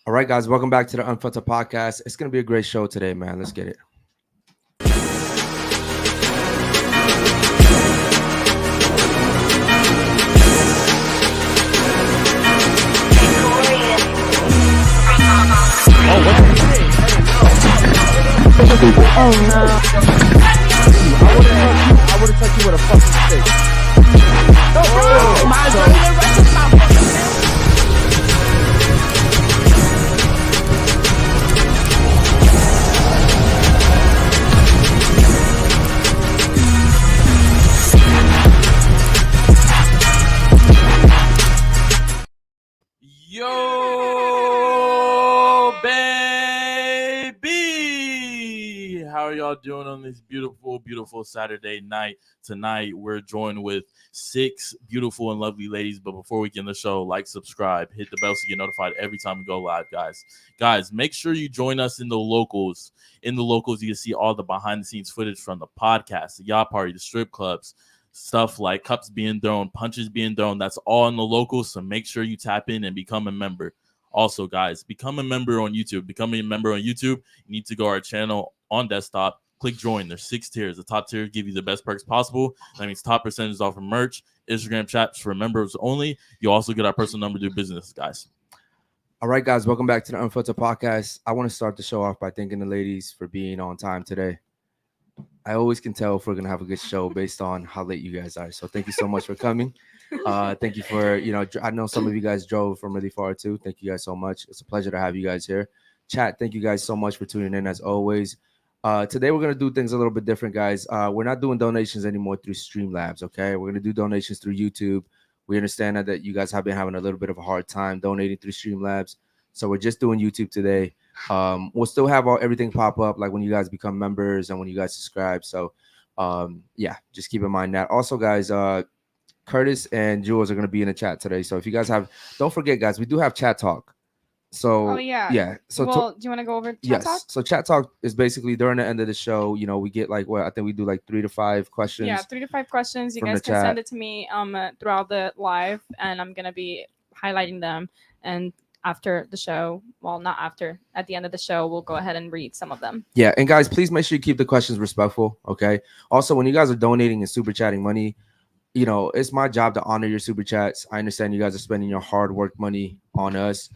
All right, guys, welcome back to the Unfiltered Podcast. It's going to be a great show today, man. Let's get it. Oh no. I would have touched you with a fucking stick. Yo, baby! How are y'all doing on this beautiful Saturday night? Tonight, we're joined with 6 beautiful and lovely ladies. But before we get in the show, like, subscribe, hit the bell so you get notified every time we go live, guys. Guys, make sure you join us in the locals. In the locals, you can see all the behind-the-scenes footage from the podcast, the yacht party, the strip clubs, stuff like cups being thrown, punches being thrown. That's all in the locals, so make sure you tap in and become a member. Also, guys, become a member on YouTube. Becoming a member on YouTube, you need to go to our channel on desktop, click join. There's 6 tiers. The top tier give you the best perks possible. That means top percentage off of merch, Instagram chats for members only. You also get our personal number to do business, guys. All right, guys, welcome back to the Unfiltered Podcast. I want to start the show off by thanking the ladies for being on time today. I always can tell if we're going to have a good show based on how late you guys are. So thank you so much for coming. Thank you for, I know some of you guys drove from really far too. Thank you guys so much. It's a pleasure to have you guys here. Chat, thank you guys so much for tuning in as always. Today we're going to do things a little bit different, guys. We're not doing donations anymore through Streamlabs, okay? We're going to do donations through YouTube. We understand that you guys have been having a little bit of a hard time donating through Streamlabs. So we're just doing YouTube today. We'll still have everything pop up like when you guys become members and when you guys subscribe. So yeah, just keep in mind that. Also, guys, Curtis and Jules are going to be in the chat today. So if you guys don't forget, guys, we do have chat talk. So yeah. So do you want to go over chat talk? So chat talk is basically during the end of the show, we get I think we do like 3 to 5 questions. Yeah, 3 to 5 questions. You guys can send it to me throughout the live, and I'm going to be highlighting them. And after the show, not after, at the end of the show, we'll go ahead and read some of them. Yeah, and guys, please make sure you keep the questions respectful, okay? Also, when you guys are donating and super chatting money, it's my job to honor your super chats. I understand you guys are spending your hard work money on us,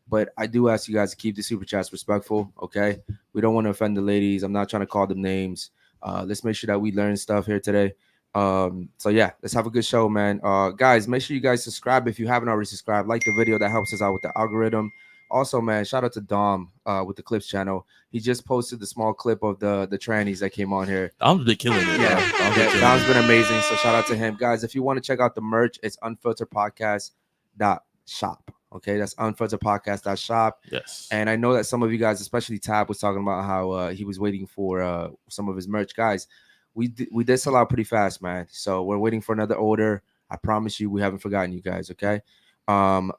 but I do ask you guys to keep the super chats respectful, okay? We don't want to offend the ladies. I'm not trying to call them names. Let's make sure that we learn stuff here today. So yeah, let's have a good show, man. Guys, make sure you guys subscribe if you haven't already subscribed. Like the video, that helps us out with the algorithm. Also, man, shout out to Dom with the Clips channel. He just posted the small clip of the trannies that came on here. Dom's been killing it. Yeah, Dom's been amazing. So shout out to him. Guys, if you want to check out the merch, it's unfilteredpodcast.shop. Okay, that's unfilteredpodcast.shop. Yes. And I know that some of you guys, especially Tab, was talking about how he was waiting for some of his merch. Guys, we did sell out pretty fast, man. So we're waiting for another order. I promise you, we haven't forgotten you guys, okay?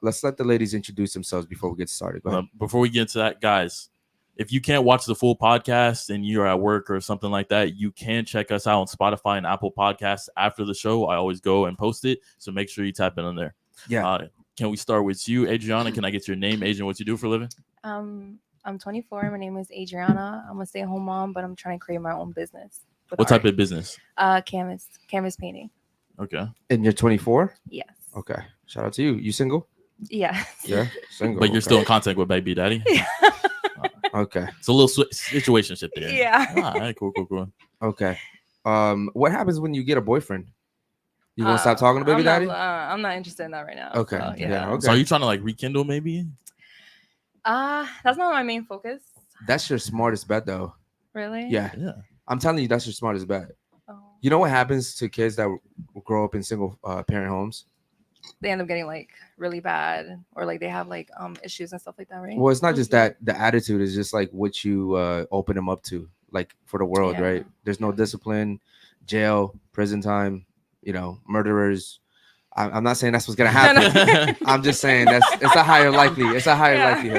Let's let the ladies introduce themselves before we get started. Go ahead. Before we get into that, guys, if you can't watch the full podcast and you're at work or something like that, you can check us out on Spotify and Apple Podcasts after the show. I always go and post it, so make sure you tap in on there. Yeah. Can we start with you, Adriana? Can I get your name, Adrian, what you do for a living? I'm 24. My name is Adriana. I'm a stay-at-home mom, but I'm trying to create my own business. What type of business? Canvas painting. Okay. And you're 24? Yes. Okay. Shout out to you. You single? Yes. Yeah, single. But you're still in contact with baby daddy? Okay. It's a little situationship there. Yeah. All right, cool. Okay. What happens when you get a boyfriend? You gonna stop talking to baby daddy? I'm not interested in that right now. Okay. So, Yeah. Okay. So are you trying to rekindle maybe? That's not my main focus. That's your smartest bet, though. Really? Yeah. I'm telling you, that's your smartest bet. Oh. You know what happens to kids that grow up in single parent homes? They end up getting really bad, or they have issues and stuff like that, right? Well, it's not just that. The attitude is just what you open them up to, for the world, right? There's no discipline, jail, prison time, murderers. I'm not saying that's what's gonna happen. I'm just saying it's a higher likelihood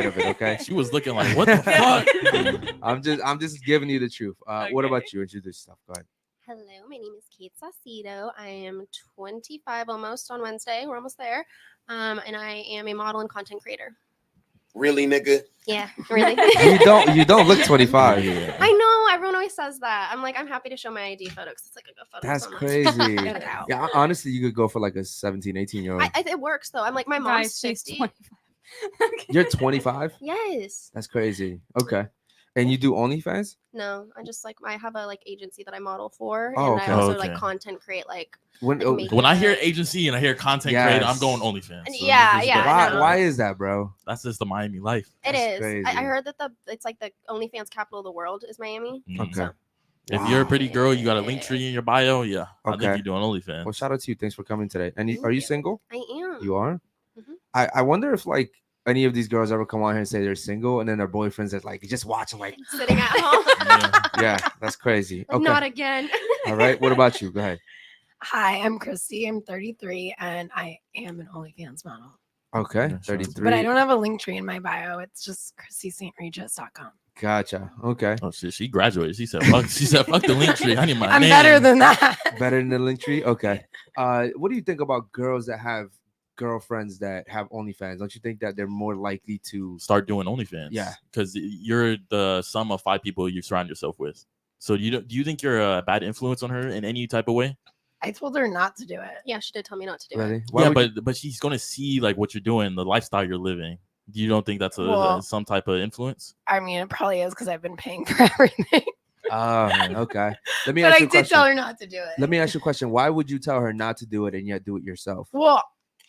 of it. Okay. She was looking like, what the fuck? I'm just giving you the truth. What about you? Introduce yourself. Go ahead. Hello, my name is Kate Saucedo. I am 25 almost on Wednesday. We're almost there. And I am a model and content creator. Really, nigga? Yeah, really. You don't look 25. I know. Everyone always says that. I'm like, I'm happy to show my ID photo because it's like a good photo. That's so I'm crazy. Like, get it out. Yeah, honestly, you could go for like a 17, 18-year-old. It works though. I'm like, my mom's Guys, she's 50. 25. You're 25? Yes. That's crazy. Okay. And you do OnlyFans? No, I just like I have a like agency that I model for, Oh, and okay. I also Okay. like content create like When, making When I hear it. agency and I hear content Yes. creator, I'm going OnlyFans. So Yeah, this is yeah, great. I know. why is that, bro? That's just the Miami life. It That's is. crazy. I heard that it's like the OnlyFans capital of the world is Miami. Mm. Okay. So If you're a pretty girl, you got a link tree in your bio. Yeah, I Okay. think you're doing OnlyFans. Well, shout out to you. Thanks for coming today. And Thank are you you. single? I am. You are? Mhm. I wonder if like any of these girls ever come on here and say they're single and then their boyfriends are like, just watch them like, Sitting at home. Yeah. yeah, that's crazy. Like, Okay. not again. All right. What about you? Go ahead. Hi, I'm Christy. I'm 33 and I am an OnlyFans model. Okay. Yeah, sure. 33. But I don't have a link tree in my bio. It's just ChristieSt.Regis.com. Gotcha. Okay. Oh shit, she graduated. She said, "Fuck." She said, "Fuck the link tree. I need my I'm name." better than that. Better than the link tree? Okay. What do you think about girls that have girlfriends that have OnlyFans? Don't you think that they're more likely to Start doing OnlyFans. Yeah. because you're the sum of 5 people you surround yourself with. So do you think you're a bad influence on her in any type of way? I told her not to do it. Yeah, she did tell me not to do really? it. Why Yeah, would you- but she's gonna see like what you're doing, the lifestyle you're living. You don't think that's Well- some type of influence? I mean, it probably is because I've been paying for everything. okay. Let me But ask I you a did question. tell her not to do it. Let me ask you a question. Why would you tell her not to do it and yet do it yourself? Well,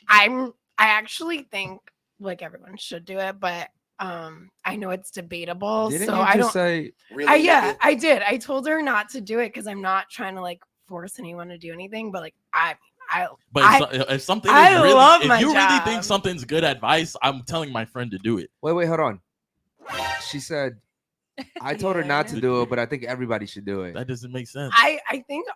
I actually think like everyone should do it, but I know it's debatable. Didn't so you I just don't say Really? yeah, nigga? I did. I told her not to do it because I'm not trying to like force anyone to do anything, but like I But if something is I really, love if my you really think job. something's good advice, I'm telling my friend to do it. wait, hold on. She said I told her not to Yeah. do it, but I think everybody should do it. That doesn't make sense. I think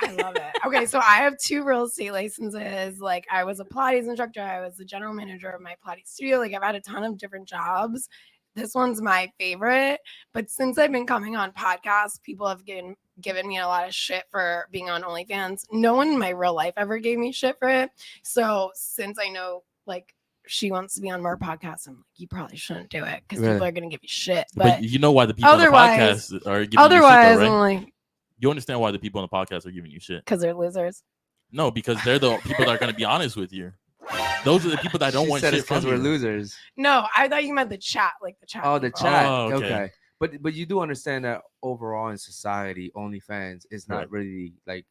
I love it. Okay, so I have 2 real estate licenses. Like I was a Pilates instructor, I was the general manager of my Pilates studio. Like I've had a ton of different jobs. This one's my favorite. But since I've been coming on podcasts, people have given me a lot of shit for being on OnlyFans. No one in my real life ever gave me shit for it. So since I know like she wants to be on more podcasts, I'm like, you probably shouldn't do it because Really? people are gonna give you shit. But But you know why the people on the otherwise- podcast are giving otherwise, you shit, though, I'm right? like, You understand why the people on the podcast are giving you shit? because they're losers. No, because they're the people that are going to be honest with you. Those are the people that don't She want said shit it's because from we're you. losers. No, I thought you meant the chat, like the chat. Oh, the people. chat. Oh, okay. Okay. But you do understand that overall in society, OnlyFans is not Right. really like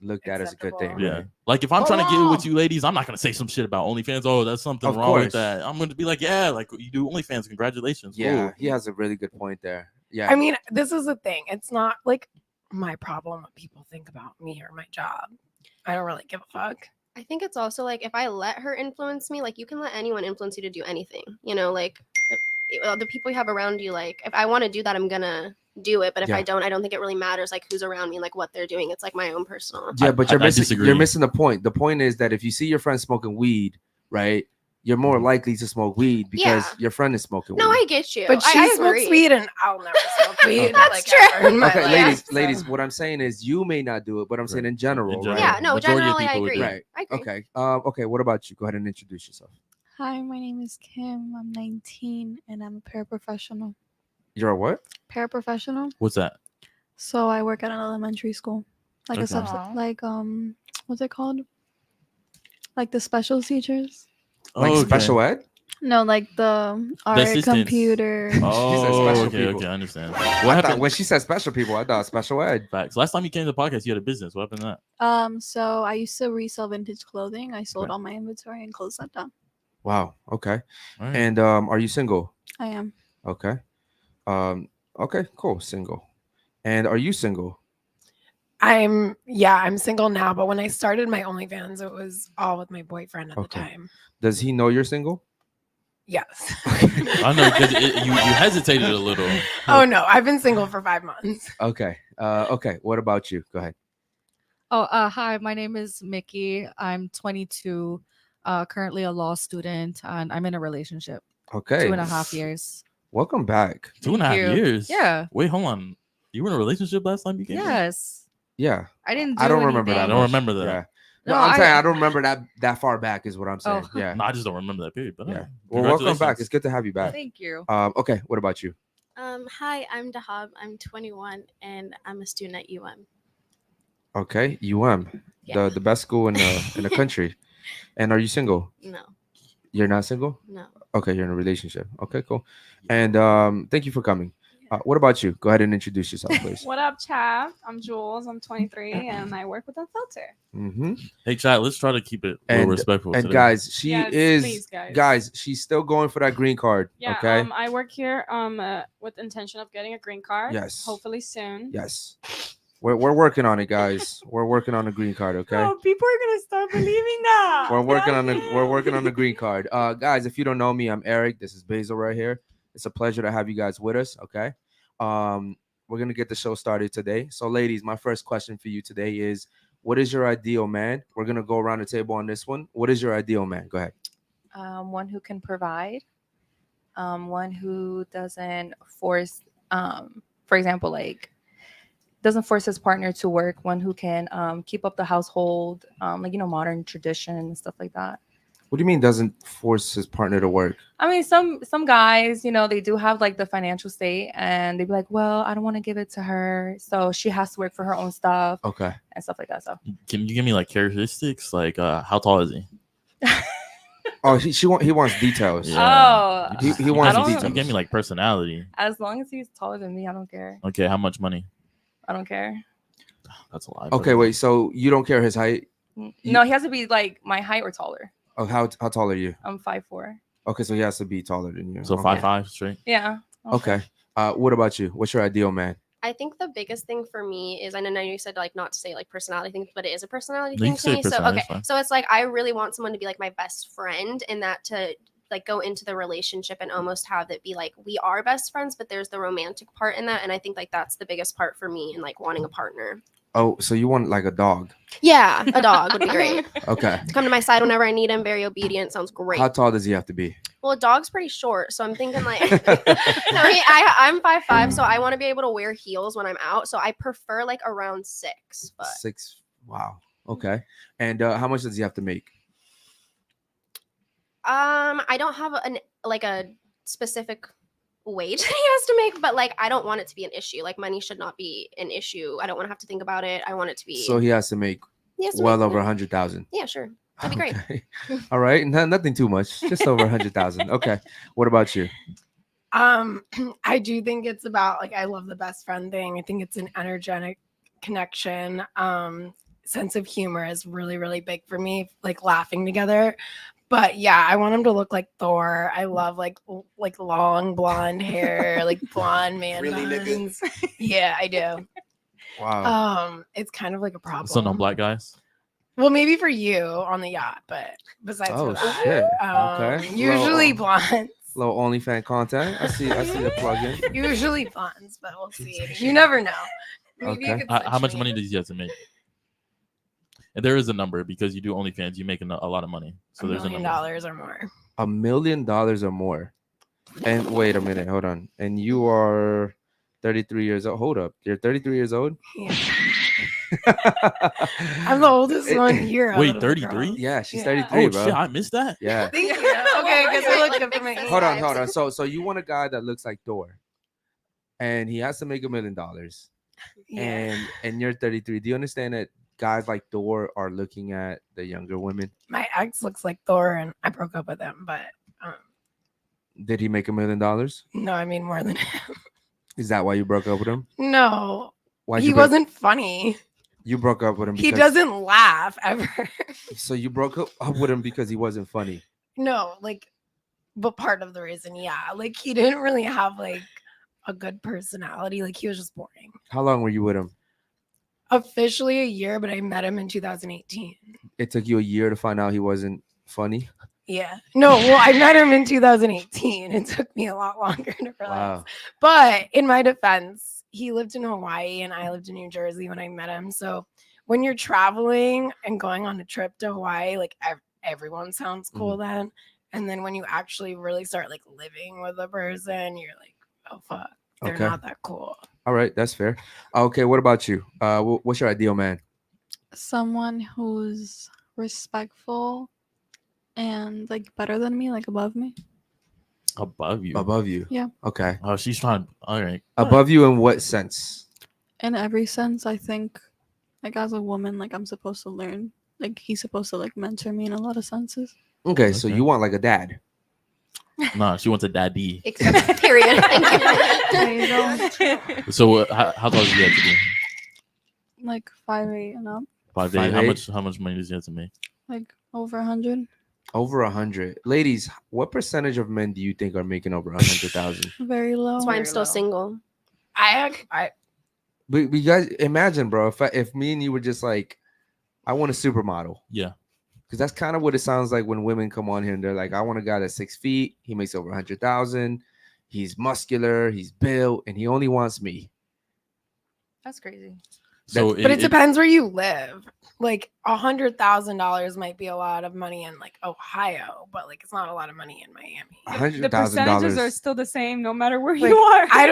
looked at as a good thing. Acceptable. Yeah. Right? Like if I'm trying to get Oh. with you ladies, I'm not going to say some shit about OnlyFans. Oh, that's something Of wrong with course. that. I'm going to be like, yeah, like you do OnlyFans. Congratulations. Yeah, Cool. he has a really good point there. Yeah. I mean, this is the thing. It's not like my problem what people think about me or my job. I don't really give a fuck. I think it's also like if I let her influence me, like you can let anyone influence you to do anything. You know, like the people you have around you. Like if I want to do that, I'm gonna do it. But if Yeah. I don't think it really matters like who's around me and like what they're doing. It's like my own personal. Yeah, but you're I missing disagree. you're missing the point. The point is that if you see your friend smoking weed, right, you're more likely to smoke weed because Yeah. your friend is smoking No, weed. I get you. But she I smokes agree. weed and I'll never smoke weed. That's like, true. ever in my Okay, life, ladies, so- what I'm saying is you may not do it, but I'm saying in general, In general. right? Yeah, no, Majority of generally I people would agree. do it. Right. I agree. Okay. Okay, what about you? Go ahead and introduce yourself. Hi, my name is Kim. I'm 19 and I'm a paraprofessional. You're a what? Paraprofessional. What's that? So I work at an elementary school. Like Okay. what's it called? Like the special teachers? Like Oh, okay. special ed? No, like the art, assistants. computer. Oh, special okay, people. okay, I understand. I What thought, happened? when she said special people, I thought special ed. Facts. Last time you came to the podcast, you had a business. What happened to that? So I used to resell vintage clothing. I sold Right. all my inventory and closed that down. Wow. Okay. All right. And are you single? I am. Okay. Okay, cool. Single. And are you single? I'm single now, but when I started my OnlyFans, it was all with my boyfriend at the Okay. time. Does he know you're single? Yes. I know because you hesitated a little. Oh no, I've been single for 5 months. Okay. Okay. What about you? Go ahead. Hi, my name is Mickey. I'm 22, currently a law student, and I'm in a relationship. Okay. 2.5 years. Welcome back. 2.5 you. years. Yeah. Wait, hold on. You were in a relationship last time you came? here? Yes. Yeah. I didn't do I don't remember anything. that. I don't much. remember that. Yeah. No, No, I'm saying I don't remember that far back. Is what I'm saying. Oh. Yeah. No, I just don't remember that period. But Yeah. yeah. Well, welcome back. Congratulations. It's good to have you back. Thank you. Okay. What about you? Hi, I'm Dahab. I'm 21 and I'm a student at UM. Okay, Yeah. the best school in the country. And are you single? No, You're not single? no. Okay, you're in a relationship. Okay, cool. And thank you for coming. What about you? Go ahead and introduce yourself, please. What up, Chav? I'm Jules. I'm 23 and I work with Unfiltered. Mm-hmm. Hey, chat. Let's try to keep it a little respectful. And today. guys, she Yes, is please, guys. She's still going for that green card. Yeah. Okay. I work here with intention of getting a green card. Yes. Hopefully soon. Yes. We're working on it, guys. We're working on a green card. Okay. Oh, people are gonna start believing that. We're working on the green card. Guys, if you don't know me, I'm Eric. This is Basil right here. It's a pleasure to have you guys with us. Okay. We're gonna get the show started today. So, ladies, my first question for you today is, what is your ideal man? We're gonna go around the table on this one. What is your ideal man? Go ahead. One who can provide, one who doesn't force, for example, like doesn't force his partner to work, one who can keep up the household, like, modern tradition and stuff like that. What do you mean doesn't force his partner to work? I mean, some guys, they do have like the financial state and they'd be like, well, I don't want to give it to her, so she has to work for her own stuff. Okay. And stuff like that. So Can you give me like characteristics? Like, how tall is he? Oh, he wants details. Yeah. Oh, He wants I don't- details. You give me like personality. as long as he's taller than me, I don't care. Okay, how much money? I don't care. That's a lie. Okay, wait. So you don't care his height? No, he has to be like my height or taller. Oh, how tall are you? I'm 5'4". Okay, so he has to be taller than you. So Okay. 5'5" straight. Yeah. Okay. What about you? What's your ideal man? I think the biggest thing for me is, and I know you said like not to say like personality things, but it is a personality No, you thing can to say me. So personality, okay, it's fine. so it's like I really want someone to be like my best friend, and that to like go into the relationship and almost have it be like we are best friends, but there's the romantic part in that, and I think like that's the biggest part for me in like wanting a partner. Oh, so you want like a dog? Yeah, a dog would be great. Okay. To come to my side whenever I need him, very obedient. Sounds great. How tall does he have to be? Well, a dog's pretty short, so I'm thinking like I'm 5'5", so I want to be able to wear heels when I'm out. So I prefer like around 6 foot. 6. Wow. Okay. And how much does he have to make? I don't have a specific wage he has to make, but like I don't want it to be an issue. Like money should not be an issue. I don't want to have to think about it. I want it to be. So he has to make well over 100,000. Yeah, sure. That'd be great. Okay. All right. Nothing too much. Just over 100,000. Okay. What about you? I do think it's about like I love the best friend thing. I think it's an energetic connection. Sense of humor is really, really big for me, like laughing together. But yeah, I want him to look like Thor. I love like long blonde hair, like blonde man buns. Yeah, I do. Wow. It's kind of like a problem. So no black guys. Well, maybe for you on the yacht, but besides Oh, for that, shit. Okay. usually Well, blondes. Little OnlyFans content. I see the plug-in. Usually blondes, but we'll see. You never know. Maybe you Okay. could How switch much me. money does he have to make? And there is a number because you do OnlyFans, you make a lot of money. So $1 there's a million number. or more. $1 million or more. And wait a minute, hold on. And you are 33 years old. Hold up. You're 33 years old? Yeah. I'm the oldest one here. out Wait, of the 33? girls. Yeah, she's Yeah. 33, Oh bro. shit, I missed that. Yeah. Thank you. Okay, because I looked up at my Hold on. So you want a guy that looks like Thor, and he has to make $1 million, Yeah. and you're 33. Do you understand that guys like Thor are looking at the younger women? My ex looks like Thor, and I broke up with him. But Did he make $1 million? no, I mean more than him. Is that why you broke up with him? No, Why he wasn't funny. You broke up with him. He because- doesn't laugh ever. So you broke up with him because he wasn't funny. No, like, but part of the reason, yeah, like he didn't really have like a good personality. Like he was just boring. How long were you with him? Officially a year, but I met him in 2018. It took you a year to find out he wasn't funny. Yeah. No, well, I met him in 2018. It took me a lot longer to realize. Wow. But in my defense, he lived in Hawaii and I lived in New Jersey when I met him. So when you're traveling and going on a trip to Hawaii, like everyone sounds cool then. And then when you actually really start like living with a person, you're like, oh fuck, they're Okay. not that cool. All right, that's fair. Okay, what about you? What's your ideal man? Someone who's respectful and like better than me, like above me. Above you. Above you. Yeah. Okay. Oh, she's trying. All right. Above you in what sense? In every sense, I think, like as a woman, like I'm supposed to learn. Like he's supposed to like mentor me in a lot of senses. Okay, so Okay. you want like a dad. Nah, she wants a daddy. Except period. There you go. So how tall does he have to be? Like 5'8" and up, 5'8". 5'8"? How much money does he have to make? like over 100. Over 100. Ladies, what percentage of men do you think are making over 100,000? Very low. That's why I'm Very still low. single. I But you guys imagine, bro, if me and you were just like, I want a supermodel. Yeah. Because that's kind of what it sounds like when women come on here and they're like, I want a guy that's 6 feet. He makes over 100,000. He's muscular. He's built, and he only wants me. That's crazy. So but it depends where you live. Like $100,000 might be a lot of money in like Ohio, but like it's not a lot of money in Miami. The percentages are $100,000. still the same no matter where Like, you are. I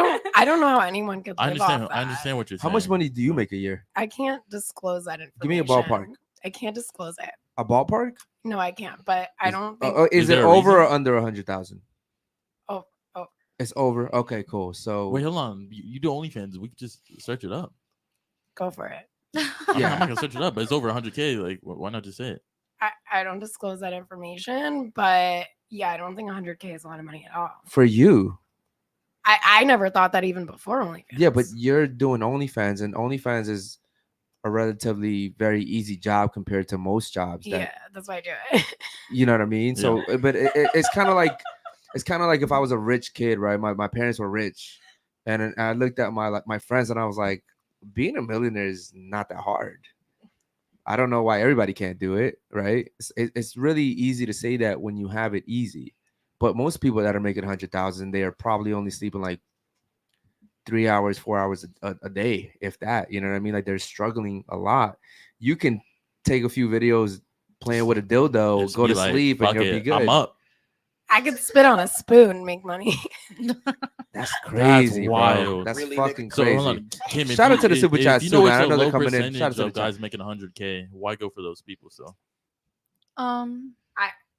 don't know how anyone could I live off understand. that. I understand what you're How saying. much money do you make a year? I can't disclose that information. Give me a ballpark. I can't disclose it. A ballpark? No, I can't. But I don't think Is Is it there a over or reason? under 100,000? Oh. It's over. Okay, cool. So Wait, hold on. You do OnlyFans. We could just search it up. go for it. I'm Yeah. not gonna search it up, but it's over 100K. Like, why not just say it? I don't disclose that information, but yeah, I don't think 100K is a lot of money at all. for you, I never thought that even before OnlyFans. yeah, but you're doing OnlyFans, and OnlyFans is a relatively very easy job compared to most jobs. That, yeah, that's why I do it. You know what I mean? So, but it's kind of like if I was a rich kid, right? My parents were rich, and I looked at my friends, and I was like, being a millionaire is not that hard. I don't know why everybody can't do it, right? It's really easy to say that when you have it easy, but most people that are making 100,000, they are probably only sleeping like 3 hours, 4 hours a day, if that. You know what I mean? Like they're struggling a lot. You can take a few videos playing with a dildo, Just go be to like, sleep, and "Fuck you'll be it, good. I'm up." I could spit on a spoon and make money. That's crazy, That's bro. wild. That's Really, fucking So crazy. hold on, Kim, if Shout out you- to the super if chats you too, know man. it's I a know they're low coming in. percentage Shout out to the of guys making 100K. Why go for those people? So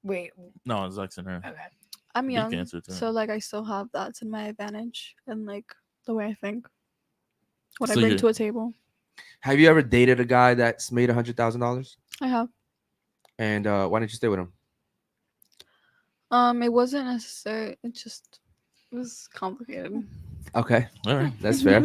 Wait, no, it's Lex and her. okay. I'm You can young, answer to so her. like I still have that to my advantage and like the way I think, what So I bring you're- to a table. Have you ever dated a guy that's made $100,000? I have. And why didn't you stay with him? It wasn't necessary. It was complicated. Okay, All right. that's fair.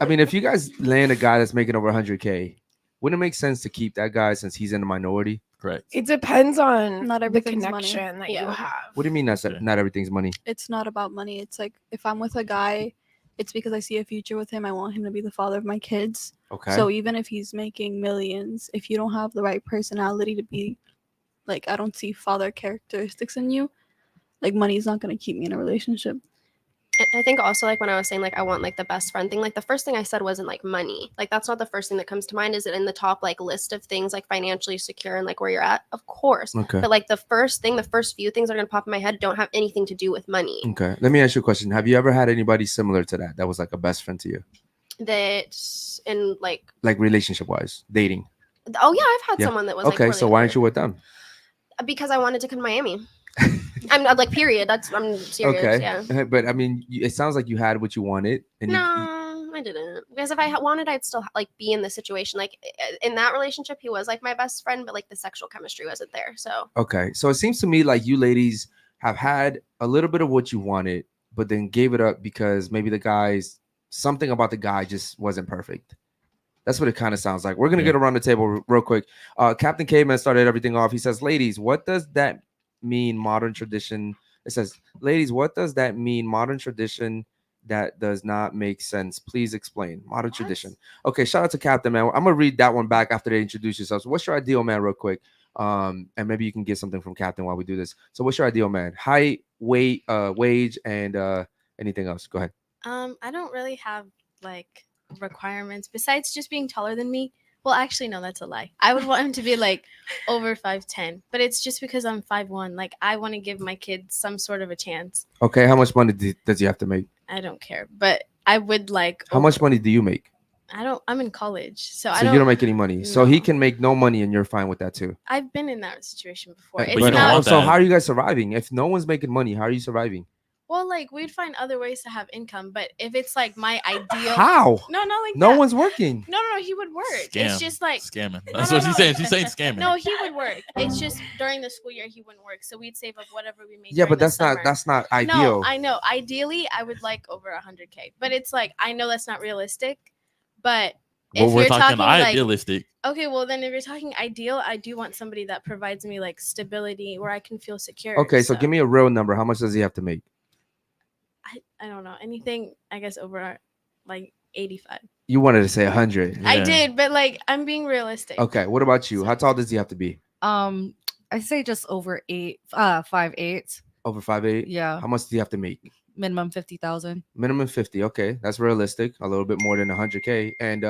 I mean, if you guys land a guy that's making over 100K, wouldn't it make sense to keep that guy since he's in the minority? Correct. It depends on Not the everything's money. connection that you Yeah. have. What do you mean that's Okay. not everything's money? It's not about money. It's like if I'm with a guy, it's because I see a future with him. I want him to be the father of my kids. Okay. So even if he's making millions, if you don't have the right personality to be like, I don't see father characteristics in you, like money is not going to keep me in a relationship. I think also like when I was saying like I want like the best friend thing, like the first thing I said wasn't like money. Like that's not the first thing that comes to mind. Is it in the top like list of things like financially secure and like where you're at? Of course. Okay. But like the first few things that are gonna pop in my head don't have anything to do with money. Okay. Let me ask you a question. Have you ever had anybody similar to that was like a best friend to you? That in like Relationship wise, dating. oh yeah, I've had Yeah. someone that was Okay, like, so why aren't you with them? Because I wanted to come to Miami. I'm like period. I'm serious. Okay. Yeah. But I mean, it sounds like you had what you wanted. And No, I didn't. Because if I wanted, I'd still like be in the situation. Like in that relationship, he was like my best friend, but like the sexual chemistry wasn't there. So Okay. So it seems to me like you ladies have had a little bit of what you wanted, but then gave it up because maybe something about the guy just wasn't perfect. That's what it kind of sounds like. We're going to get around the table real quick. Captain Caveman started everything off. He says, ladies, what does that mean, modern tradition? It says, ladies, what does that mean, modern tradition that does not make sense? Please explain. Modern tradition. Okay, shout out to Captain, man. I'm going to read that one back after they introduce yourselves. What's your ideal man, real quick? And maybe you can get something from Captain while we do this. So what's your ideal man? Height, weight, wage, and anything else? Go ahead. I don't really have like requirements besides just being taller than me. Well, actually, no, that's a lie. I would want him to be like over 5'10", but it's just because I'm 5'1". Like I want to give my kids some sort of a chance. Okay, how much money does he have to make? I don't care, but I would like. How much money do you make? I'm in college, so I So you don't make any money. So he No. can make no money, and you're fine with that too. I've been in that situation before. Uh, It's But you don't not want so that. how are you guys surviving? If no one's making money, how are you surviving? well. Like we'd find other ways to have income, but if it's like my ideal, How? no, not like No that. one's working. No, he would work. Scam. It's just like Scamming. No, That's no, what she's no. saying. She's saying scamming. no, he would work. It's just during the school year he wouldn't work, so we'd save up whatever we made. Yeah, during but the that's summer. not ideal. No, I know. Ideally, I would like over 100K, but it's like I know that's not realistic. But Well, if we're you're talking like, idealistic. okay, well then if you're talking ideal, I do want somebody that provides me like stability where I can feel secure. Okay, so give me a real number. How much does he have to make? I don't know anything. I guess over like 85. You wanted to say 100. I Yeah. did, but like I'm being realistic. Okay, what about you? How tall does he have to be? I say just over 5'8". Over 5'8"? Yeah, How much do you have to make? minimum 50,000. Minimum 50. Okay, that's realistic. A little bit more than 100K. And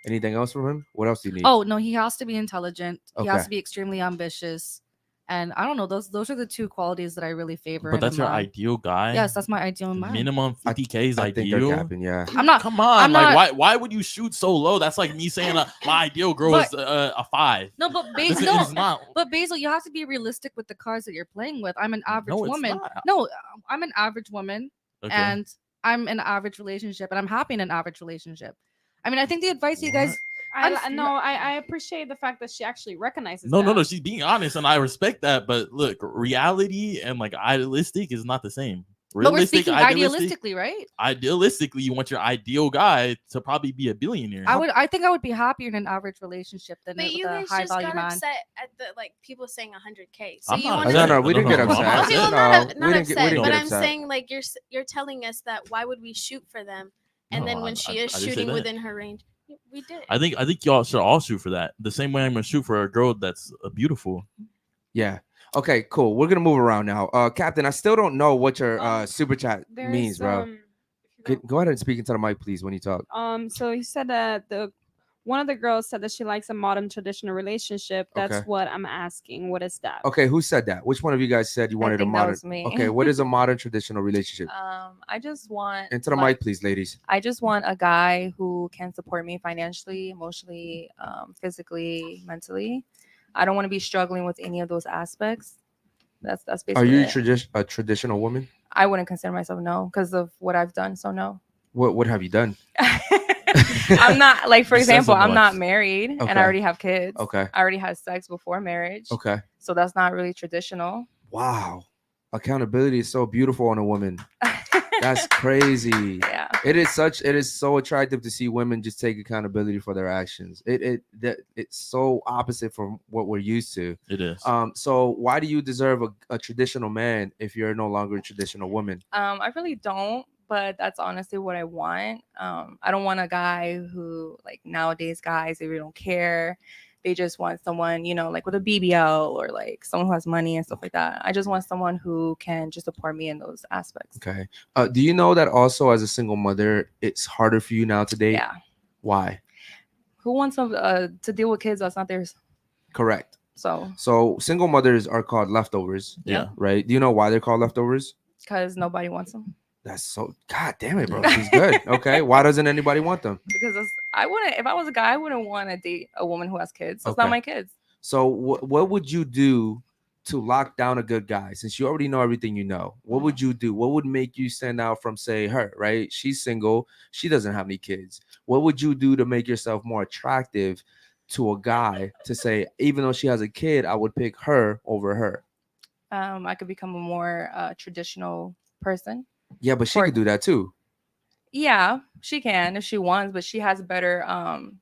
anything else from him? What else do you need? Oh no, he has to be intelligent. He has Okay. to be extremely ambitious, and I don't know. Those are the two qualities that I really favor. But in that's a your man. ideal guy. Yes, that's my ideal man. Minimum 50K is I think they're ideal. capping, yeah. I'm not. Come on, I'm like not- why would you shoot so low? That's like me saying my ideal girl But- is a 5. No, but This Basil, is not. but Basil, you have to be realistic with the cards that you're playing with. I'm an average No, it's woman. not. No, I'm an average woman, Okay. and I'm in an average relationship, and I'm happy in an average relationship. I mean, I think the advice you guys. I appreciate the fact that she actually recognizes No, that. she's being honest, and I respect that. But look, reality and like idealistic is not the same. But we're Realistic, speaking idealistic, idealistically, right? idealistically, you want your ideal guy to probably be a billionaire. I think I would be happier in an average relationship than But with you a guys high just value got man. upset at the like people saying 100K. So I'm you not want upset. No, we didn't get No, upset. Okay, well, No, not we upset, didn't but get I'm upset. saying like you're telling us that why would we shoot for them, and No, then when I she didn't is say shooting that. within her range, we did. I think y'all should all shoot for that. The same way I'm gonna shoot for a girl that's beautiful. Yeah. Okay, cool. We're gonna move around now. Captain, I still don't know what your super chat means, bro. Go ahead and speak into the mic, please, when you talk. So he said that one of the girls said that she likes a modern traditional relationship. That's Okay. what I'm asking. What is that? Okay, who said that? Which one of you guys said you I wanted a think that modern? was me. Okay, what is a modern traditional relationship? I just want Into the mic, please, ladies. I just want a guy who can support me financially, emotionally, physically, mentally. I don't want to be struggling with any of those aspects. That's basically Are you it. a traditional woman? I wouldn't consider myself no because of what I've done. So no. What have you done? I'm not like, for You said example, so I'm not much. married and Okay. I already have kids. Okay. I already had sex before marriage. Okay. So that's not really traditional. Wow. Accountability is so beautiful on a woman. That's crazy. Yeah. It is so attractive to see women just take accountability for their actions. It's so opposite from what we're used to. It is. So why do you deserve a traditional man if you're no longer a traditional woman? I really don't, but that's honestly what I want. I don't want a guy who, like, nowadays guys, they really don't care. They just want someone, like with a BBL or like someone who has money and stuff like that. I just want someone who can just support me in those aspects. Okay. Do you know that also as a single mother, it's harder for you now to date? Yeah. Why? Who wants to deal with kids that's not theirs? Correct. So single mothers are called leftovers. Yeah. Right. Do you know why they're called leftovers? because nobody wants them. That's so, God damn it, bro. She's good. Okay. Why doesn't anybody want them? Because if I was a guy, I wouldn't want to date a woman who has kids. That's Okay. not my kids. So what would you do to lock down a good guy? Since you already know everything you know, what would you do? What would make you stand out from, say, her, right? She's single. She doesn't have any kids. What would you do to make yourself more attractive to a guy to say, even though she has a kid, I would pick her over her? I could become a more traditional person. Yeah, but she could do that too. Yeah, she can if she wants, but she has better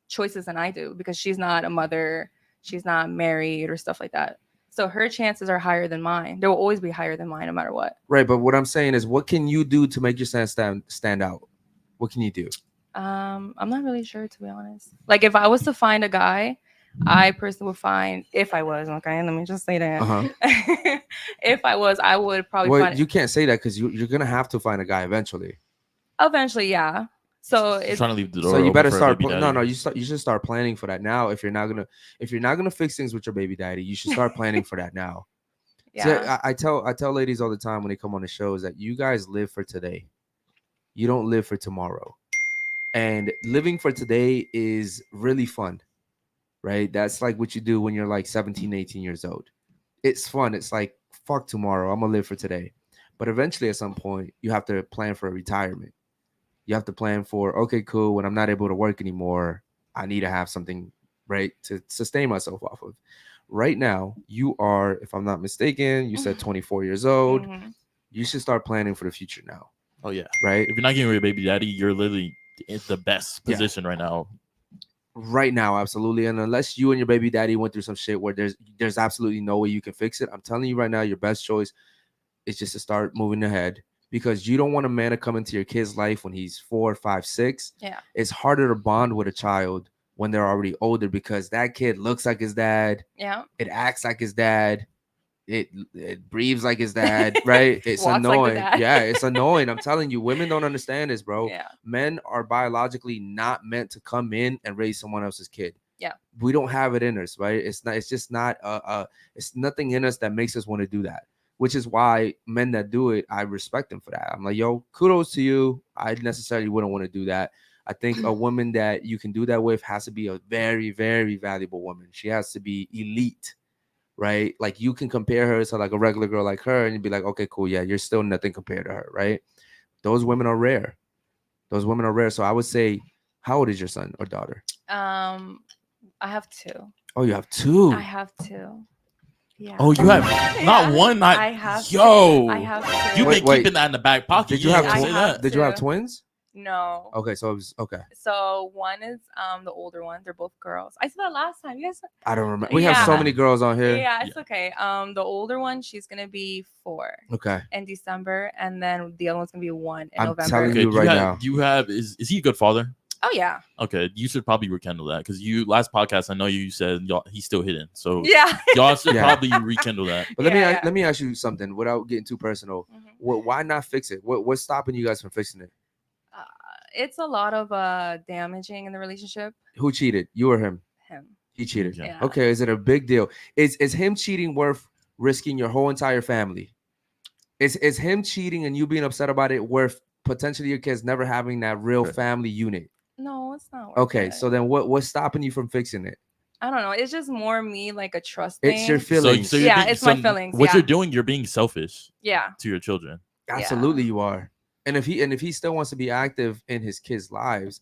choices than I do because she's not a mother, she's not married or stuff like that. So her chances are higher than mine. They will always be higher than mine no matter what. Right, but what I'm saying is, what can you do to make yourself stand out? What can you do? I'm not really sure, to be honest. Like, if I was to find a guy, I personally would find, if I was, okay, let me just say that. Uh-huh. If I was, I would probably Well, find you can't say that because you're gonna have to find a guy eventually. eventually, yeah. So She's it's trying to leave the door. So you open better for a start. baby No, daddy. you should start planning for that now. If you're not gonna fix things with your baby daddy, you should start planning for that now. yeah. So I tell ladies all the time when they come on the show is that you guys live for today. You don't live for tomorrow. And living for today is really fun, right? That's like what you do when you're like 17, 18 years old. It's fun. It's like, fuck tomorrow. I'm going to live for today. But eventually at some point, you have to plan for a retirement. You have to plan for, okay, cool. When I'm not able to work anymore, I need to have something, right, to sustain myself off of. Right now, you are, if I'm not mistaken, you said 24 years old. Mhm. You should start planning for the future now. Oh yeah. Right? If you're not getting rid of baby daddy, you're literally in the best position right now. Right now, absolutely. And unless you and your baby daddy went through some shit where there's absolutely no way you can fix it, I'm telling you right now, your best choice is just to start moving ahead, because you don't want a man to come into your kid's life when he's 4, 5, 6. Yeah. It's harder to bond with a child when they're already older, because that kid looks like his dad. Yeah. It acts like his dad. It breathes like his dad, right? It's Walks like the annoying. dad. Yeah, it's annoying. I'm telling you, women don't understand this, bro. Yeah. Men are biologically not meant to come in and raise someone else's kid. Yeah. We don't have it in us, right? It's just not it's nothing in us that makes us want to do that. Which is why men that do it, I respect them for that. I'm like, yo, kudos to you. I necessarily wouldn't want to do that. I think a woman that you can do that with has to be a very, very valuable woman. She has to be elite, right? Like, you can compare her to like a regular girl like her and you'd be like, okay, cool. Yeah, you're still nothing compared to her, right? Those women are rare. Those women are rare. So I would say, how old is your son or daughter? I have 2. Oh, you have 2. I have 2. Yeah. Oh, you have not one, not I have yo. I have 2. You've been Wait. keeping that in the back pocket. Did you have I twins? have Did you have 2. twins? No. Okay, so it was okay. So one is the older one. They're both girls. I said that last time. You guys. I don't remember. We have so Yeah. many girls on here. Yeah, it's okay. The older one, she's gonna be 4 Okay. in December, and then the other one's gonna be 1 in I'm November. telling Okay, you right now. you have is he a good father? Oh yeah. Okay, you should probably rekindle that, because you last podcast I know you said he's still hidden, so Yeah. y'all should Yeah. probably rekindle that. But let me ask you something without getting too personal. Why not fix it? What's stopping you guys from fixing it? It's a lot of damaging in the relationship. Who cheated? You or him? Him. He cheated. Yeah. Okay, is it a big deal? Is him cheating worth risking your whole entire family? Is him cheating and you being upset about it worth potentially your kids never having that real family unit? No, it's not. Worth Okay, it. so then what's stopping you from fixing it? I don't know. It's just more me, like a trust thing. It's your feelings. So you're Yeah, being- it's my feelings, What yeah. you're doing, you're being selfish Yeah. to your children. Absolutely, you are. And if he still wants to be active in his kids' lives,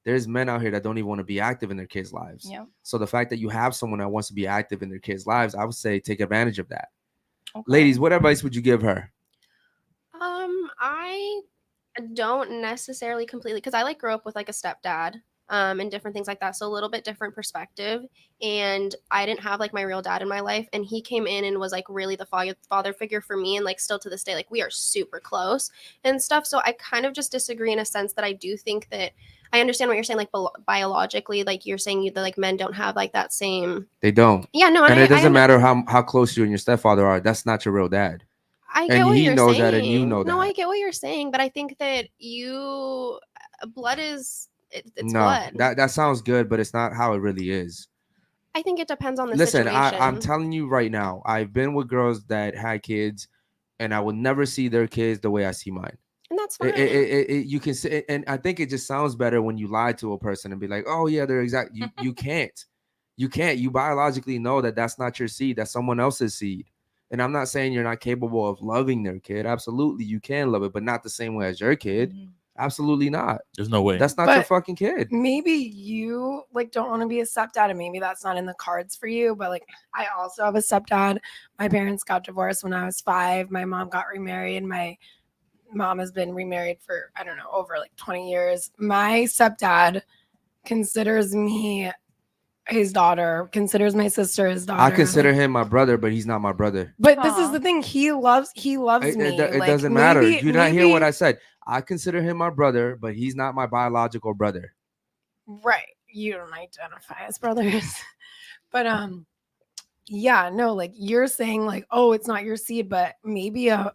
there's men out here that don't even want to be active in their kids' lives. Yeah. So the fact that you have someone that wants to be active in their kids' lives, I would say take advantage of that. Okay. Ladies, what advice would you give her? I don't necessarily completely, because I like grew up with like a stepdad and different things like that, so a little bit different perspective, and I didn't have like my real dad in my life, and he came in and was like really the father figure for me, and like still to this day like we are super close and stuff. So I kind of just disagree in a sense that I do think that I understand what you're saying, like biologically, like you're saying that like men don't have like that same. They don't. Yeah, no, and it doesn't matter how close you and your stepfather are. That's not your real dad. I get and what he you're knows saying. that, and you know No, that. I get what you're saying, but I think that blood is it's No, blood. that sounds good, but it's not how it really is. I think it depends on the Listen, situation. I'm telling you right now, I've been with girls that had kids, and I will never see their kids the way I see mine. And that's fine. You can say, and I think it just sounds better when you lie to a person and be like, "Oh yeah, they're exact." You can't. You biologically know that that's not your seed. That's someone else's seed. And I'm not saying you're not capable of loving their kid. Absolutely, you can love it, but not the same way as your kid. Absolutely not. There's no way. That's not your fucking kid. Maybe you like don't want to be a stepdad, and maybe that's not in the cards for you. But like, I also have a stepdad. My parents got divorced when I was 5. My mom got remarried. My mom has been remarried for, I don't know, over like 20 years. My stepdad considers me his daughter, considers my sister his daughter. I consider him my brother, but he's not my brother. But this is the thing. He loves me. It Like, doesn't matter. maybe- You not hear what maybe- I said. I consider him my brother, but he's not my biological brother. Right. You don't identify as brothers. But yeah, no, like you're saying like, oh, it's not your seed, but maybe a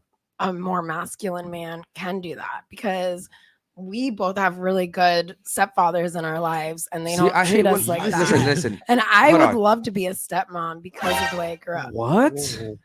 more masculine man can do that, because we both have really good stepfathers in our lives, and they See, I don't hate treat when, us like listen, that. listen. And I Hold would on. love to be a stepmom because of the way I grew up. What?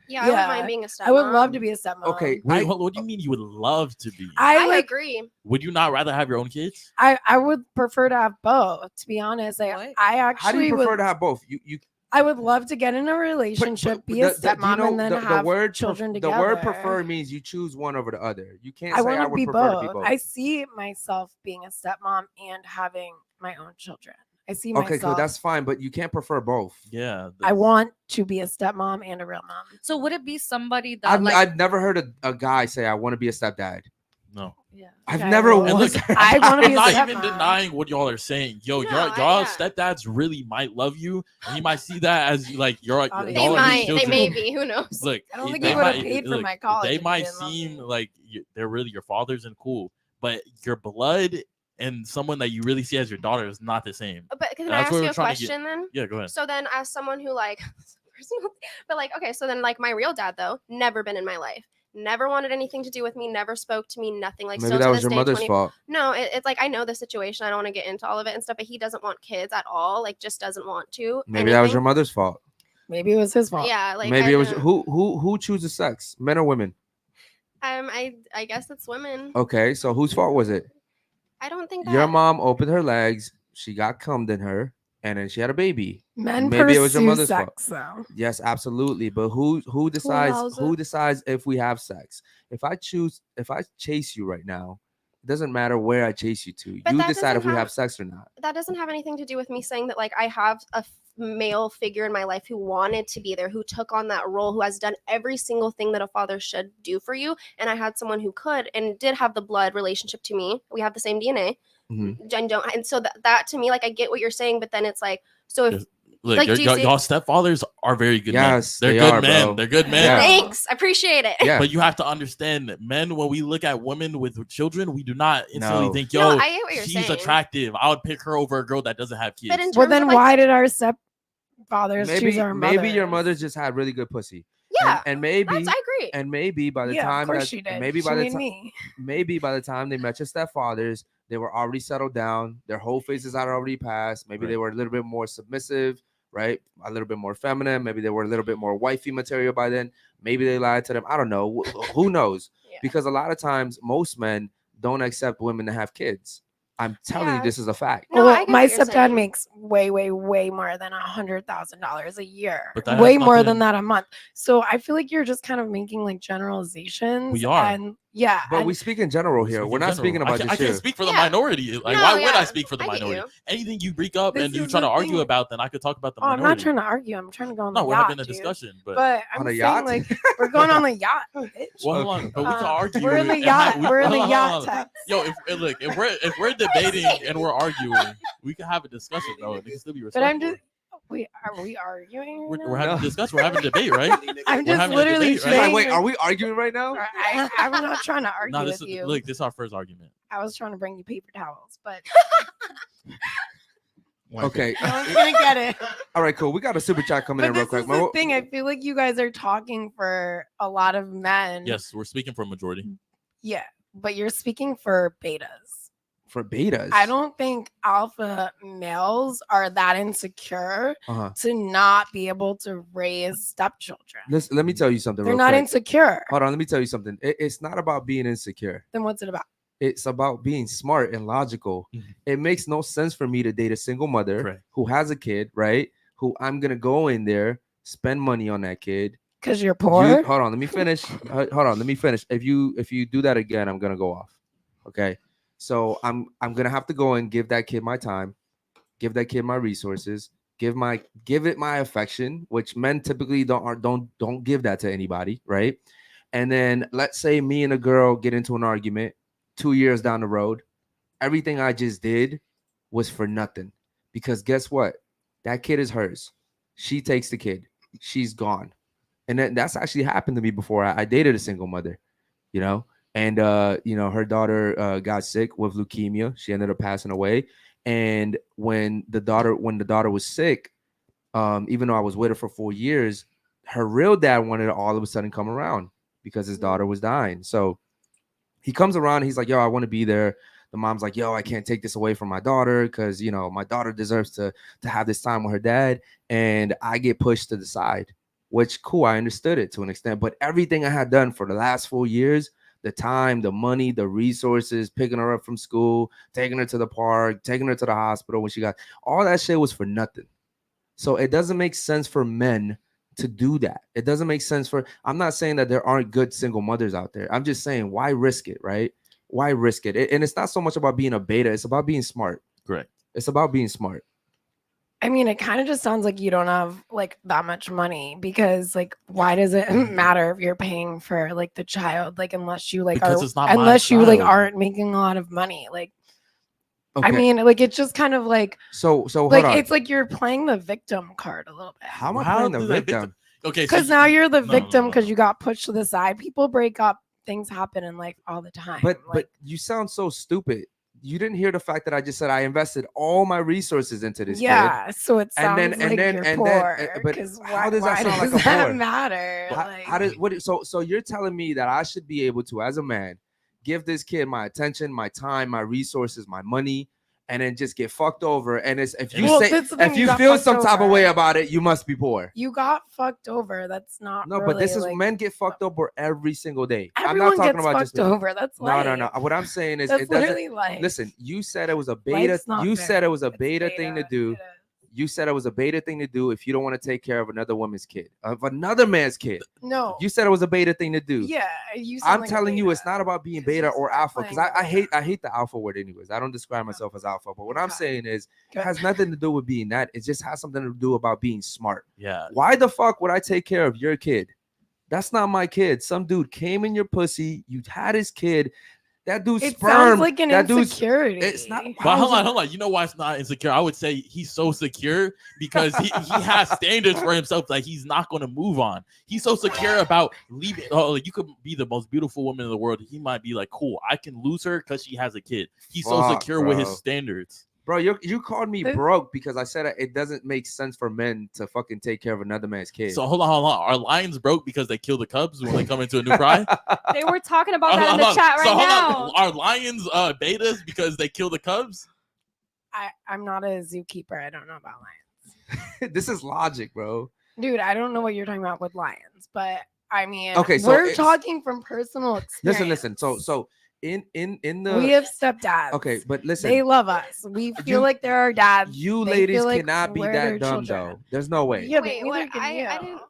Yeah, I wouldn't mind being a stepmom. I would love to be a stepmom. Okay. Wait, what do you mean you would love to be? I agree. Would you not rather have your own kids? I would prefer to have both, to be honest. I actually How do you prefer would, to have both? You I would love to get in a relationship, be a stepmom, and then have children together. The word prefer means you choose one over the other. You can't say I I would would be prefer to both. be both. I see myself being a stepmom and having my own children. I see Okay, myself. cool. That's fine, but you can't prefer both. Yeah. I want to be a stepmom and a real mom. So would it be somebody that I've never heard a guy say I want to be a stepdad. No. Yeah. I've Okay, never well, once. I want to be I'm a not even stepmom. denying what y'all are saying. Yo, No, y'all stepdads really might love you, and you might see that as like y'all They are his They children. may be. Who knows? Look, I don't think they he would have might- paid for look, my college. They if he might didn't love seem me. like they're really your fathers and cool, but your blood and someone that you really see as your daughter is not the same. But can And I that's ask what you we're a trying to get- question then? Yeah, go ahead. So then, as someone who like, personal, but like, okay, so then like my real dad though, never been in my life, never wanted anything to do with me, never spoke to me, nothing. Like, Maybe still that to was this your day, mother's 20 fault. No, it's like I know the situation. I don't want to get into all of it and stuff, but he doesn't want kids at all. Like, just doesn't want to. Maybe that was your anything. mother's fault. Maybe it was his fault. Yeah, like Maybe I it was don't- who chooses sex, men or women? I guess it's women. Okay, so whose fault was it? I don't think that Your mom opened her legs, she got cummed in her, and then she had a baby. Men Maybe it was your pursue mother's sex, fault. though. Yes, absolutely. But who allows decides if we have sex? If I chase you right now, it doesn't matter where I chase you to. But You that decide if doesn't we have- have sex or not. that doesn't have anything to do with me saying that like I have a male figure in my life who wanted to be there, who took on that role, who has done every single thing that a father should do for you. And I had someone who could and did have the blood relationship to me. We have the same DNA. Mhm. And so that to me, like I get what you're saying, but then it's like, so if Look, like, do you see- y'all stepfathers are very good Yes, men. they They're good are, men. bro. They're good men. Yeah. thanks, I appreciate it. Yeah. But you have to understand that men, when we look at women with children, we do not instantly No. think, No, yo, I get what you're she's saying. attractive. I would pick her over a girl that doesn't have kids. But in Well, terms then of, like, why did our stepfathers choose Maybe our mothers? maybe your mother just had really good pussy. yeah, And maybe I agree. and maybe by the Yeah, time of course that she did. maybe She by the made time me. maybe by the time they met your stepfathers, they were already settled down. Their whole faces had already passed. Maybe they Right. were a little bit more submissive, right? A little bit more feminine. Maybe they were a little bit more wifey material by then. Maybe they lied to them. I don't know. Who knows? Yeah. Because a lot of times most men don't accept women to have kids. I'm telling you, Yeah. this is a fact. No, I Well, get my what you're stepdad saying. makes way more than $100,000 a year. But that has Way more nothing- than that a month. So I feel like you're just kind of making like generalizations. We are. And yeah. But and we speak in general here. We're not speaking about I just can't you. speak for the Yeah. minority. Like, No, why would yeah, I speak for the I get minority? you. Anything you bring up This and you is try to the argue thing. about, then I could talk about the oh, I'm minority. not trying to argue. I'm trying to go on the No, we're yacht, having a dude. discussion, but But I'm On a saying yacht? like we're going on the yacht, bitch. well, hold on. But we can argue. We're in the and yacht. have- We're in the hold on, yacht hold on. text. Yo, if we're debating and we're arguing, we can have a discussion though. It can still be But respectful. I'm just wait, are we arguing? Right We're now? having a No. discussion. We're having a debate, right? I'm We're just having a literally debate, right? saying. Wait, are we arguing right now? I'm not trying to argue No, with this is you. look. This is our first argument. I was trying to bring you paper towels, but Okay. no one's gonna get it. All right, cool. We got a super chat coming But in real this quick. is the thing. I feel like you guys are talking for a lot of men. Yes, we're speaking for a majority. Yeah, but you're speaking for betas. For betas. I don't think alpha males are that insecure Uh-huh. to not be able to raise stepchildren. Listen, let me tell you something They're real not quick. insecure. Hold on, let me tell you something. It's not about being insecure. Then what's it about? It's about being smart and logical. Mhm. It makes no sense for me to date a single mother Correct. who has a kid, right? Who I'm gonna go in there, spend money on that kid. Because you're poor. Hold on, let me finish. Hold on, let me finish. If you do that again, I'm gonna go off. Okay. So I'm gonna have to go and give that kid my time, give that kid my resources, give it my affection, which men typically don't give that to anybody, right? And then let's say me and a girl get into an argument 2 years down the road. Everything I just did was for nothing. Because guess what? That kid is hers. She takes the kid. She's gone. And that's actually happened to me before. I dated a single mother, you know, and her daughter got sick with leukemia. She ended up passing away. And when the daughter was sick, even though I was with her for 4 years, her real dad wanted to all of a sudden come around because his daughter was dying. So he comes around. And he's like, "Yo, I want to be there the mom's like, yo, I can't take this away from my daughter because, you know, my daughter deserves to have this time with her dad. And I get pushed to the side, which cool. I understood it to an extent, but everything I had done for the last 4 years, the time, the money, the resources, picking her up from school, taking her to the park, taking her to the hospital when she got, all that shit was for nothing. So it doesn't make sense for men to do that. It doesn't make sense for, I'm not saying that there aren't good single mothers out there. I'm just saying, why risk it, right? Why risk it? And it's not so much about being a beta. It's about being smart. Correct. It's about being smart. I mean, it kind of just sounds like you don't have like that much money because like, why does it matter if you're paying for like the child? Like, unless you like Because are, it's not my unless you like child. aren't making a lot of money. Like, Okay. I mean, like it's just kind of like, so hold like on. it's like you're playing the victim card a little bit. How am I playing the did that victim? Okay, so Because now you're the no, victim no, because no. you got pushed to the side. People break up. Things happen in life all the time. But like, you sound so stupid. You didn't hear the fact that I just said I invested all my resources into this kid. yeah, so it sounds And then- like and you're then- poor. but Because how does that why sound like does a that poor? matter? How does what? So you're telling me that I should be able to, as a man, give this kid my attention, my time, my resources, my money, and then just get fucked over? And it's if you Well, say that's the thing, if you you got feel fucked some type of over. way about it, you must be poor. You got fucked over. That's not No, really, but this is like, men get fucked over every single day. everyone I'm not talking gets about fucked just me. over. That's No, life. no, no. What I'm saying is That's it doesn't. literally life. Listen, you said it was a beta. Life's not You fair. said it was a It's beta thing to do. It is. You said it was a beta thing to do if you don't want to take care of another woman's kid, of another man's kid. No. You said it was a beta thing to do. Yeah, you. Sound I'm like a telling you, beta. it's not about being 'Cause beta you or start alpha, because playing the I hate the alpha word anyways. I don't describe myself as alpha, but what I'm Okay. saying is it Good. has nothing to do with being that. It just has something to do about being smart. Yeah. Why the fuck would I take care of your kid? That's not my kid. Some dude came in your pussy. You had his kid. That dude's It sperm. sounds like an that dude's. insecurity. It's not. But hold on. You know why it's not insecure? I would say he's so secure because he has standards for himself that he's not going to move on. He's so secure about leaving. Oh, you could be the most beautiful woman in the world. He might be like, cool, I can lose her because she has a kid. He's so Fuck, secure with his bro. standards. Bro, you called me broke because I said it doesn't make sense for men to fucking take care of another man's kid. So hold on. Are lions broke because they kill the cubs when they come into a new pride? They were talking about that in Hold the on. chat right So hold now. on. Are lions betas because they kill the cubs? I'm not a zookeeper. I don't know about lions. This is logic, bro. Dude, I don't know what you're talking about with lions, but I mean, Okay, so we're it's- talking from personal experience. Listen. So in the we have stepdads. okay, but listen, They love us. We feel You- like they're our dads. you They ladies feel like cannot be we're that their dumb children. though. There's no way. Yeah, but Wait, neither what? can I you. didn't.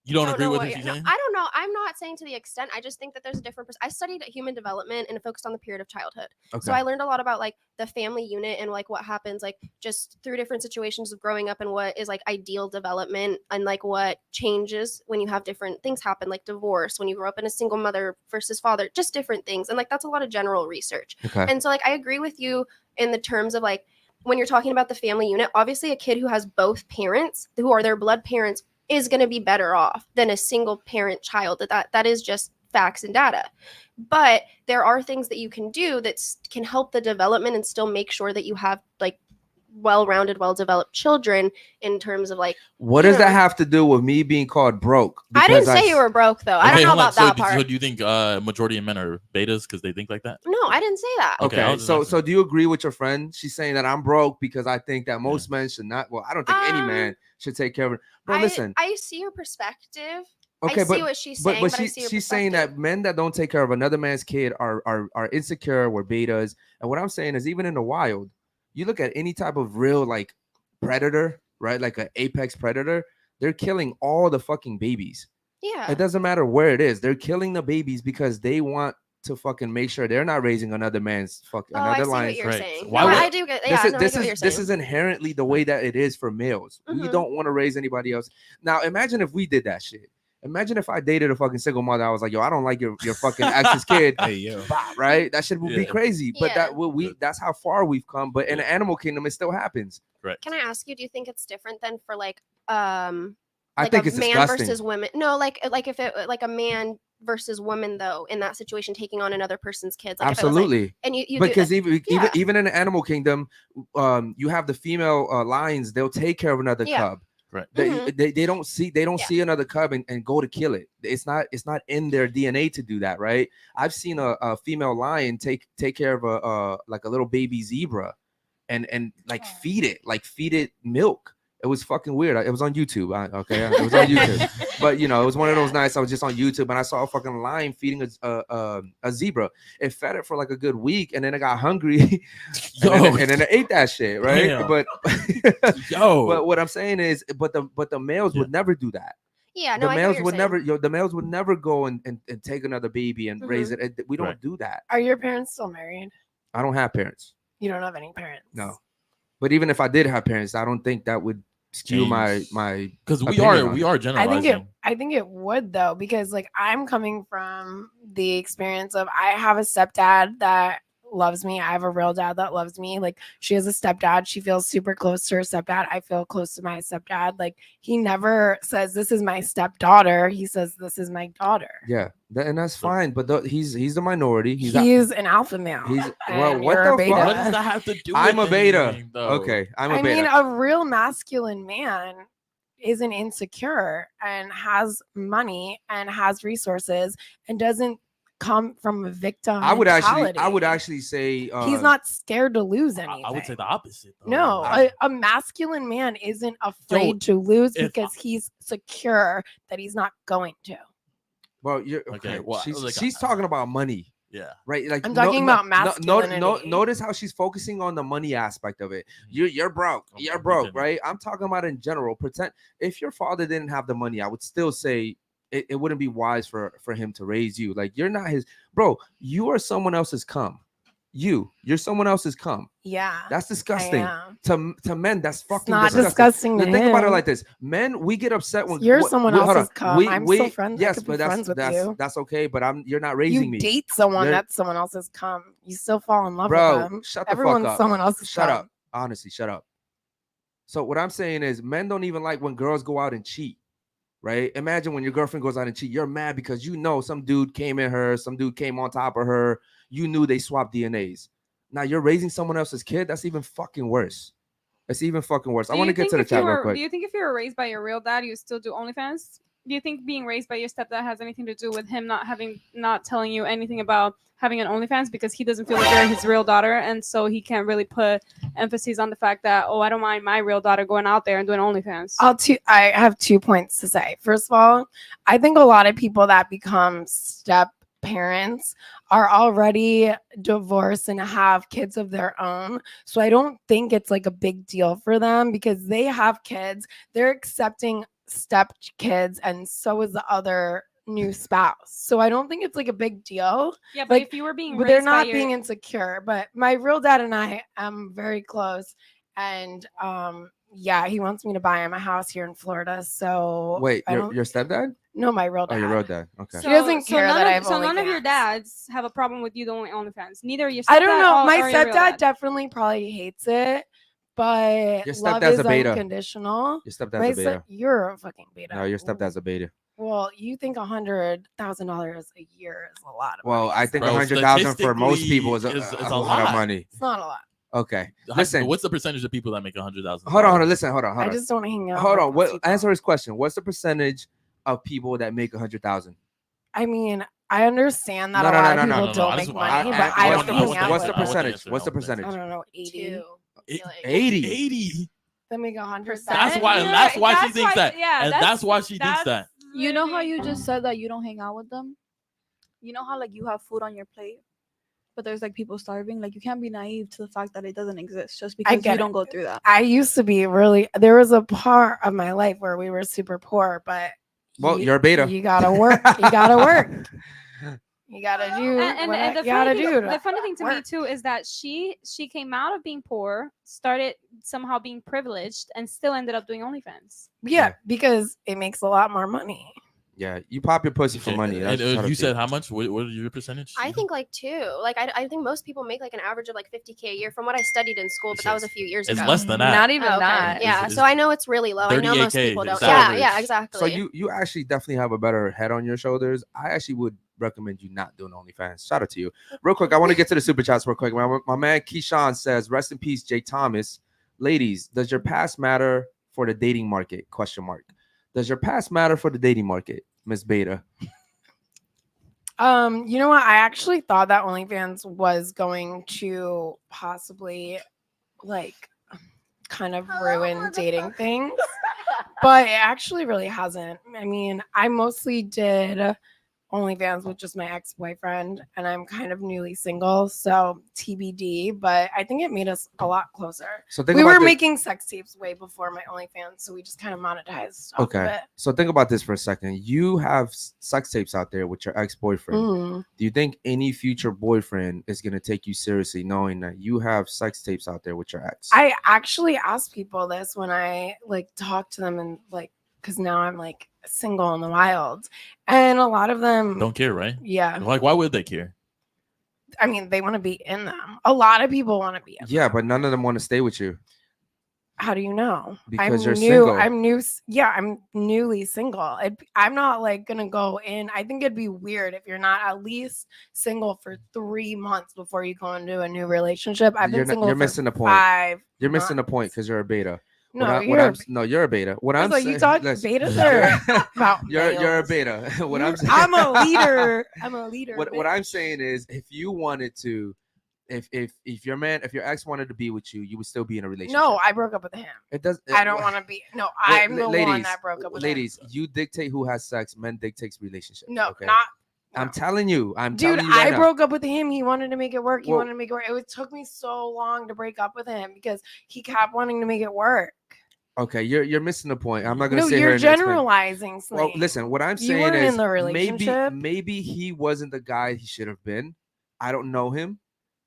You don't don't agree know with what what she's no, saying? I don't know. I'm not saying to the extent. I just think that there's a different. I studied human development and focused on the period of childhood. Okay. So I learned a lot about like the family unit and like what happens like just through different situations of growing up and what is like ideal development and like what changes when you have different things happen like divorce when you grow up in a single mother versus father, just different things. And like that's a lot of general research. Okay. And so like I agree with you in the terms of like when you're talking about the family unit, obviously a kid who has both parents who are their blood parents is going to be better off than a single parent child. That is just facts and data. But there are things that you can do that can help the development and still make sure that you have like well-rounded, well-developed children in terms of like What does that have to do with me being called broke? I didn't Because say you were broke though. I don't know hold on. about that So part. do you think majority of men are betas because they think like that? No, I didn't say that. Okay, I Okay, was just so do you agree with your friend? She's saying that I'm broke because I think that most men should not. Well, I don't think any man should take care of it. Bro, listen. I see her perspective. Okay, I see what she's saying, but I see her she's saying that men that don't take care of another man's kid are insecure, we're betas. And what I'm saying is, even in the wild, you look at any type of real like predator, right? Like an apex predator, they're killing all the fucking babies. Yeah. It doesn't matter where it is. They're killing the babies because they want to fucking make sure they're not raising another man's I another see line. what you're saying. Why No, would- I do get. Yeah, no, I get what you're this saying. is inherently the way that it is for males. We Mhm. don't want to raise anybody else. Now imagine if we did that shit. Imagine if I dated a fucking single mother. I was like, yo, I don't like your fucking ex's kid. Hey, yo. Bah, right? That shit would be Yeah. crazy. But Yeah. that's how far we've come. But in the animal kingdom, it still happens. Correct. Can I ask you? Do you think it's different than for like I like think a it's man disgusting. versus women? No, like if it like a man versus woman though in that situation taking on another person's kids. Like if it was, like- Absolutely. and you Because do, yeah. even in the animal kingdom, you have the female lions. They'll take care of another Yeah. cub. Right. They don't see another cub and go to kill it. It's not in their DNA to do that, right? I've seen a female lion take care of a like a little baby zebra and like feed it milk. It was fucking weird. It was on YouTube. It was on YouTube. But it was one of those nights I was just on YouTube and I saw a fucking lion feeding a zebra. It fed it for like a good week and then it got hungry and then it ate that shit, right? Damn. But but what I'm saying is, but the males would never do that. Yeah, no, the I get males what you're would saying. never the males would never go and take another baby and raise it. We don't do that. Are your parents still married? I don't have parents. You don't have any parents? No. But even if I did have parents, I don't think that would skew my because we are generalizing. I think it would though, because like I'm coming from the experience of I have a stepdad that loves me. I have a real dad that loves me. Like she has a stepdad. She feels super close to her stepdad. I feel close to my stepdad. Like he never says this is my stepdaughter. He says this is my daughter. Yeah, and that's fine. But he's the minority. He's an alpha male. Well, what the fuck? What does that have to do? I'm a beta. Anything, Okay, I'm a beta. I mean, a real masculine man isn't insecure and has money and has resources and doesn't come from a victim. I would actually say he's not scared to lose anything. I would say the opposite. Though. No, a masculine man isn't afraid to lose because he's secure that he's not going to. Well, you're okay. Well, she's talking about money. Yeah. Right. Like I'm talking about masculinity. Notice how she's focusing on the money aspect of it. You're broke. You're broke, right? I'm talking about in general. Pretend if your father didn't have the money, I would still say it wouldn't be wise for him to raise you. Like you're not his bro. You are someone else's cum. You're someone else's cum. Yeah, that's disgusting. To men. That's fucking not disgusting. Now, think about it like this: men, we get upset when you're someone else's cum. I'm still friends. Yes, but that's okay. But you're not raising me. You date someone that's someone else's cum. You still fall in love with them. Shut the Everyone's fuck up. someone else's. Shut cum. up. Honestly, shut up. So what I'm saying is, men don't even like when girls go out and cheat. Right? Imagine when your girlfriend goes out and cheat, you're mad because some dude came in her, some dude came on top of her. You knew they swapped DNAs. Now you're raising someone else's kid. That's even fucking worse. It's even fucking worse. I want to get to the chat real quick. Do you think if you were raised by your real dad, you still do OnlyFans? Do you think being raised by your stepdad has anything to do with him not telling you anything about having an OnlyFans because he doesn't feel like you're his real daughter, and so he can't really put emphasis on the fact that I don't mind my real daughter going out there and doing OnlyFans? I have 2 points to say. First of all, I think a lot of people that become step parents are already divorced and have kids of their own. So I don't think it's like a big deal for them because they have kids. They're accepting step kids, and so is the other new spouse. So I don't think it's like a big deal. Yeah, but if you were being raised they're not by being insecure. But my real dad and I am very close, and yeah, he wants me to buy him a house here in Florida. So wait, your stepdad? No, my real dad. Oh, your real dad. Okay. He doesn't care that I have So none of your OnlyFans. dads have a problem with you doing OnlyFans. Neither your stepdad. I don't know. My or your real stepdad dad. definitely probably hates it, but Your love stepdad's is a beta. unconditional. Your stepdad's a beta. You're a fucking beta. No, your stepdad's a beta. Well, you think $100,000 a year is a lot of Well, money. I think Bro, 100,000 for most statistically people is a lot of lot. money. It's not a lot. Okay. Listen. What's the percentage of people that make $100,000? Hold on. Listen. Hold on. I just don't hang out. Hold with on. those people. Answer his question. What's the percentage of people that make 100,000? I mean, I understand that a lot of people don't make money, but I don't hang out What's with the them. percentage? What's the percentage? I don't know, 80. 80. They make 100. That's why she thinks that. Yeah, and that's why she thinks that. You know how you just said that you don't hang out with them? You know how like you have food on your plate, but there's like people starving? Like you can't be naive to the fact that it doesn't exist just because you don't go through that. I used to be there was a part of my life where we were super poor, but you're a beta. You gotta work. You gotta work. You gotta do what you gotta do. The funny thing to me too is that she came out of being poor, started somehow being privileged, and still ended up doing OnlyFans. Yeah, because it makes a lot more money. Yeah, you pop your pussy for money. And you said how much? What are your percentage? I think like 2. Like I think most people make like an average of like $50K a year from what I studied in school, but that was a few years ago. It's less than that. Not even okay. that. Yeah, so I know it's really low. I know most 38K people don't. is Yeah, average. yeah, exactly. So you actually definitely have a better head on your shoulders. I actually would recommend you not doing OnlyFans. Shout out to you. Real quick, I want to get to the super chats real quick. My man Keyshawn says, rest in peace, Jay Thomas. Ladies, does your past matter for the dating market? ? Does your past matter for the dating market, Miss Beta? You know what? I actually thought that OnlyFans was going to possibly like kind of ruin dating things, but it actually really hasn't. I mean, I mostly did OnlyFans with just my ex-boyfriend, and I'm kind of newly single, so TBD. But I think it made us a lot closer. So we were making sex tapes way before my OnlyFans, so we just kind of monetized off of it. So think about this for a second. You have sex tapes out there with your ex-boyfriend. Do you think any future boyfriend is going to take you seriously knowing that you have sex tapes out there with your ex? I actually ask people this when I like talk to them, and like, because now I'm like single in the wild, and a lot of them don't care, right? Yeah. Like, why would they care? I mean, they want to be in them. A lot of people want to be in them. But none of them want to stay with you. How do you know? Because you're single. I'm new. Yeah, I'm newly single. I'm not like gonna go in. I think it'd be weird if you're not at least single for 3 months before you go into a new relationship. I've been single. You're for missing the point. 5 You're months. missing the point because you're a beta. No, you're a beta. What I'm saying, you talk betas are about you're a beta. What I'm saying, I'm a leader. I'm a leader. What I'm saying is, if you wanted to, if your ex wanted to be with you, you would still be in a relationship. No, I broke up with him. It does. I don't want to be. No, I'm the one that broke up with him. Ladies, you dictate who has sex. Men dictates relationships. No, okay? not. I'm telling you. Dude, right I broke up with him. He wanted to make it work. It took me so long to break up with him because he kept wanting to make it work. Okay, you're missing the point. I'm not gonna say you're generalizing. Well, listen, what I'm saying is in the relationship. maybe he wasn't the guy he should have been. I don't know him,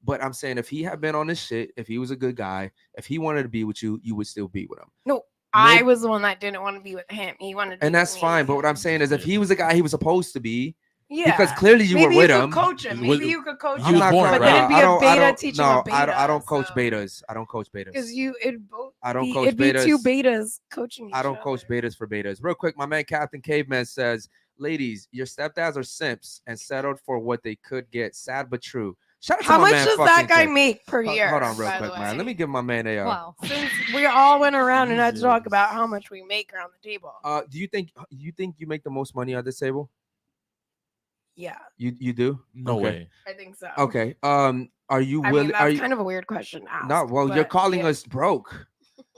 but I'm saying if he had been on this shit, if he was a good guy, if he wanted to be with you, you would still be with him. No, I was the one that didn't want to be with him. He wanted to and that's fine. But what I'm saying is if he was the guy he was supposed to be, yeah, because clearly you were with him. Coach him. Maybe you could coach him. But then it'd be a beta teaching a beta. I don't coach betas. I don't coach betas. Because I don't coach betas. It'd be 2 betas coaching each I don't other. coach betas for betas. Real quick, my man Captain Caveman says, ladies, your stepdads are simps and settled for what they could get. Sad but true. Shout out to How my much man does that guy make per year? Hold on real quick, man. Let me give my man a Wow. Since we all went around and had to talk about how much we make around the table. Do you think you make the most money at this table? Yeah. You do? No way. I think so. Okay. Are you willing? That's kind of a weird question to ask. No, well, you're calling us broke.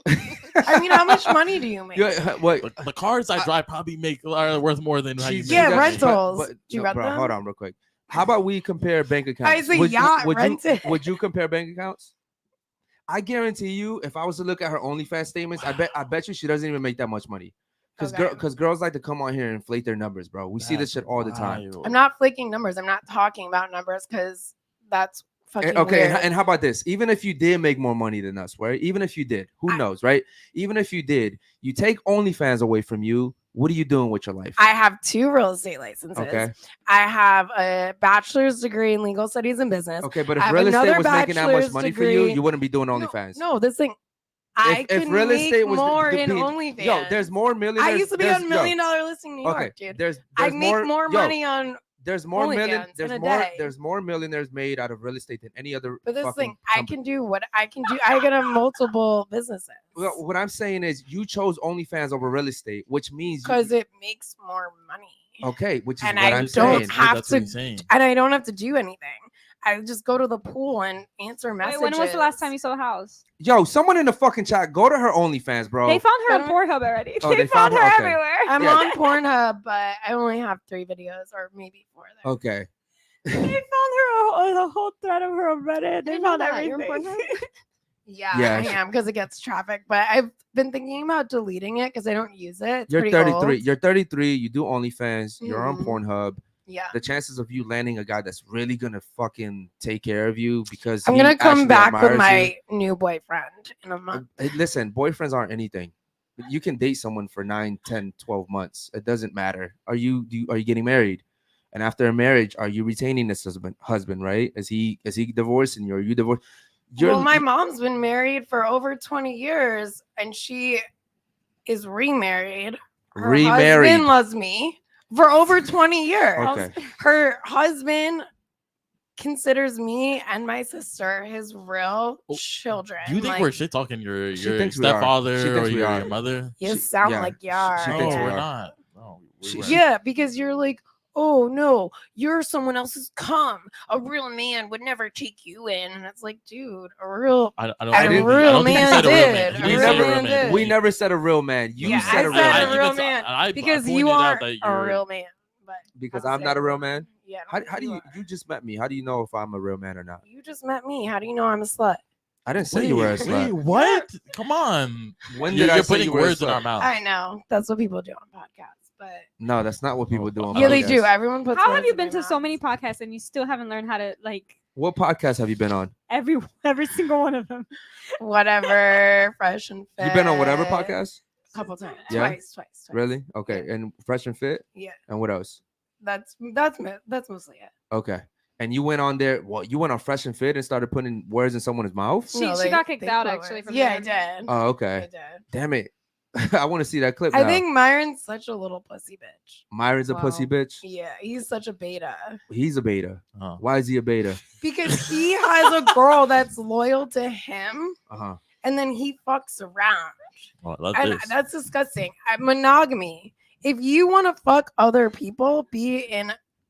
I mean, how much money do you make? The cars I drive probably are worth more than how you make. Yeah, rentals. Do you rent them? Hold on real quick. How about we compare bank accounts? I say rented. Would you compare bank accounts? I guarantee you, if I was to look at her OnlyFans statements, I bet you she doesn't even make that much money. Because girls like to come on here and inflate their numbers, bro. We see this shit all the time. I'm not flaking numbers. I'm not talking about numbers because that's fucking okay. weird. And how about this? Even if you did make more money than us, right? Even if you did, who knows, right? Even if you did, you take OnlyFans away from you. What are you doing with your life? I have 2 real estate licenses. Okay. I have a bachelor's degree in legal studies and business. Okay, but if real estate was making that much money for you, you wouldn't be doing OnlyFans. No, this thing. I could real estate make was more in OnlyFans. Yo, there's more millionaires. I used to be on $1 Million Listing New York, dude. I make more money on. There's more there's more millionaires made out of real estate than any other. But this thing, I can do what I can do. I can have multiple businesses. Well, what I'm saying is, you chose OnlyFans over real estate, which means because it makes more money. Okay, which is and what I'm saying. And I don't have to do anything. I just go to the pool and answer messages. Wait, when was the last time you saw a house? Yo, someone in the fucking chat, go to her OnlyFans, bro. They found her on Pornhub already. Oh, they found her okay. everywhere. I'm on Pornhub, but I only have 3 videos or maybe 4 there. Okay. They found her a whole thread of her on Reddit. They found everything. Yeah, I am because it gets traffic. But I've been thinking about deleting it because I don't use it. It's You're 33. old. You're 33. You do OnlyFans. You're on Pornhub. Yeah. The chances of you landing a guy that's really gonna fucking take care of you because I'm gonna come back with my new boyfriend in a month. Listen, boyfriends aren't anything. You can date someone for 9, 10, 12 months. It doesn't matter. Are you getting married? And after a marriage, are you retaining this husband? Right? Is he divorcing you? Are you divorced? Well, my mom's been married for over 20 years, and she is remarried. Her husband loves me for over 20 years. Okay. Her husband considers me and my sister his real children. Do you think like, we're shit talking your thinks we are. She stepfather thinks or we your are. mother? you She- sound yeah, like you she are. thinks No, we we're are. not. No, She- weren't. Yeah, because you're like, oh no, you're someone else's cum. A real man would never take you in, and it's like, dude, a real I don't. I I didn't- don't think- I don't think you man said a real did. man. A You real said a real man man. did. We never said a real man. You Yeah, said I a said real a man. real man because pointed you out are that a you're- real man. But Because I'm I'm not a saying- real man. Yeah. How do you are. you just met me? How do you know if I'm a real man or not? You just met me. How do you know I'm a slut? I didn't say you were a Wait, slut. what? Come on. When You're did I you're say putting you were a words in slut? our mouth. I know that's what people do on podcasts, but No, that's not what people do on yeah, they podcasts. do. Everyone puts. How words have you in been their to so mouths. many podcasts and you still haven't learned how to like What podcast have you been on? every single one of them? Whatever, fresh and fit. You've been on whatever podcast? A couple times. Yeah? Twice. Really? Okay. And Fresh and Fit? Yeah, And what else? that's mostly it. Okay. And you went on there. Well, you went on Fresh and Fit and started putting words in someone's mouth? She got kicked they out put actually words. from Yeah, there. I did. Oh, I okay. did. Damn it. I want to see that clip I now. think Myron's such a little pussy bitch. Myron's a pussy Wow. bitch. Yeah, he's such a beta He's a beta. Oh. Why is he a beta? because he has a girl that's loyal to him, Uh-huh. and then he fucks around. Oh, I love And this. that's disgusting. Monogamy. If you want to fuck other people,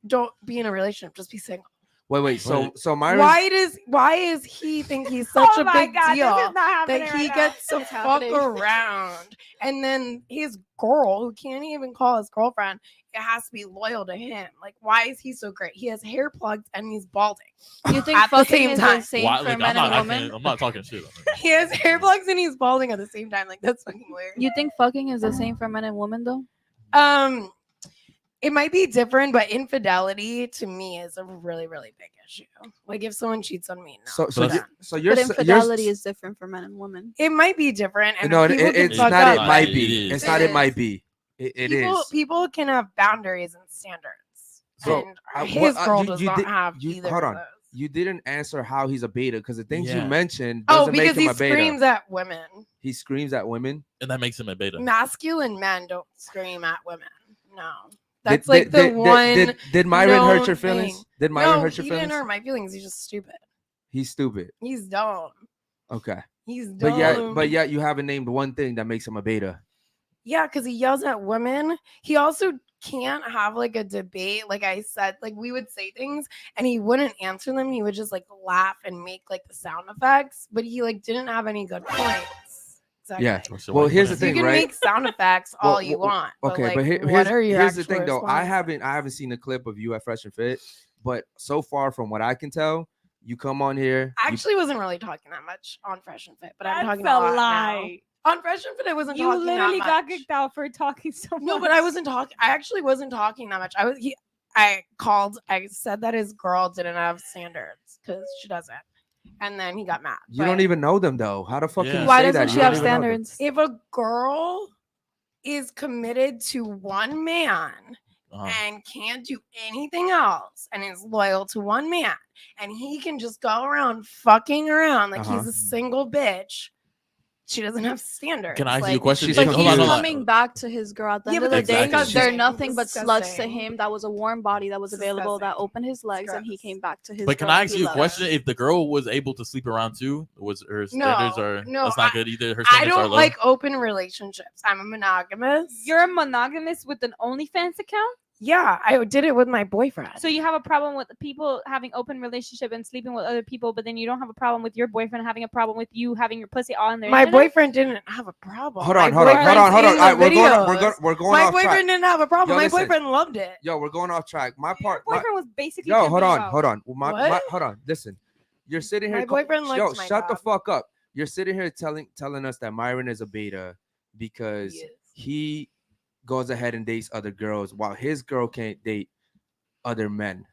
don't be in a relationship. Just be single. Wait. So Wait. so Myron. Why is he think he's such Oh a my big God, deal this is not happening that right he now. gets to It's fuck happening. around, and then his girl, who can't even call his girlfriend, it has to be loyal to him? Like, why is he so great? He has hair plugs and he's balding. You think At the fucking same is time. the same Why- for look, men and women? I'm not talking shit. He has hair plugs and he's balding at the same time. Like, that's fucking weird. You think fucking is the same for men and women though? It might be different, but infidelity to me is a really, really big issue. Like if someone cheats on me, no. So I'm you- done. so you're But s- you're infidelity s- is different for men and women. It might be different, and No, people can it's fuck not. up, It might It be. is. It's not. It It might is. be. It people, is. People can have boundaries and standards. So, And his girl does not have either. Hold of on. those. You didn't answer how he's a beta because the things you Yeah. mentioned Oh, doesn't make because him he a beta. screams at women. He screams at women. And that makes him a beta. Masculine men don't scream at women. No, Did- that's like did- the did- one. Did Myron hurt known your feelings? thing. Did Myron No, hurt your he feelings? didn't hurt my feelings. He's just stupid. He's stupid. He's dumb. Okay. He's dumb. But yet you haven't named one thing that makes him a beta. Yeah, because he yells at women. He also can't have like a debate. Like I said, like we would say things and he wouldn't answer them. He would just like laugh and make like the sound effects, but he like didn't have any good points. Exactly. Yeah. So Well, why here's the wouldn't- You thing, can right? make sound effects all Well, you well, want. Okay, like, but what are your here's the actual thing though. I responses? haven't seen a clip of you at Fresh and Fit, but so far from what I can tell, you come on here. I you- actually wasn't really talking that much on Fresh and Fit, but I'm That's talking a a lot lie. now. On Fresh and Fit, I wasn't You talking literally that got much. kicked out for talking so much. No, but I wasn't talking. I actually wasn't talking that much. I said that his girl didn't have standards because she doesn't, and then he got mad. You don't even know them though. How the fuck Yeah. can you Why say doesn't that? she You have don't even know them. standards? If a girl is committed to one man Uh-huh. and can't do anything else and is loyal to one man and he can just go around fucking around like Uh-huh. he's a single bitch, she doesn't have standards. Can I ask like, you a question? she's But Hold he's on, hold on. coming back to his girl. At the Yeah, end but of the that's day, disgusting. they're nothing but sluts to Disgusting. him. That was a warm body that was available, that Disgusting. opened his legs, and he Gross. came back to his But can girl I he ask you a loved. question? If the girl was able to sleep around too, was her standards are no, that's not I- good either. Her I standards are don't low. like open relationships. I'm a monogamous. You're a monogamous with an OnlyFans account? Yeah, I did it with my boyfriend. So you have a problem with people having open relationship and sleeping with other people, but then you don't have a problem with your boyfriend having a problem with you having your pussy all in there. my boyfriend didn't have a problem. Hold My on. All right, boyfriend's we're going. in the We're going My off track. boyfriend didn't have a problem. Yo, My listen. boyfriend loved it. Yo, we're going off track. My part. Your my- boyfriend was basically. Yo, hold pimping on, you out. hold on. What? Hold on. Listen, you're sitting here. My boyfriend likes Yo, my shut the job. fuck up. You're sitting here telling us that Myron is a beta because He is. he goes ahead and dates other girls while his girl can't date other men.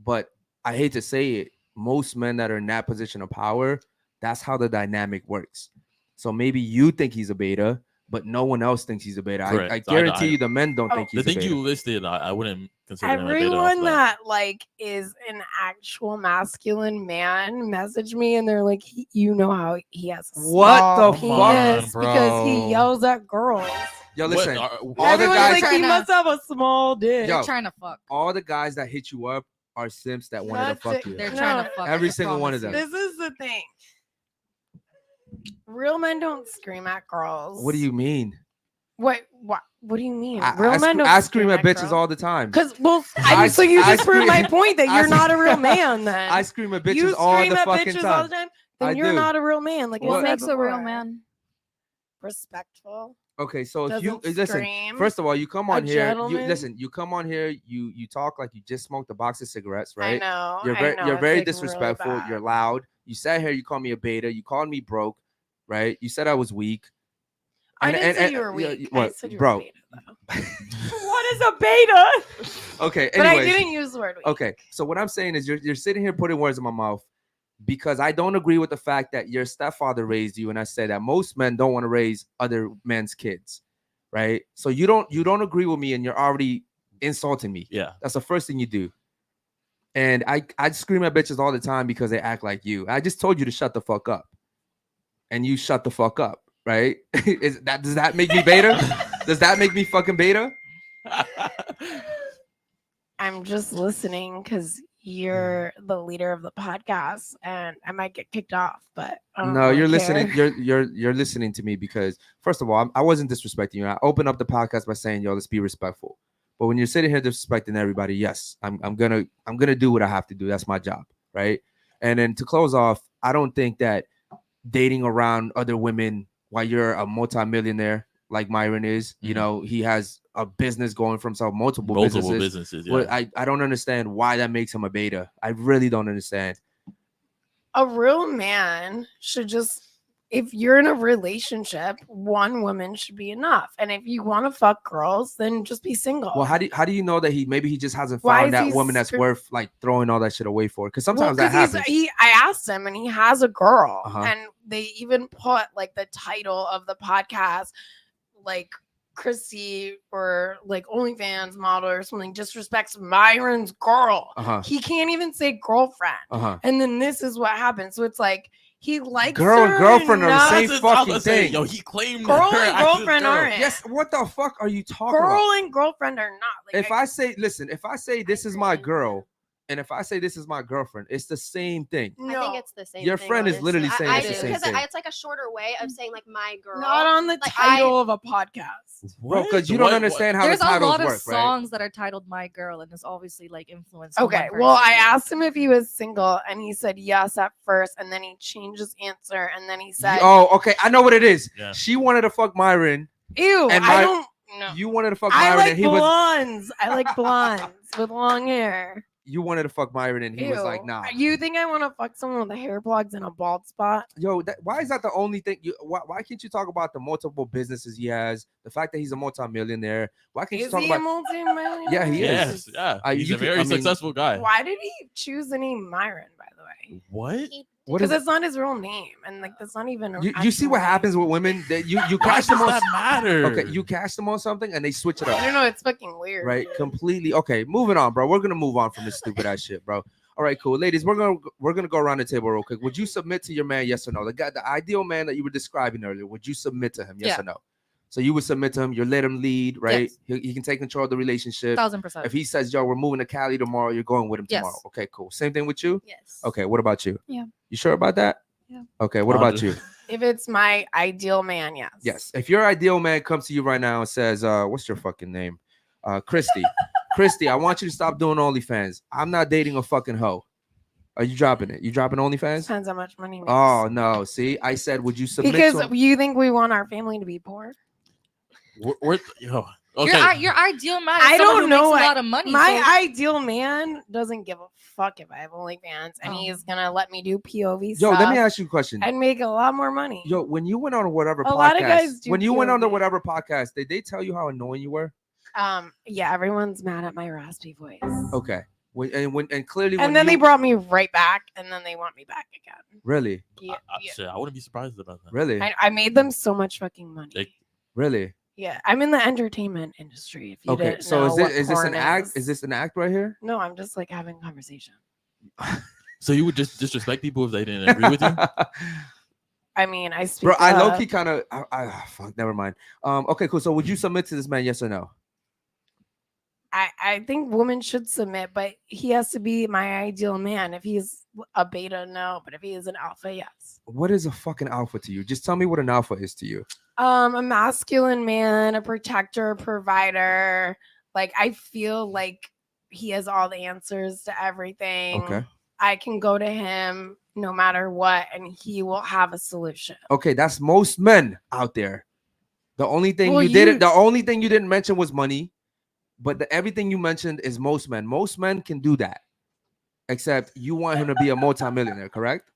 But I hate to say it, most men that are in that position of power, that's how the dynamic works. So maybe you think he's a beta, but no one else thinks he's a beta. Correct. I guarantee you the men don't Oh. think the he's a thing beta. you listed, I wouldn't consider him a beta. Everyone but- that like is an actual masculine man message me and they're like, you know how he has a What small the penis fuck? because he Bro. yells at girls. Yo, What listen, are- all the Everyone's guys, like, he tryna- must have a small dick. Yo, Trying to fuck. all the guys that hit you up are simps that wanted to That's fuck it. you. They're No, trying to fuck. Every I single one of promise them. you. This is the thing. Real men don't scream at girls. What do you mean? What do you mean? Real I, men don't I scream at bitches girls. all the time. Because I- so you I just proved my scream- point that I you're not a real man. Then I scream at bitches you all scream the at fucking bitches time. all the time. Then I you're do. not a real man. Like What I said makes a real before. man? Respectful. Okay, so if Doesn't you listen, scream, first of all, you come a on here. You gentleman. listen. You come on here. You talk like you just smoked a box of cigarettes, right? I know. You're I very know, you're it's, very like, really disrespectful. bad. You're loud. You sat here. You called me a beta. You called me broke, right? You said I was weak. I didn't say you were weak. I What, said you bro? were beta, though. What is a beta? Okay, But I anyways. didn't use the word weak. Okay, so what I'm saying is you're sitting here putting words in my mouth because I don't agree with the fact that your stepfather raised you, and I said that most men don't want to raise other men's kids, right? So you don't agree with me, and you're already insulting me. Yeah. That's the first thing you do. And I scream at bitches all the time because they act like you. I just told you to shut the fuck up, and you shut the fuck up, right? Does that make me beta? Does that make me fucking beta? I'm just listening because you're the leader of the podcast, and I might get kicked off. But I don't No, really you're care. listening. You're listening to me because first of all, I wasn't disrespecting you. I opened up the podcast by saying, "Yo, let's be respectful." But when you're sitting here disrespecting everybody, yes, I'm gonna do what I have to do. That's my job, right? And then to close off, I don't think that dating around other women while you're a multimillionaire like Myron is, you know, he has a business going for himself, multiple businesses. Yeah. Well, I don't understand why that makes him a beta. I really don't understand. A real man should just, if you're in a relationship, one woman should be enough. And if you want to fuck girls, then just be single. Well, how do you know that maybe he just hasn't Why found is that he woman that's worth like throwing all that shit away for? Because sometimes that happens. I asked him, and he has a girl, Uh-huh. and they even put like the title of the podcast, like Chrissy or like OnlyFans model or something, disrespects Myron's girl. Uh-huh. He can't even say girlfriend. Uh-huh. And then this is what happens. So it's like he likes Girl and her girlfriend are the enough. same That's what I was fucking gonna say. thing. Yo, he claimed Girl her and as his girlfriend girl. aren't. Yes, what the fuck are you talking Girl about? and girlfriend are not. Like, If I say, listen, if I say this is my girl, and if I say this is my girlfriend, it's the same thing. no, I think it's the same. Your thing, friend is honestly. literally saying I it's the do, same because thing. it's like a shorter way of saying like my girl. not on the Like, title of a podcast. Bro, because you What? don't understand how There's the a titles lot of work, right? songs that are titled "My Girl" and it's obviously like influenced. Okay, well, I asked him if he was single, and he said yes at first, and then he changed his answer, and then he said, Oh, okay, I know what it is. Yeah. She wanted to fuck Myron. "Ew, and I don't know. You wanted to fuck I Myron, like and he was. blondes. I like blondes with long hair. You wanted to fuck Myron, and he was like, Ew. "Nah." You think I want to fuck someone with hair plugs and a bald spot? Yo, why is that the only thing? Why can't you talk about the multiple businesses he has? The fact that he's a multimillionaire. Why can't you Is talk he a about? multi-millionaire? Yeah, he Yes, is. yeah. He's you a can- very I mean, successful guy. Why did he choose the name Myron, by the way? What? What Because is it's not his real name, and like that's not even. you see what happens with women that you Why catch them does on that matter? okay, you catch them on something and they switch it I up, don't know. It's fucking weird. right? Completely. Okay, moving on, bro. We're gonna move on from this stupid ass shit, bro. All right, cool, ladies. We're gonna go around the table real quick. Would you submit to your man? Yes or no? The ideal man that you were describing earlier. Would you submit to him? Yes Yeah. or no? So you would submit to him. You let him lead, right? Yes. He can take control of the relationship. 1000%. If he says, "Yo, we're moving to Cali tomorrow," you're going with him Yes. tomorrow. Okay, cool. Same thing with you. Yes. Okay, what about you? Yeah. You sure about that? Yeah. Okay, what about you? If it's my ideal man, yes. Yes. If your ideal man comes to you right now and says, what's your fucking name? Christy. Christy, I want you to stop doing OnlyFans. I'm not dating a fucking hoe. Are you dropping it? You dropping OnlyFans? Depends how much money. Makes. Oh no. See, I said, would you submit Because to him? you think we want our family to be poor? Yo, okay. Your ideal man is I someone don't who know. makes a lot of money. My so- ideal man doesn't give a fuck if I have OnlyFans, and Oh. he's gonna let me do POV Yo, stuff let me ask you a question. and make a lot more money. Yo, when you went on whatever A lot of podcast, guys do when you went on the POV. whatever podcast, did they tell you how annoying you were? Yeah, everyone's mad at my raspy voice. Okay. And clearly, And then they brought me right back, and then they want me back again. really, Yeah, yeah. Shit, I wouldn't be surprised about that. really, I made them so much fucking money. They- really. Yeah, I'm in the entertainment industry. If you Okay, didn't so know is what this an porn act? Is this an act right here? No, I'm just like having conversation. So you would just disrespect people if they didn't agree with you? I mean, I speak. Bro, I low up. key kind of. Fuck, never mind. Okay, cool. So would you submit to this man? Yes or no? I think women should submit, but he has to be my ideal man. If he's a beta, no. But if he is an alpha, yes. What is a fucking alpha to you? Just tell me what an alpha is to you. A masculine man, a protector, a provider. Like, I feel like he has all the answers to everything. Okay. I can go to him no matter what, and he will have a solution. Okay, that's most men out there. The only thing Well, the only thing you didn't mention was money, but everything you mentioned is most men. Most men can do that, except you want him to be a multimillionaire, correct?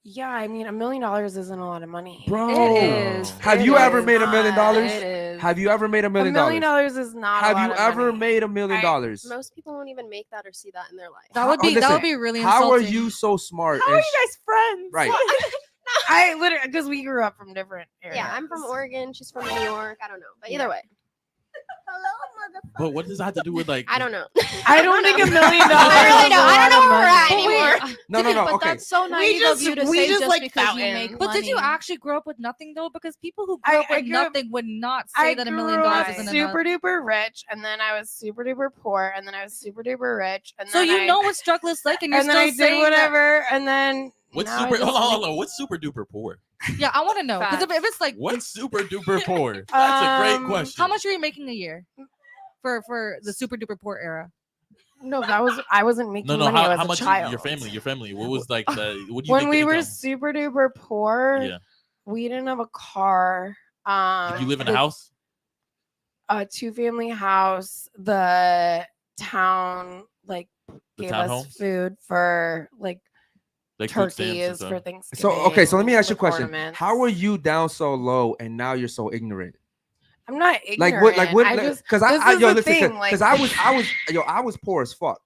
Yeah, I mean, $1 million isn't a lot of money. Bro, It is. have It you ever is made $1 million? not. It is. Have you ever made $1 $1 million? million is not. Have a lot you of ever money. made $1 million? Most people won't even make that or see that in their life. That would be really insulting. How are you so smart? How are you guys friends? Right. I literally, because we grew up from different areas. Yeah, I'm from Oregon. She's from New York. I don't know, but either way. But what does that have to do with like? I don't know. I don't think $1 million. I really don't. I don't know where we're at anymore. No. But Okay. that's so naive of you to we say just just like because you fountain. make But money. did you actually grow up with nothing though? Because people who I grew up with grew up- nothing would not say that $1 million isn't super enough. duper rich, and then I was super duper poor, and then I was super duper rich, and So then you know what struggle is like, and you're and then still I did saying that- whatever, and then What's now I super? just Hold on. What's super duper poor? Yeah, I want to know because if it's like, What's super duper poor? That's a great question. how much are you making a year for the super duper poor era? No, I wasn't making No. money. I was How a much? child. Your family. What was like the? What do you When think we the were income? super duper poor, Yeah. we didn't have a car. Did you live in a house? A 2-family house. The town The gave town us homes? food for Like food stamps and turkeys stuff? for Thanksgiving. So okay, so let me ask you a with question. ornaments. How are you down so low and now you're so ignorant? I'm not ignorant. Like what? Like what? I just Because this I is yo the listen, thing, because I was poor as fuck,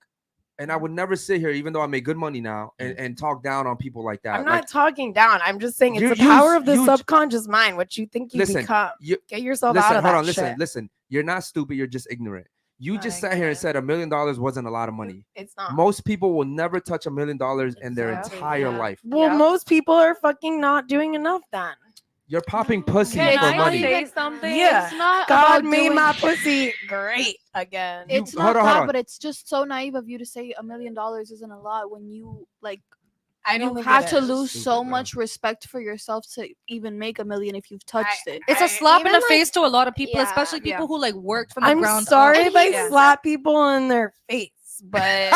and I would never sit here, even though I make good money now, and talk down on people like that. I'm Like, not talking down. I'm just saying it's You- the power of the you- subconscious mind. What you think you Listen, become. you- Get yourself listen, out of hold that on, listen, shit. listen. You're not stupid. You're just ignorant. You just I sat here and get it. said $1 million wasn't a lot of money. It's not. Most people will never touch $1 million in their Exactly, entire yeah. life. Well, Yep. most people are fucking not doing enough then. You're popping pussy Can for I money. say something? Yeah. It's not God about made doing- my pussy great again. You- It's hold not on, hold that, on. but it's just so naive of you to say $1 million isn't a lot when you I don't you think had it to is. lose Stupid, so bro. much respect for yourself to even make $1 million if you've touched it. It's I- a slap in even, the face to a lot of people, yeah, especially people yeah. who like worked from the I'm ground sorry up. if I Yeah. slap people in their face, but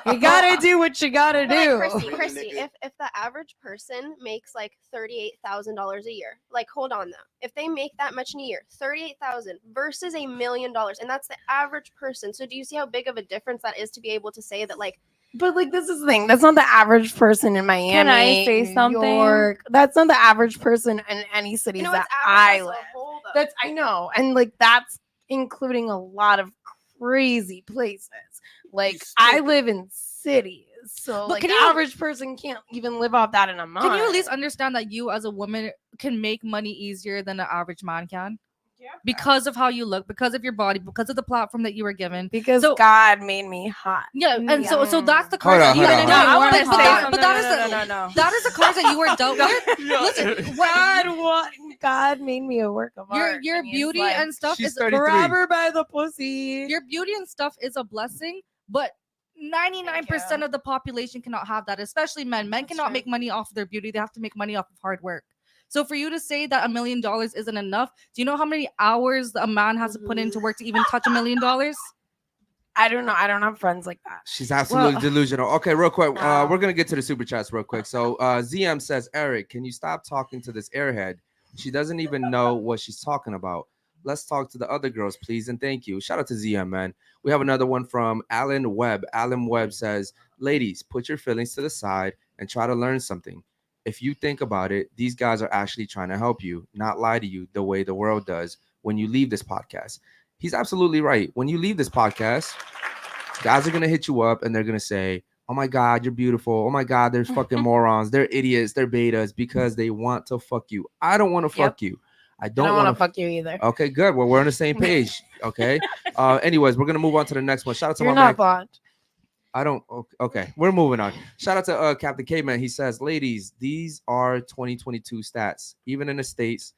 you gotta do what you gotta But, like, do. Christy, if the average person makes like $38,000 a year, like hold on though, if they make that much in a year, 38,000 versus $1 million, and that's the average person. So do you see how big of a difference that is to be able to say that like But this is the thing. That's not the average person in Miami. Can I say New something? York. That's not the average person in any cities you know that it's I average as live. a whole though? That's I know, and that's including a lot of crazy places. Like I live in cities, so But the can you- average person can't even live off that in a month. Can you at least understand that you as a woman can make money easier than an average man can? Yeah. Because of how you look, because of your body, because of the platform that you were given. Because So- God made me hot. Yeah, and so that's the Hold cards that on, you hold didn't on, know. hold on. I wanna wanna say but something. that is no. that is the cards that you were dealt with. God made me a work of art. Your and he's beauty like, and stuff She's is 33. forever by the pussy. your beauty and stuff is a blessing, but 99% of the population cannot have that, especially men. Men That's cannot true. make money off of their beauty. They have to make money off of hard work. So for you to say that $1 million isn't enough, do you know how many hours a man has to put into work to even touch $1 million? I don't know. I don't have friends like that. She's absolutely delusional. Okay, real quick. Wow. We're gonna get to the super chats real quick. So ZM says, Eric, can you stop talking to this airhead? She doesn't even know what she's talking about. Let's talk to the other girls, please, and thank you. Shout out to ZM, man. We have another one from Alan Webb. Alan Webb says, ladies, put your feelings to the side and try to learn something. If you think about it, these guys are actually trying to help you, not lie to you the way the world does when you leave this podcast. He's absolutely right. When you leave this podcast, guys are going to hit you up and they're going to say, oh my God, you're beautiful. Oh my God, they're fucking morons. They're idiots. They're betas because they want to fuck you. I don't want to fuck you. I I don't don't want want to fuck you either. Okay, good. Well, we're on the same page. Okay. Anyways, we're going to move on to the next one. Shout out to You're my not man. blonde. I don't. Okay, we're moving on. Shout out to Captain K-Man. He says, ladies, these are 2022 stats. Even in the States,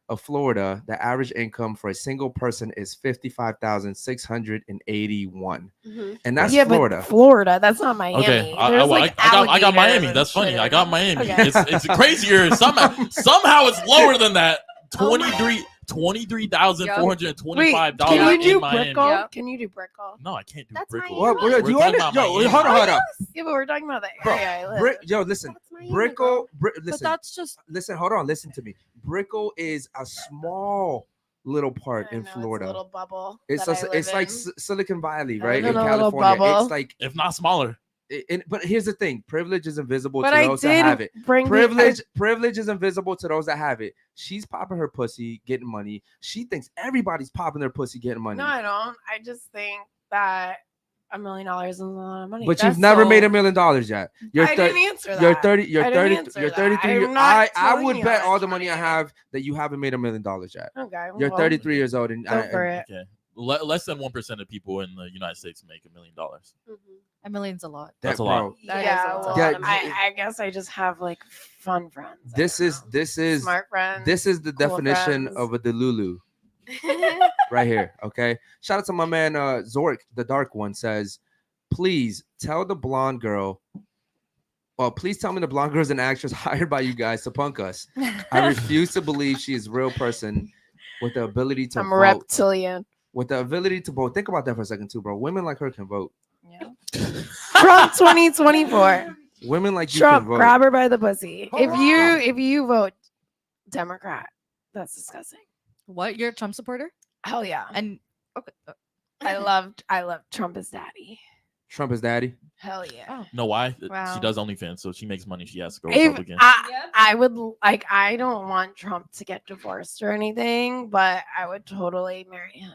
of Florida, the average income for a single person is $55,681, and that's Florida. But Florida, that's not Miami. Okay, I got Miami. That's funny. I got Miami. Okay. It's crazier. Somehow it's lower than that. $23,425 can you do in Miami. Brickell? Yep. Can you do Brickell? No, I can't do That's Brickell. Miami. What? We're You talking about yo, Miami. hold up. Yeah, but we're talking about the Bro, area I live. Yo, listen. That's Miami, Brickell, bro. But listen. that's just Listen, hold on. Listen to me. Brickell is a small little part I in know, Florida. It's a little bubble. It's that I live it's like in. Silicon Valley, I right? live In in a little California, bubble. it's like. If not smaller. But here's the thing: privilege is invisible But to I those that have it. did bring Privilege is invisible to those that have it. She's popping her pussy, getting money. She thinks everybody's popping their pussy, getting money. No, I don't. I just think that $1 million is a lot of money. But That's you've never made so- $1 million yet. I didn't answer that. You're 30. You're I didn't 30. answer You're that. 33. I'm not I telling would you bet how all much the money I money. have that you haven't made $1 million yet. Okay, You're well, 33 years old, and Go for it. Okay. Less than 1% of people in the United States make $1 million. $1 million's a lot. That's a lot. That is Yeah, a lot. well, Yeah, I guess I just have like fun friends. I This don't is know. this is smart friends. this is the cool definition friends. of a delulu right here. Okay. Shout out to my man Zork, the dark one, says, please tell the blonde girl. Well, please tell me the blonde girl is an actress hired by you guys to punk us. I refuse to believe she is a real person with the ability to I'm a vote. reptilian. With the ability to vote. Think about that for a second too, bro. Women like her can vote. Yeah. Trump 2024. Women like you Trump, can vote. grab her by the pussy. Hold on. If you vote Democrat, that's disgusting. What? You're a Trump supporter? Hell yeah. And okay. I loved Trump as daddy. Trump is daddy. Hell yeah. No, why? Wow. She does OnlyFans, so she makes money. She has to go If Republican. I would like, I don't want Trump to get divorced or anything, but I would totally marry him.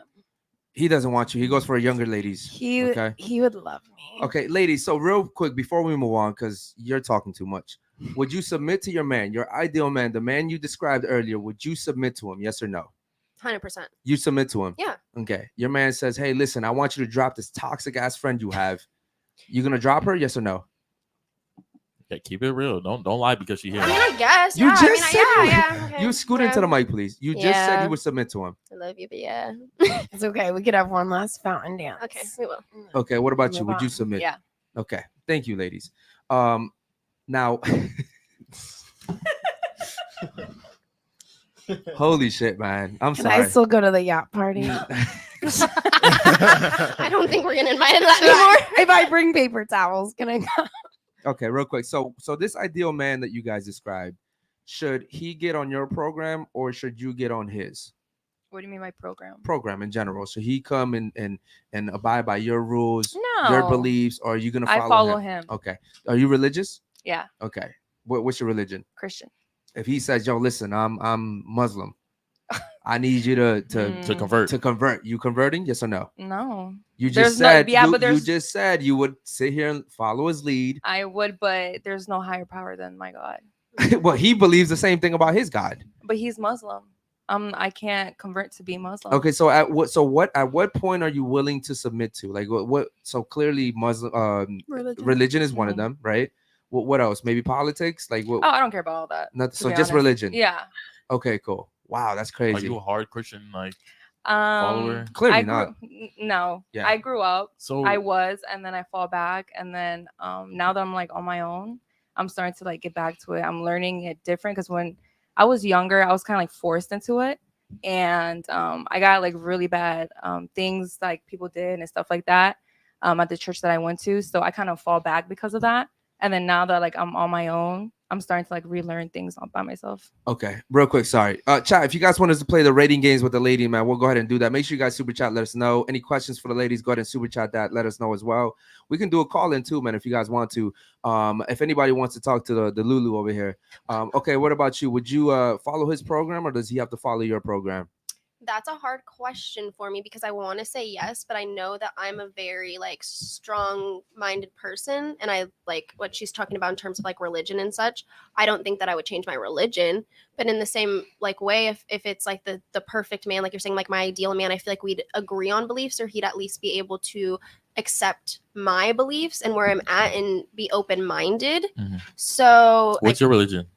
He doesn't want you. He goes for younger ladies. He Okay. he would love me. Okay, ladies. So real quick before we move on, because you're talking too much. Would you submit to your man, your ideal man, the man you described earlier? Would you submit to him? Yes or no? 100%. You submit to him. Yeah. Okay. Your man says, "Hey, listen, I want you to drop this toxic ass friend you have. You gonna drop her? Yes or no?" Yeah, keep it real. Don't lie because she here. I mean, I guess. You Yeah. just I mean, said yeah. Okay. You scoot into the mic, please. You just said Yeah. you would submit to him. I love you, but yeah. It's okay. We could have one last fountain dance. Okay, we will. Okay. What about you? Move Would you on. submit? Yeah. Okay. Thank you, ladies. Now. Holy shit, man. I'm Can sorry. I still go to the yacht party? I don't think we're gonna invite that anymore. If I bring paper towels, can I go? Okay, real quick. So this ideal man that you guys described, should he get on your program or should you get on his What do you mean by program? program in general? Should he come and abide by your rules, No. your beliefs, or are you gonna I follow, follow him? him. Okay. Are you religious? Yeah. Okay. What's your religion? Christian. If he says, "Yo, listen, I'm Muslim. I need you to To convert. to convert." You converting? Yes or no? No. You just There's no- said yeah, you, but you there's- just said you would sit here and follow his lead. I would, but there's no higher power than my God. Well, he believes the same thing about his God. But he's Muslim. I can't convert to be Muslim. Okay, so at what point are you willing to submit to? Like what so clearly Muslim religion is one of Mhm. them, right? What else? Maybe politics? Like what Oh, I don't care about all that. nothing, to so be just honest. religion. Yeah. Okay, cool. Wow, that's Are crazy. you a hard Christian like follower? Clearly I not. No. Yeah. I grew up. So I was, and then I fall back, and then now that I'm like on my own, I'm starting to like get back to it. I'm learning it different because when I was younger, I was kind of like forced into it, and I got like really bad things like people did and stuff like that at the church that I went to. So I kind of fall back because of that. And then now that like I'm on my own, I'm starting to like relearn things all by myself. Okay, real quick, sorry. Chat, if you guys want us to play the rating games with the lady, man, we'll go ahead and do that. Make sure you guys super chat, let us know. Any questions for the ladies, go ahead and super chat that, let us know as well. We can do a call in too, man, if you guys want to. If anybody wants to talk to the Lulu over here. Okay, what about you? Would you follow his program or does he have to follow your program? That's a hard question for me because I want to say yes, but I know that I'm a very like strong-minded person, and I like what she's talking about in terms of like religion and such. I don't think that I would change my religion, but in the same like way, if it's like the perfect man, like you're saying, like my ideal man, I feel like we'd agree on beliefs, or he'd at least be able to accept my beliefs and where I'm at and be open-minded. Mhm. So what's your religion?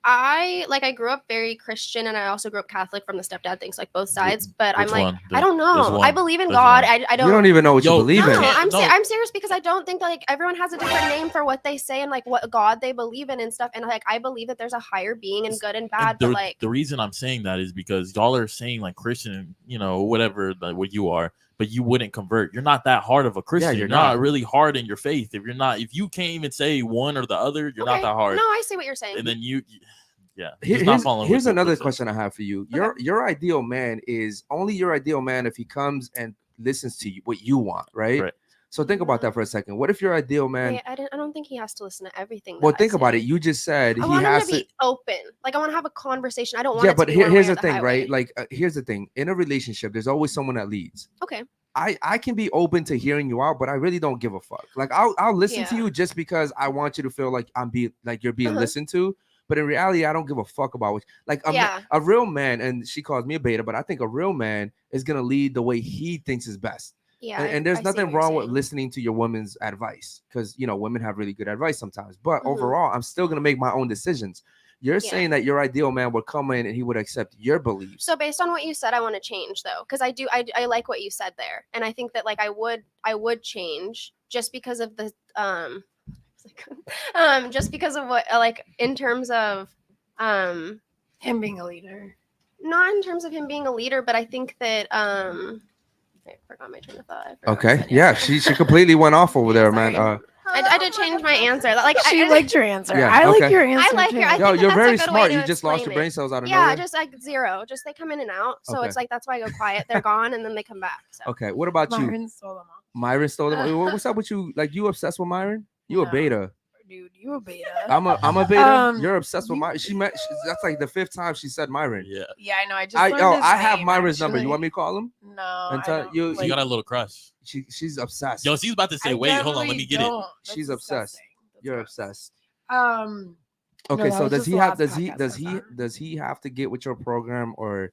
I grew up very Christian, and I also grew up Catholic from the stepdad things, like both sides. But Which I'm like, one? I don't There's know. one. I believe in There's God. one. I don't. You don't even know what you Yo, believe No, in. I'm serious because I don't think that like everyone has a different name for what they say and like what God they believe in and stuff. And like I believe that there's a higher being and good and bad. But like the reason I'm saying that is because y'all are saying like Christian, whatever like, what you are, but you wouldn't convert. You're not that hard of a Christian. you're You're not not. really hard in your faith. If you can't even say one or the other, you're not that hard. No, I see what you're saying. And then he's not following. Here's with another with question I have for you. Your ideal man is only your ideal man if he comes and listens to you, what you want, right? So think about that for a second. What if your ideal man? Wait, I don't think he has to listen to everything. Well, think about it. You just said I he want has him to be open. Like I want to have a conversation. I don't want. Yeah, it but to be one here's way the or thing, highway. right? Like here's the thing. In a relationship, there's always someone that leads. Okay. I can be open to hearing you out, but I really don't give a fuck. Like I'll listen to you just because I want you to feel like you're being listened to. But in reality, I don't give a fuck about what. Like a real man, and she calls me a beta, but I think a real man is gonna lead the way he thinks is best. Yeah, and there's nothing wrong with listening to your woman's advice because women have really good advice sometimes. But overall, I'm still gonna make my own decisions. You're saying that your ideal man would come in and he would accept your beliefs. So based on what you said, I want to change though, because I like what you said there, and I think that like I would change just because of the just because of what like in terms of him being a leader. Not in terms of him being a leader, but I think that I forgot my train of thought. Okay, yeah, she completely went off over there, man. I did change my answer. Like she liked your answer. Yeah, I like your answer. I like your. I Yo, think you're that's very a good smart. way to You just lost your explain brain it. cells out of nowhere. Yeah, just like zero. Just they come in and out. So Okay. it's like that's why I go quiet. They're gone and then they come back. So. Okay, what about you? Myron stole them all. Myron stole them. What's up with you? Like you obsessed with Myron? You a beta? Dude, you a beta. I'm a beta. You're obsessed with Myron. That's like the 5th time she said Myron. Yeah, I know. I just I have Myron's number. You want me to call him? No. And tell you got a little crush. She's obsessed. Yo, she's about to say, wait, hold on, let me get it. She's obsessed. You're obsessed. Okay, so does he have to get with your program, or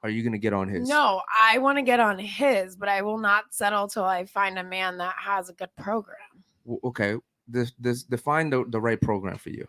are you gonna get on his? No, I want to get on his, but I will not settle till I find a man that has a good program. Okay, define the right program for you.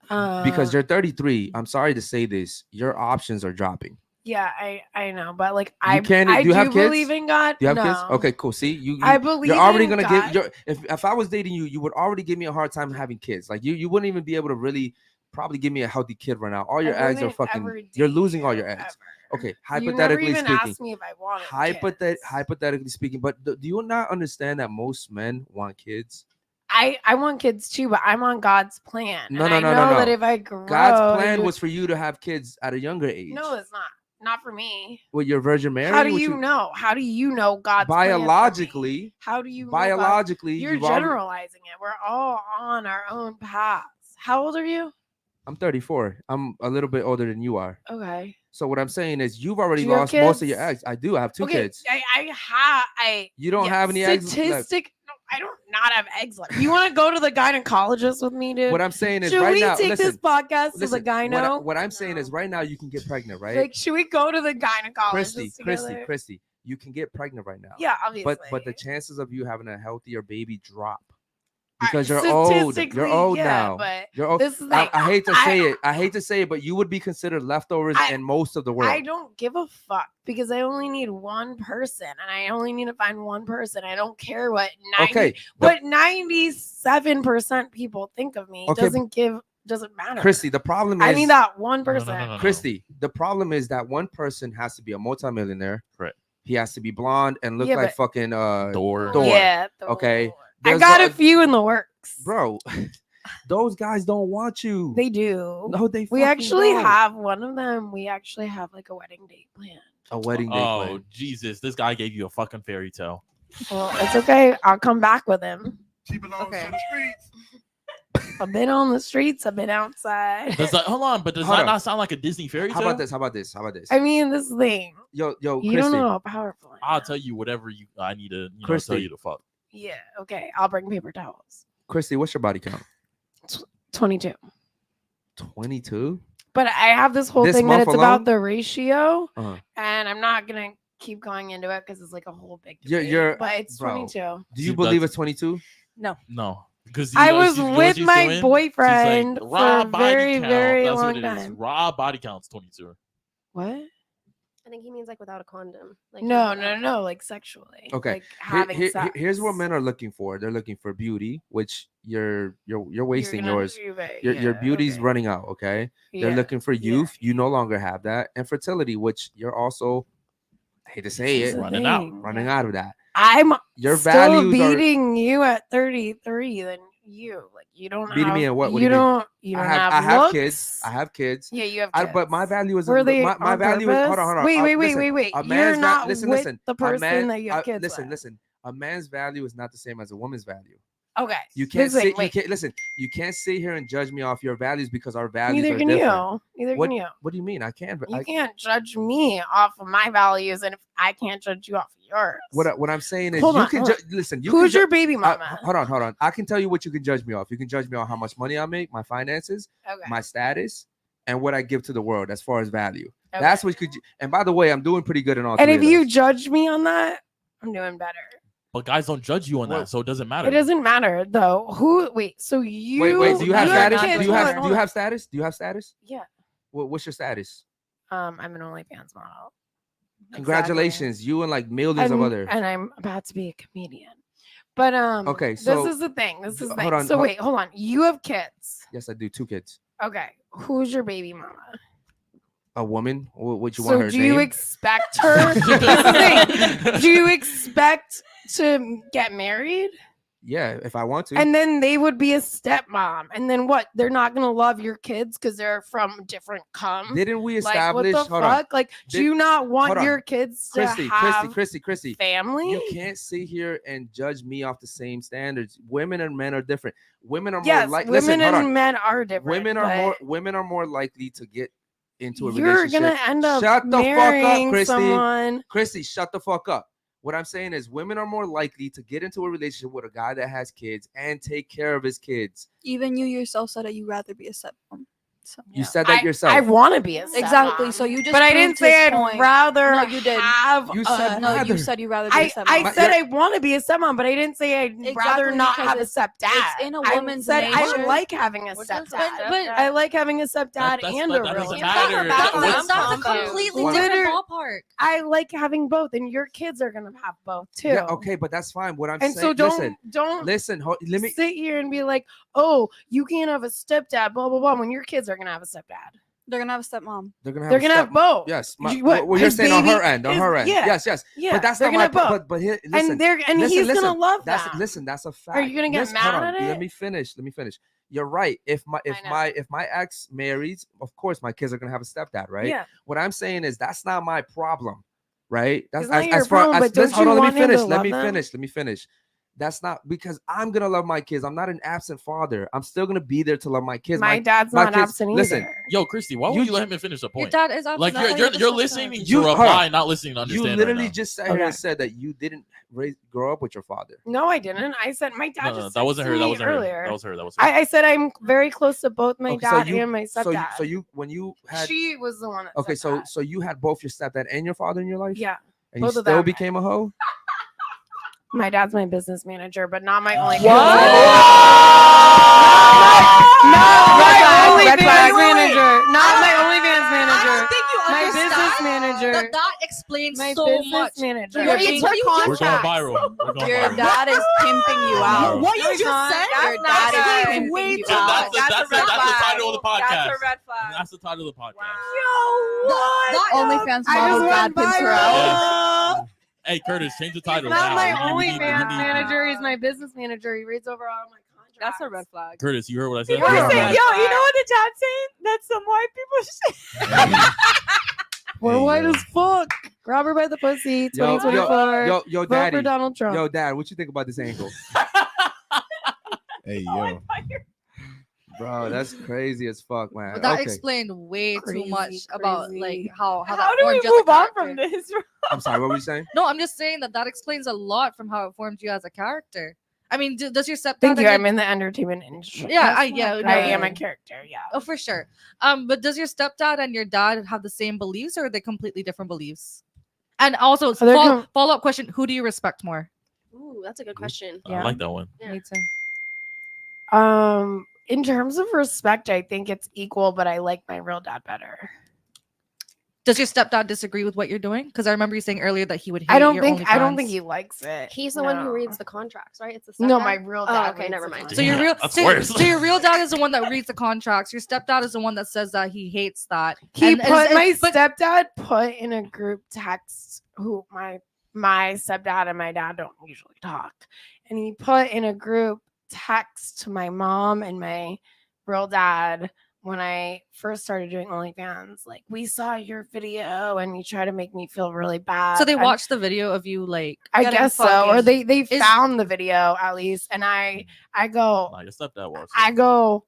Because you're 33. I'm sorry to say this, your options are dropping. Yeah, I know, but like I do believe in God. Do you have no. kids? Okay, cool. See, I believe you're already in gonna God. give if I was dating you, you would already give me a hard time having kids. Like you wouldn't even be able to really probably give me a healthy kid right now. All your eggs are fucking. You're losing all your eggs. Okay, hypothetically speaking. Asked me if I wanted hypothetically speaking, but do you not understand that most men want kids? I want kids too, but I'm on God's plan. No. That if I grow, God's plan was for you to have kids at a younger age. No, it's not. Not for me. With your Virgin Mary? How do you know? How do you know God's biologically? How do you biologically? You're generalizing it. We're all on our own paths. How old are you? I'm 34. I'm a little bit older than you are. Okay. So what I'm saying is you've already lost most of your eggs. I do. I have 2 kids. You don't have any eggs left. No, I don't not have eggs left. You want to go to the gynecologist with me, dude? What I'm saying is should right we now. take this podcast to the gyno? What I'm saying is right now you can get pregnant, right? Like, should we go to the gynecologist? Christy, you can get pregnant right now. Yeah, obviously. But the chances of you having a healthier baby drop. Because you're old. You're old now. You're old. This is I hate to say it. I hate to say it, but you would be considered leftovers in most of the world. I don't give a fuck because I only need one person, and I only need to find one person. I don't care what 97% people think of me. Doesn't matter. Christy, the problem is I need that one person. No. Christy, the problem is that one person has to be a multimillionaire. Right. He has to be blonde and look like fucking Thor. Yeah. Okay. I got a few in the works. Bro, those guys don't want you. They do. No, they We actually don't. have one of them. We actually have like a wedding date planned. A wedding date Oh, plan. Jesus. This guy gave you a fucking fairy tale. Well, it's okay. I'll come back with him. She belongs to the streets. I've been on the streets. I've been outside. Hold on, but does Hold that on. not sound like a Disney fairy tale? How about this? I mean, this thing. Yo, You Christy. don't know how powerful I am. I'll tell you whatever I need to Christy. tell you to fuck. Yeah. Okay. I'll bring paper towels. Christy, what's your body count? 22. 22? But I have this whole This thing that month it's alone? about the ratio, Uh-huh. and I'm not gonna keep going into it because it's like a whole big You're- debate. But it's bro. 22. Do you See, believe that's- it's 22? No. No. Because I was with my boyfriend for raw a body count. very That's long what it is. time. Raw body count's 22. What? I think he means like without a condom. Like No, like sexually. Okay. Like having sex. Here's what men are looking for. They're looking for beauty, which you're wasting gonna yours. do it, Your yeah, beauty's okay. running out. Okay. They're Yeah, looking for yeah. youth. You no longer have that, and fertility, which you're also, I hate to say This is it, the running thing. out of that. I'm Your still values beating you at 33 than you. Like you don't Beating have. me at what? What do you you mean? don't. You don't have. I have looks. kids. I have kids. Yeah, you have kids. But my value is Were they my on value is hold on. purpose? Wait. Listen, Wait. a You're man's not listen, with listen. the A person man, that you have kids with. listen. A man's value is not the same as a woman's value. Okay. You can't Listen, sit. You can't listen. You can't sit here and judge me off your values because our values Neither are can different. you. Neither What, can you. what do you mean? I can't. You can't judge me off of my values, and if I can't judge you off of yours. What I'm saying is, Hold you on, can hold on. listen. You Who's can your baby mama? hold on. I can tell you what you can judge me off. You can judge me on how much money I make, my finances, Okay. my status, and what I give to the world as far as value. Okay. That's what you could. And by the way, I'm doing pretty good in all. And three if of you those. judge me on that, I'm doing better. But guys don't judge you on that, so it doesn't matter. It doesn't matter though. Wait. So you wait. Do you have status? kids- Do you hold have on, do you have status? Do you have status? Yeah. What's your status? I'm an OnlyFans model. Congratulations, you and like millions of other. And I'm about to be a comedian. But Okay, so this is the thing. This is the hold thing. on, So wait, hold on. You have kids. Yes, I do. 2 kids. Okay. Who's your baby mama? A woman. What you want So her do name? you expect her? This is the thing. Do you expect to get married? Yeah, if I want to. And then they would be a stepmom. And then what? They're not gonna love your kids because they're from different cum. Didn't we Like establish? what the hold fuck? on. Like, do you not want hold on. your kids to have Christy. family? You can't sit here and judge me off the same standards. Women and men are different. Women are Yes, more like women hold and on. men are different. Women are more likely to get into a You're relationship. gonna end up shut the fuck marrying up, Christy. someone. Christy, shut the fuck up. What I'm saying is women are more likely to get into a relationship with a guy that has kids and take care of his kids. Even you yourself said that you'd rather be a stepmom. So You said that yourself. I want to be a exactly. stepmom. So you just. But I proved didn't say his I'd point. rather No, you did. have. You said No, rather. you said you'd rather be a stepmom. I said I want to be a stepmom, but I didn't say I'd rather Exactly, not because have a it's stepdad. in a I woman's said I nature. like having a What stepdad. does- But I like having a stepdad That's- and that a doesn't real matter. That's What's- a Mom. completely What- different Liter- ballpark. I like having both, and your kids are gonna have both too. Yeah, okay, but that's fine. What I'm And saying, so don't listen. Let me. sit here and be like, oh, you can't have a stepdad, blah blah blah, when your kids are gonna have a stepdad. They're gonna have a stepmom. They're gonna Have both. Yes, What, you're his saying on her baby end, is- Yeah, yes. yeah. But that's they're not my. gonna have both. But here, listen, and he's listen, gonna love that's that. listen. That's a fact. Are you gonna get Listen, mad hold on, at it? Let me finish. You're right. If I know. my ex marries, of course my kids are gonna have a stepdad, right? Yeah. What I'm saying is that's not my problem, right? That's It's not your problem, but don't hold you on. want him to Let love me them? finish. That's not because I'm gonna love my kids. I'm not an absent father. I'm still gonna be there to love my kids. My dad's my not kids- absent listen, either. Yo, Christy, why You won't you let ju- him finish the Your point? dad is Like absolutely you're listening to You- hold reply, on. not listening to you understand. literally right now. just sat here Okay. and said that you didn't grow up with your father. No, I didn't. I said my dad No, just that wasn't texted her. That me wasn't her. earlier. That was her. That was her. I said I'm very close to both my Okay, so dad you- and my stepdad. So you when you had She was the one that okay, said that. so you had both your stepdad and your father in your life. Yeah. and you both of still them. became a hoe. My dad's my business manager, but not my only. What? Not my only Red flag. manager. Not my I OnlyFans manager. don't think you My understand business manager. That explains My so business much. manager. Your We're going viral. We're going Your viral. dad is pimping you out. What you No, he's just not. said? Your dad is That's pimping way you too So out. that's the title of the podcast. That's a red flag. That's the title of the podcast. That OnlyFans I model just dad went pimps her viral. out. Hey, Curtis, change the He's title not now. my We need- OnlyFans we need- manager. He's my business manager. He reads over all my contracts. That's a red flag. Curtis, you heard what I said? What You're is a it? red Yo, flag. you know what the chat's saying? That's some white people shit. We're Hey, white yo. as fuck. Grab her by the pussy. Yo, 2024. yo, Vote daddy. for Donald Trump. Yo, dad, what you think about this angle? Hey, yo. Bro, that's crazy as fuck, man. But that Okay. explained way Crazy, too much about like crazy. how that How do we formed you as a move on character. from this? I'm sorry, what were you saying? No, I'm just saying that explains a lot from how it formed you as a character. I mean, does your stepdad? Thank you. and I'm your- in the entertainment industry. Yeah, That's I- yeah, fine. no, I yeah. am a character. Yeah. Oh, for sure. But does your stepdad and your dad have the same beliefs, or are they completely different beliefs? And also, they're com- follow up question: who do you respect more? Ooh, that's a good question. I like that one. Yeah. Me too. In terms of respect, I think it's equal, but I like my real dad better. Does your stepdad disagree with what you're doing? Because I remember you saying earlier that he would hate I don't your think OnlyFans. he likes it. He's the one who No. reads the contracts, right? It's the No, stepdad? my real dad. Oh, okay, reads never the mind. contract. So your real, That's so, worse. so your real dad is the one that reads the contracts. Your stepdad is the one that says that he hates that. He And- put my but- stepdad put in a group text who my stepdad and my dad don't usually talk. And he put in a group text to my mom and my real dad when I first started doing OnlyFans, like, we saw your video and you try to make me feel really bad. So they And watched the video of you like I getting guess so. Or fucking- they Is- found the video at least. And I go, Nah, your stepdad was. I go,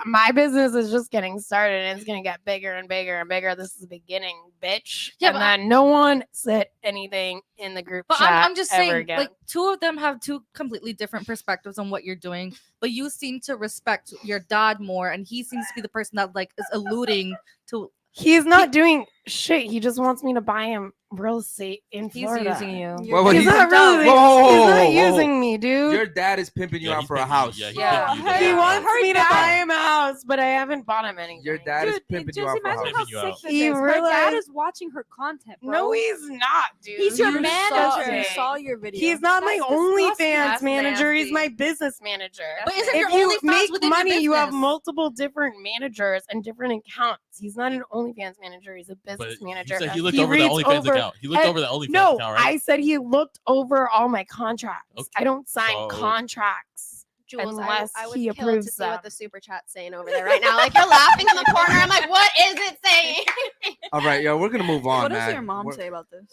my business is just getting started and it's gonna get bigger and bigger and bigger. This is the beginning, bitch. Yeah, And but then no one said anything in the group But chat I'm just ever saying, again. like, two of them have two completely different perspectives on what you're doing. But you seem to respect your dad more, and he seems to be the person that like is alluding to. He's not doing shit. He just wants me to buy him real estate in He's Florida. using you. Well, He's not really. Whoa, he's whoa, not whoa, whoa. using me, dude. Your dad is pimping you Yeah, out he's for a pimping you. house. Yeah, he's Yeah. pimping you. He Yeah. wants Her me to dad- buy him a house, but I haven't bought him anything. Your dad is pimping you out for a imagine house. how Pimping you sick out. this He is. Her dad realized- is watching her content, bro. No, he's not, dude. He's your You manager. saw your video. He's not my That's OnlyFans disgusting. manager. He's nasty. my business manager. But isn't If your you OnlyFans make within your money, you have business? multiple different managers and different accounts. He's not an OnlyFans manager. He's a But business he manager. said he looked He over the reads OnlyFans over- account. He looked and- over the OnlyFans No, account, right? I said he looked over all my contracts. Okay. I don't sign So- contracts. Jules, Unless I would he kill to approves see them. what the super chat's saying over there right now. Like, you're laughing in the corner. I'm like, what is it saying? All right, yo, we're gonna move on, What does man. your mom We're- say about this?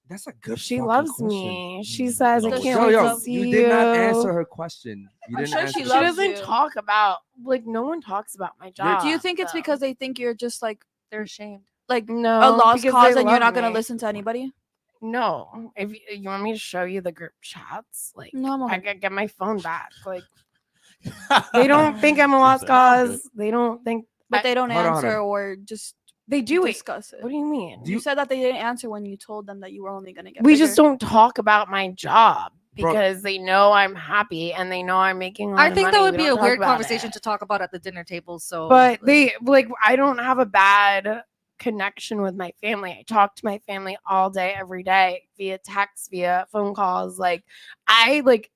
That's a good. She fucking loves question. me. She says, I Does can't Yo, wait yo, to see you you. did not answer her question. You I'm didn't sure answer she the She loves question. doesn't you. talk about, like, no one talks about my job. Do you think it's though. because they think you're just like They're ashamed. like No, a lost because cause they and you're not love gonna me. listen to anybody? No. If you want me to show you the group chats, like, No, I'm I okay. can get my phone back. Like, they don't think I'm a lost cause. They don't think, But they don't Hold on, answer hold or just they do it. discuss it. What do you mean? You said that they didn't answer when you told them that you were only gonna get. We bigger. just don't talk about my job Bro- because they know I'm happy and they know I'm making a lot I of think money. that would We be don't a talk weird about conversation it. to talk about at the dinner table. So, But they like I don't have a bad connection with my family. I talk to my family all day, every day, via text, via phone calls. Like I like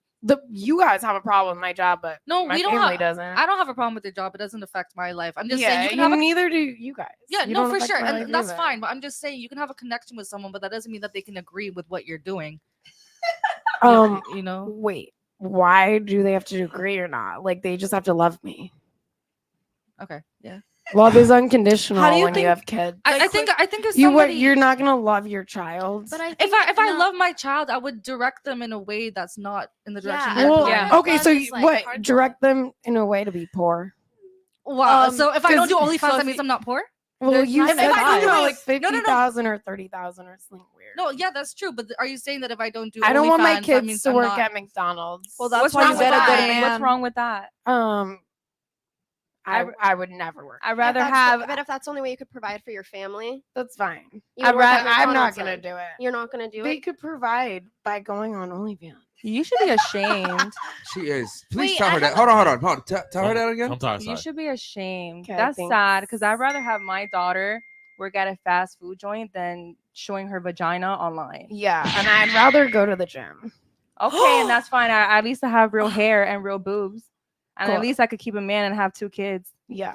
you guys have a problem with my job, but no, my we don't. family Have, doesn't. I don't have a problem with your job. It doesn't affect my life. I'm just yeah, saying you can have a neither do you guys. Yeah, You no, don't for affect sure. my life And that's either. fine. But I'm just saying you can have a connection with someone, but that doesn't mean that they can agree with what you're doing. You know? Wait, why do they have to agree or not? Like they just have to love me. Okay. Yeah. Love is unconditional How do you when you think- have kids. I think if You what? somebody, You're not gonna love your child. But I if think I no. love my child, I would direct them in a way that's not in the direction. Yeah, they're Well, going. Yeah. okay, so Love is, you, like, what? hardcore. Direct them in a way to be poor. Wow. So if I don't do 'cause- OnlyFans, that means I'm not poor. Well, There's you not said if I don't something do about it- like no, no. 50,000 or 30,000 or something weird. No, yeah, that's true. But are you saying that if I don't do I don't want my OnlyFans, that kids means to I'm work not- at McDonald's. Well, that's What's why wrong you with get a good that? man. What's wrong with that? I would never work. I'd rather But have. if that's the only way you could provide for your family, That's fine. you would work at I'm not McDonald's gonna then. do it. You're not gonna do They it. could provide by going on OnlyFans. You should be ashamed. She is. Please Wait, tell I her that. have Hold on. Tell her that again. I'm tired. You should be ashamed. Okay, That's thanks. sad because I'd rather have my daughter work at a fast food joint than showing her vagina online. Yeah, and I'd rather go to the gym. Okay, and that's fine. At least I have real hair and real boobs. And at Cool. least I could keep a man and have 2 kids. Yeah.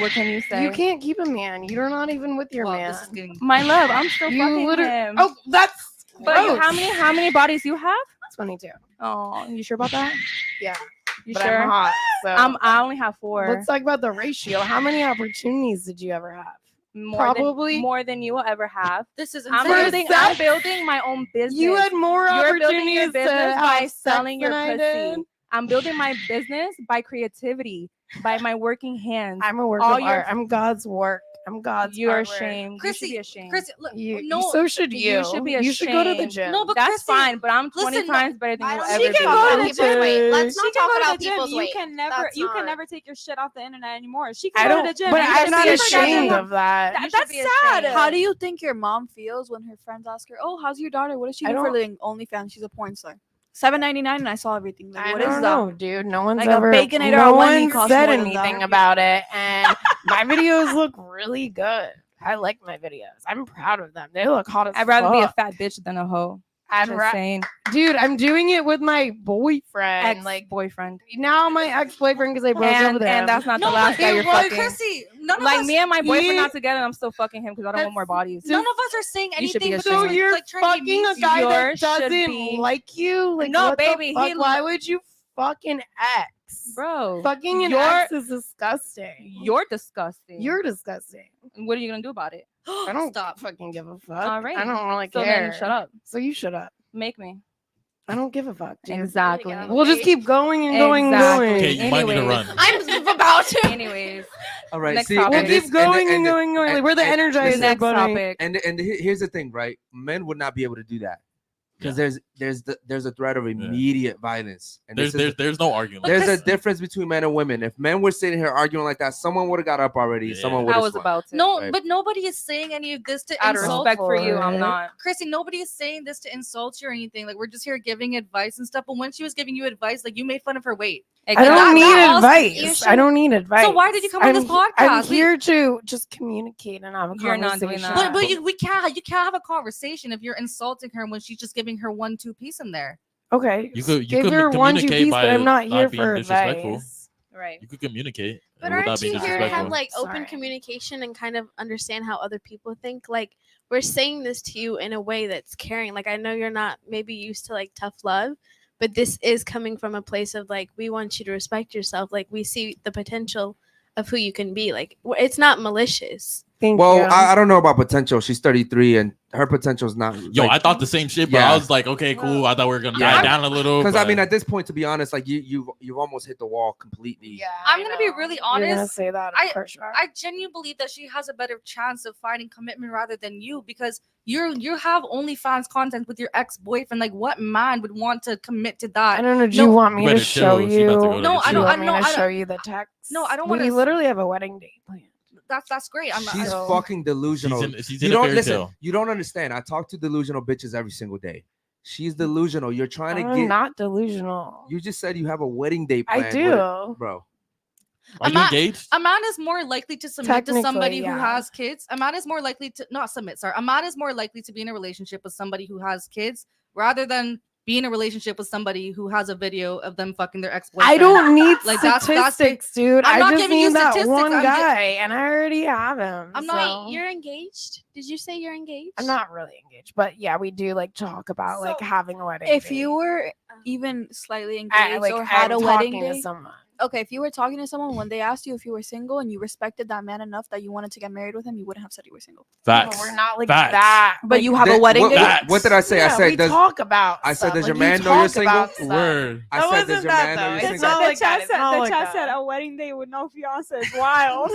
What can you say? You can't keep a man. You're not even with your Well, man. this is getting. My love, I'm still You fucking literally. him. Oh, that's. but you, gross. how many bodies you have? 22. Oh, you sure about that? Yeah. You But sure? I'm hot. So I only have 4. let's talk about the ratio. How many opportunities did you ever have? Probably more than you will ever have. This is I'm insane. I'm building my own business. You had more You're building your opportunities to business by have selling sex your than I pussy. did. I'm building my business by creativity, by my working hands. I'm a work All of your- art. I'm God's work. I'm God's You're artwork. ashamed. Chrissy, you should be ashamed. Chrissy, look, You, so should you. you should be You should go to the ashamed. gym. No, but That's Chrissy, fine, but I'm 20 listen, times better than I you'll don't ever think be. you can go to the people's weight. Let's She not can talk go to about the gym. people's You weight. can never That's you not- can never take your shit off the internet anymore. She I can go don't, to the gym. but You I'm should not be ashamed ashamed. of that. That- You should that's be sad. ashamed. How do you think your mom feels when her friends ask her, "Oh, how's your daughter? What does she I do for a don't- living?" OnlyFans. She's a porn star. $7.99 and I saw everything. Like, I what is don't that? know, dude. No one's Like a ever Baconator no or Wendy one costs said more than that. anything about it, and my videos look really good. I like my videos. I'm proud of them. They look hot as I'd rather be a fuck. fat bitch than a hoe. I'd Just saying. Dude, I'm doing it with my boyfriend. Like Boyfriend. now, my ex-boyfriend because I broke up with him. And that's not the last guy you're fucking. Chrissy, none of Like us, me and my boyfriend He- not together. I'm still fucking him because I don't want more bodies. none of us are saying You should be anything. ashamed. So you're like, trying to be fucking a mean. guy that Yours should doesn't be- like you? Like, No, what baby, the fuck? he- Why would you fucking ex? Bro, Fucking an you're ex is disgusting. you're disgusting. You're disgusting. What are you gonna do about it? I don't Stop. fucking give a fuck. All right. I don't really So care. then shut up. So you shut up. Make me. I don't give a fuck, dude. Exactly. We'll just keep going and going and Exactly. going. Okay, you might need to Anyways. run. I'm about to. Anyways, All right. Next See, topic. We'll and keep this- going and and- going and going. Like, we're the and- Energizer next Bunny. topic. And here's the thing, right? Men would not be able to do that because there's a threat of immediate violence. And There's no argument. there's a difference between men and women. If men were sitting here arguing like that, someone would have got up already. Yeah. Someone would I have. was about to. No, Right. but nobody is saying any of this to Out of insult. respect for you, I'm for it. not. Chrissy, nobody is saying this to insult you or anything. Like, we're just here giving advice and stuff. But when she was giving you advice, like, you made fun of her weight. I don't That- need that also- you advice. should- I don't need advice. So why did you come on this podcast? I'm here to just communicate and have a You're not conversation. doing that. But you can't have a conversation if you're insulting her when she's just giving her 1-2 piece in there. Okay, You could give you her could 1-2 communicate piece, by but I'm not here being for disrespectful. advice. Right. You could communicate But without aren't being you here to disrespectful. have like open Sorry. communication and kind of understand how other people think? Like, we're saying this to you in a way that's caring. Like, I know you're not maybe used to like tough love, but this is coming from a place of like, we want you to respect yourself. Like, we see the potential of who you can be. Like, it's not malicious. Thank Well, you. I don't know about potential. She's 33 and her potential is not. Yo, I thought the same shit, but Yeah. I was like, okay, cool. I thought we were gonna Yeah. die down a little. because I but- mean, at this point, to be honest, like you've almost hit the wall completely. yeah, I'm I gonna be know. really You're gonna honest. say that I- for sure. I genuinely believe that she has a better chance of finding commitment rather than you, because you have OnlyFans content with your ex-boyfriend. Like, what man would want to commit to that? I don't know. Do No. you want me You to better show chill. She about to go you? to No, the I Do you don't- want me no, to I don't- show you the text? No, I don't We wanna- literally have a wedding date planned. That's great. She's So- fucking delusional. She's You in a don't fairy listen. tale. You don't understand. I talk to delusional bitches every single day. She's delusional. You're trying to I'm get. not delusional. You just said you have a wedding date I planned. do. bro. Are you not- engaged? A man is more likely to submit to Technically, somebody who yeah. has kids. A man is more likely to not submit. Sorry, a man is more likely to be in a relationship with somebody who has kids rather than be in a relationship with somebody who has a video of them fucking their ex-boyfriend. I don't need Like, that's- statistics, dude. I'm I not just giving you need that statistics, one I'm ju- guy, and I already have him. I'm Wait, not- so- you're engaged? Did you say you're engaged? I'm not really engaged, but yeah, we do like talk about like So, having a wedding. If date. you were even slightly engaged I, like, or had I'm a wedding talking to day, someone. okay, if you were talking to someone when they asked you if you were single and you respected that man enough that you wanted to get married with him, you wouldn't have said you were single. Facts. No, we're not like Facts. that. But like, you have a Then- wedding what, day. Facts. what did I say? I yeah, said we does. talk about. I said, stuff. does Like, your we man know you're talk single? about stuff. Word. I That said, wasn't does your that, man know though. you're It's single? not like that. It's not like that. a wedding day with no fiance is wild.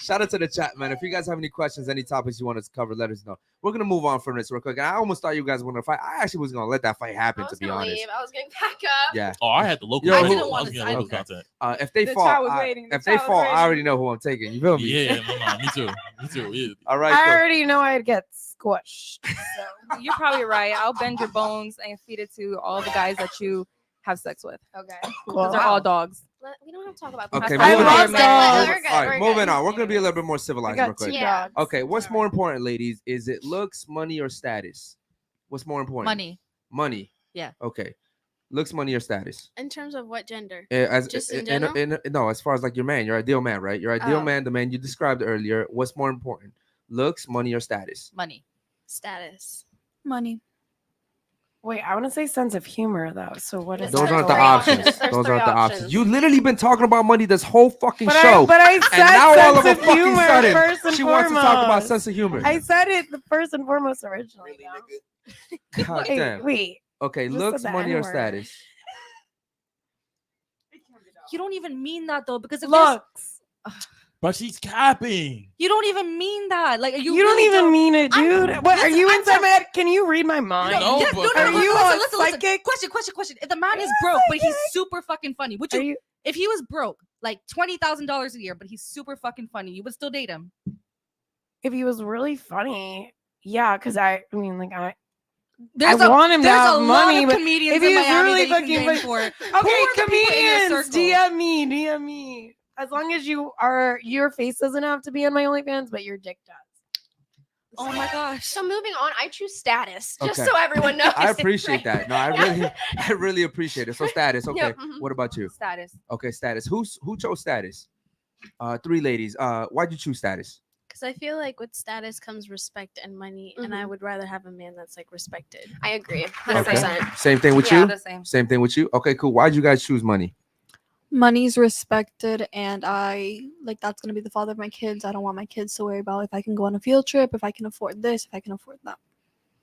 Shout out to the chat, man. If you guys have any questions, any topics you want us to cover, let us know. We're gonna move on from this real quick. And I almost thought you guys were gonna fight. I actually was gonna let that fight happen, I to was be gonna honest. leave. I was getting back up. Yeah. Oh, I had the local. Yo, content. who- I was wanna getting say local anything. content. If they The fall, chat was waiting. The if they chat was fall, I waiting. already know who I'm taking. You feel me? Yeah, no, me too. Me too. Yeah. All right. I cool. already know I'd get squished. So. You're probably right. I'll bend your bones and feed it to all the guys that you have sex with. Okay. Because they're all dogs. We don't have to talk about Okay, That's moving fine. on. We're good. We're good. All right, We're moving good. on. We're gonna be a little bit more I civilized got real quick. 2 Yeah. dogs. Okay, what's more important, ladies? Is it looks, money, or status? What's more important? Money. Money. Yeah. Okay. Looks, money, or status? In terms of what gender? As Just in general? no, as far as like your man, your ideal man, right? Your ideal Oh. man, the man you described earlier. What's more important? Looks, money, or status? Money. Status. Money. Wait, I want to say sense of humor though. So what is Those Those that aren't the three going- options. options. There's Those three aren't the options. options. You literally been talking about money this whole fucking But show. I said and now all of a sense of fucking humor sudden, first and she foremost. wants to talk about sense of humor. I said it the first and foremost originally. God Hey, damn. wait. Okay, just looks, said the money, or N-word. status? You don't even mean that though, because if there's- Looks. But she's capping. you don't even mean that. Like You really don't even mean it, I'm- dude. What are listen, you I'm inside my head? Can you read my mind? No, Yeah, but- Are you listen, a listen. psychic? Question. If the man is broke, but he's super fucking funny, would Are you? you If he was broke, like $20,000 a year, but he's super fucking funny, you would still date him? if he was really funny, yeah, because I mean, like There's I want him to there's have a money, lot but of comedians if in he's Miami really that you can fucking game like- for. Okay, Who are the people in your comedians, circle? DM me. As long as your face doesn't have to be on my OnlyFans, but your dick does. Oh my gosh. So moving on, I choose status just Okay. so everyone knows. I appreciate right? that. No, I really appreciate it. So status. Okay. Yep, mhm. What about you? Status. Okay, status. Who chose status? 3 ladies. Why'd you choose status? Because I feel like with status comes respect and money, and I would rather have a man that's like respected. I agree, 100%. Same thing with Yeah, you. the same. Same thing with you. Okay, cool. Why'd you guys choose money? Money's respected, and I like that's gonna be the father of my kids. I don't want my kids to worry about if I can go on a field trip, if I can afford this, if I can afford that.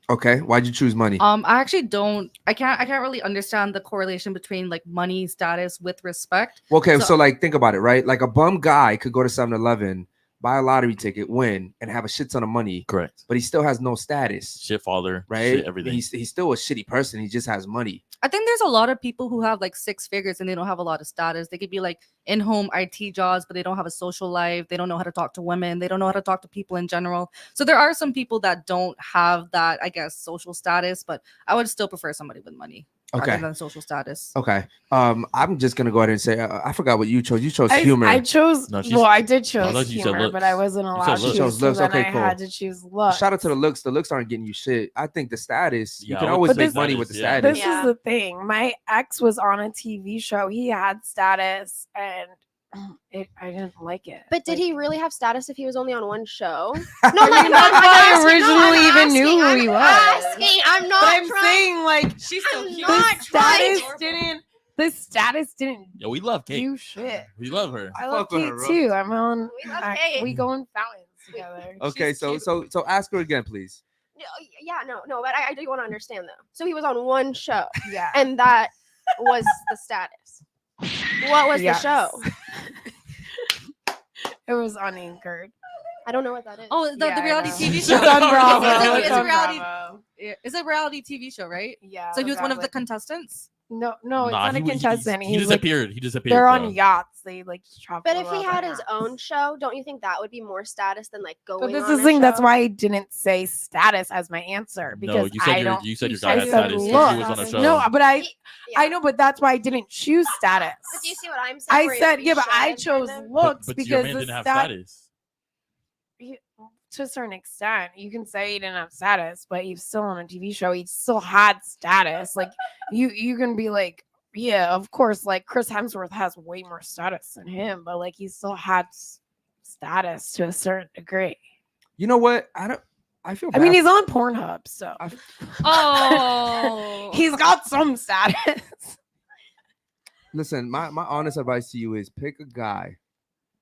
Okay, why'd you choose money? I actually don't. I can't really understand the correlation between like money status with respect. Okay, so like think about it, right? Like a bum guy could go to 7-Eleven, buy a lottery ticket, win, and have a shit ton of money. Correct. But he still has no status. Shit father, right? shit everything. He's still a shitty person. He just has money. I think there's a lot of people who have like 6 figures and they don't have a lot of status. They could be like in-home IT jobs, but they don't have a social life. They don't know how to talk to women. They don't know how to talk to people in general. So there are some people that don't have that, I guess, social status, but I would still prefer somebody with money rather than social status. Okay. I'm just gonna go ahead and say I forgot what you chose. You chose humor. I chose. No, well, I did no, choose you said humor, but looks. I wasn't You allowed said to looks. choose. You chose looks. So then Okay, I cool. had to choose looks. Shout out to the looks. The looks aren't getting you shit. I think the status. You Yeah, can I would always say make money with the status, status. This is the thing. My ex was on a TV show. He had status, and I didn't like it. But did he really have status if he was only on one show? No, like, that's I'm why I asking- originally I'm even knew asking, who he I'm was. asking, I'm not But I'm trying. saying like She's I'm the not trying. status didn't Yeah, we love Kate. do shit. We love her. I love Fuck with Kate her, bro. too. I'm on. We love Kate. We go in fountains together. Okay, She's so cute. ask her again, please. Yeah, no, but I do want to understand though. So he was on one show, yeah. and that was the status. What was Yes. the show? It was unanchored. I don't know what that is. Oh, the Yeah, I reality know. TV It's show. on Bravo. It's It's a on reality. Bravo. It's a reality TV show, right? Yeah. So he was one of the exactly. contestants. No, it's not Nah, a he contestant. He He's like, disappeared. He disappeared. they're bro. on yachts. They like just travel. But if he around had on his yachts. own show, don't you think that would be more status than like going? But this on is the a thing. That's show? why I didn't say status as my answer because No, you said I your don't. you said your you guy had I said said status. look. because He was on a looks. show. No, but Yeah. I know, but that's why I didn't choose status. But do you see what I'm saying? I where said you but I should chose kind of- looks but because your man the didn't have stat- status. to a certain extent, you can say he didn't have status, but he's still on a TV show. He still had status. Like you can be like, yeah, of course. Like Chris Hemsworth has way more status than him, but like he still had status to a certain degree. You know what? I feel. I mean, bad he's on Pornhub, so Oh, he's got some status. Listen, my honest advice to you is pick a guy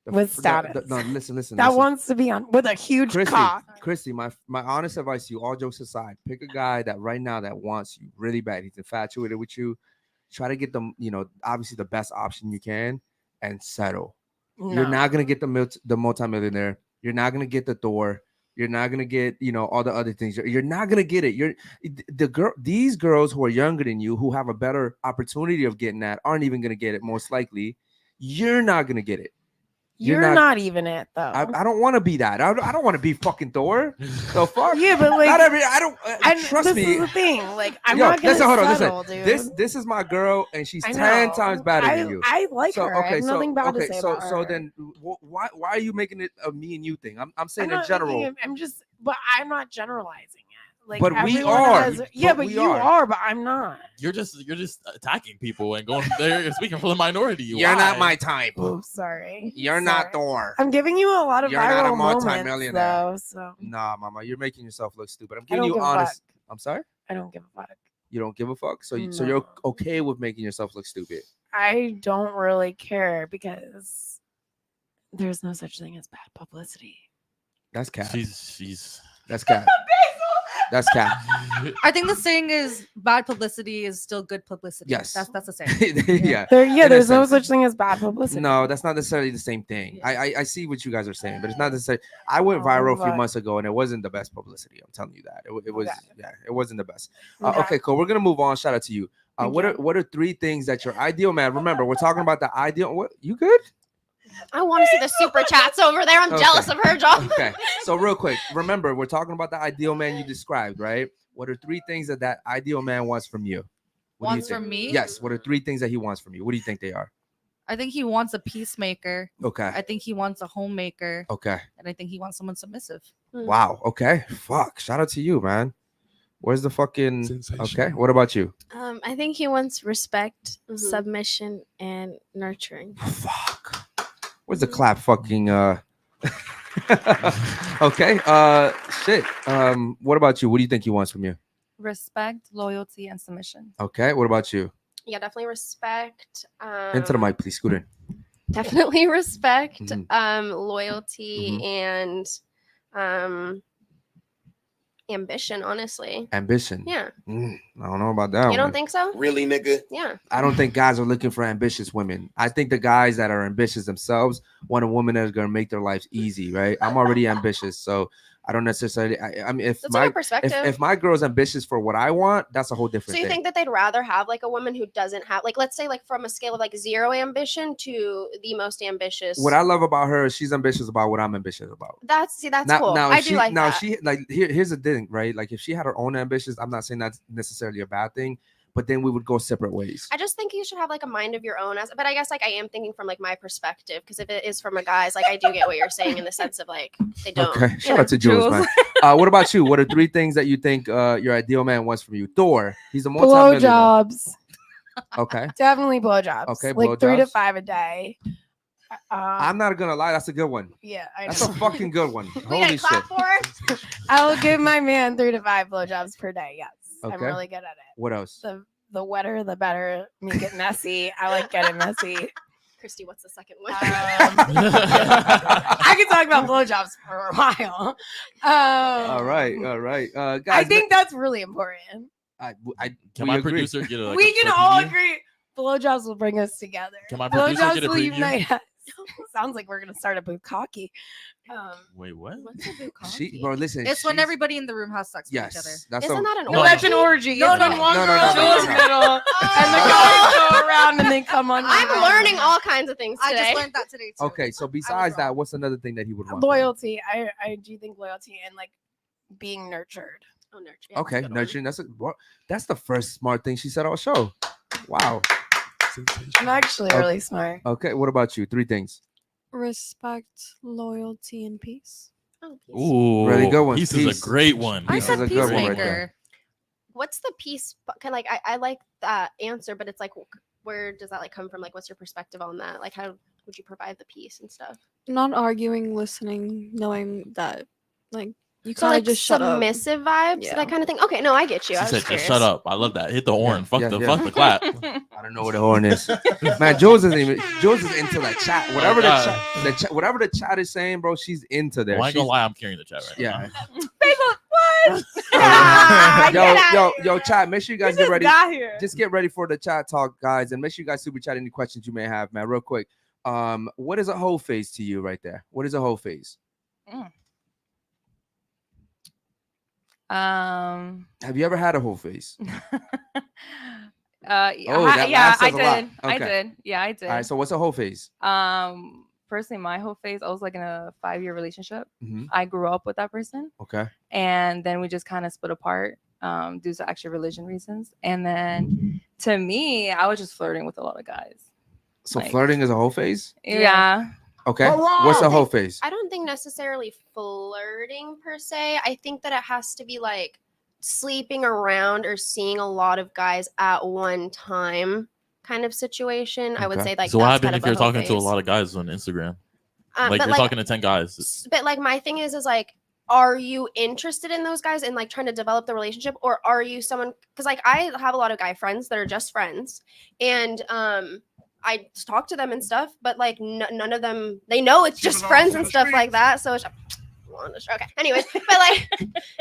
With status. No, listen. That wants to be on with a huge cock. Christy, my honest advice to you, all jokes aside, pick a guy that right now that wants you really bad. He's infatuated with you. Try to get them, obviously the best option you can, and settle. You're No. not gonna get the multimillionaire. You're not gonna get the Thor. You're not gonna get, all the other things. You're not gonna get it. These girls who are younger than you, who have a better opportunity of getting that, aren't even gonna get it. Most likely, you're not gonna get it. You're not even it though. I don't want to be that. I don't want to be fucking Thor. The fuck? Yeah, but like, Not every. I don't. and Trust this me. is the thing. Like, I'm Yo, not gonna listen, hold on, settle, listen. dude. This is my girl, and she's I 10 know. times better than you. I like So her. I have nothing bad to say about so her. then why are you making it a me and you thing? I'm saying in not general. making it- I'm just, but I'm not generalizing it. Like, But we everyone are. has- yeah, But but we you are. are, but I'm not. You're just attacking people and going there. You're speaking for the minority. You're Why? not my type. Oh, sorry. You're not Thor. I'm giving you a lot of You're not a viral moments, multi-millionaire. though. So Nah, mama, you're making yourself look stupid. I'm I giving don't you give a honest. fuck. I'm sorry. I don't give a fuck. You don't give a fuck. So you're No. okay with making yourself look stupid. I don't really care because there's no such thing as bad publicity. That's cat. She's. That's cat. That's cat. I think the saying is bad publicity is still good publicity. Yes. That's the saying. Yeah. There's no sense. such thing as bad publicity. No, that's not necessarily the same thing. I see what you guys are saying, but it's not necessarily. I went viral a few but- months ago, and it wasn't the best publicity. I'm telling you that. It was. Okay. Yeah, it wasn't the best. Okay. Okay, cool. We're gonna move on. Shout out to you. Thank What you. are 3 things that your ideal man? Remember, we're talking about the ideal. What you good? I want to see the super chats over there. I'm Okay. jealous of her job. Okay. So real quick, remember we're talking about the ideal man you described, right? What are 3 things that ideal man wants from you? What do you Wants think? from me? Yes. What are 3 things that he wants from you? What do you think they are? I think he wants a peacemaker. Okay. I think he wants a homemaker. Okay. And I think he wants someone submissive. Wow. Okay. Fuck. Shout out to you, man. Where's the fucking? Okay. What about you? I think he wants respect, Mhm. submission, and nurturing. Fuck. Where's the clap? Fucking. Okay. Shit. What about you? What do you think he wants from you? Respect, loyalty, and submission. Okay. What about you? Yeah, definitely respect. Into the mic, please. Scoot in. Definitely respect, Mhm. loyalty, and ambition, honestly. Ambition. Yeah. I don't know about that. You don't one. think so? Really, nigga? Yeah. I don't think guys are looking for ambitious women. I think the guys that are ambitious themselves want a woman that's gonna make their lives easy, right? I'm already ambitious, so I don't necessarily. I mean, if That's a my good perspective. if my girl's ambitious for what I want, that's a whole different So you thing. think that they'd rather have like a woman who doesn't have like, let's say like from a scale of like 0 ambition to the most ambitious? What I love about her is she's ambitious about what I'm ambitious about. That's Now, cool. now I if do she, like now that. she like here's the thing, right? Like if she had her own ambitions, I'm not saying that's necessarily a bad thing, but then we would go separate ways. I just think you should have like a mind of your own. But I guess like I am thinking from like my perspective, because if it is from a guy's, like I do get what you're saying in the sense of like they don't. Okay, shout out to Jules, man. What about you? What are 3 things that you think your ideal man wants from you? Thor, he's a multi-millionaire. Blowjobs. Okay, Definitely blowjobs. Okay, like 3 to blowjobs. 5 a day. I'm not gonna lie, that's a good one. Yeah, I That's know. a fucking good one. We Holy gotta shit. clap for her. I will give my man 3 to 5 blowjobs per day. Yes, I'm Okay. really good at it. What else? The wetter, the better. Me get messy. I like getting messy. Christy, what's the second one? I could talk about blowjobs for a while. All right, guys. I think that's really important. Can Can my producer get a We a can all preview? agree. Blowjobs will bring us together. Can my producer Blowjobs get a will preview? unite us. Sounds like we're gonna start a bukkake. Wait, what? What's a bukkake? Bro, listen. It's when she's- everybody in the room has sex with each other. Yes, that's Isn't a, that an No, It's orgy? an orgy. No, It's no, when one no, girl no, goes no, in the no. middle, and the guys go around and they come on. I'm together. learning all kinds of things I today. just learned that today too. Okay, so besides that, what's another thing that he would want? from you? Loyalty. I do think loyalty and like being nurtured. Oh, nurture. Yeah, Okay, that's a good one. nurturing. That's the first smart thing she said all show. Wow. I'm actually Okay. really smart. Okay, what about you? 3 things. Respect, loyalty, and peace. Oh, peace. Ooh, Really good one. Peace Peace. is a great one. I Peace said is a good one right peacemaker. there. What's the peace? Kind of like I like that answer, but it's like where does that like come from? Like, what's your perspective on that? Like, how would you provide the peace and stuff? Not arguing, listening, knowing that like you So kind of like just shut up. submissive vibes, Yeah. that kind of thing. Okay, no, I get you. She I was said, "Just curious. shut up." I love that. Hit the horn. Fuck yeah, the yeah. fuck the clap. I don't know what the horn is. Man, Jules isn't even. Jules is into that chat. Whatever the God. chat, whatever the chat is saying, bro, she's into there. Well, I ain't gonna She's- lie, I'm carrying the chat right Yeah. now. Ah, get outta yo, here. chat. Make sure you guys get ready. Got here. Just get ready for the chat talk, guys, and make sure you guys super chat any questions you may have, man. Real quick. What is a whole phase to you right there? What is a whole phase? Have you ever had a whole phase? Yeah, that yeah, laugh I says a lot. did. I Okay. did. Yeah, I did. All right. So what's a whole phase? Personally, my whole phase, I was like in a 5-year relationship. Mhm. I grew up with that person, Okay. and then we just kind of split apart due to actual religion reasons. And then to me, I was just flirting with a lot of guys. So Like- flirting is a whole phase. Yeah. Okay. Oh, wow. What's a whole phase? I don't think necessarily flirting per se. I think that it has to be like sleeping around or seeing a lot of guys at one time kind of situation. I would Okay. say like So what that's happened kind if of a you're whole talking to a phase. lot of guys on Instagram? Like but you're talking to 10 guys. but like my thing is like, are you interested in those guys and like trying to develop the relationship, or are you someone? Because like I have a lot of guy friends that are just friends, and I talk to them and stuff, but like none of them, they know it's just friends and stuff like that. So it's okay. Anyways, but like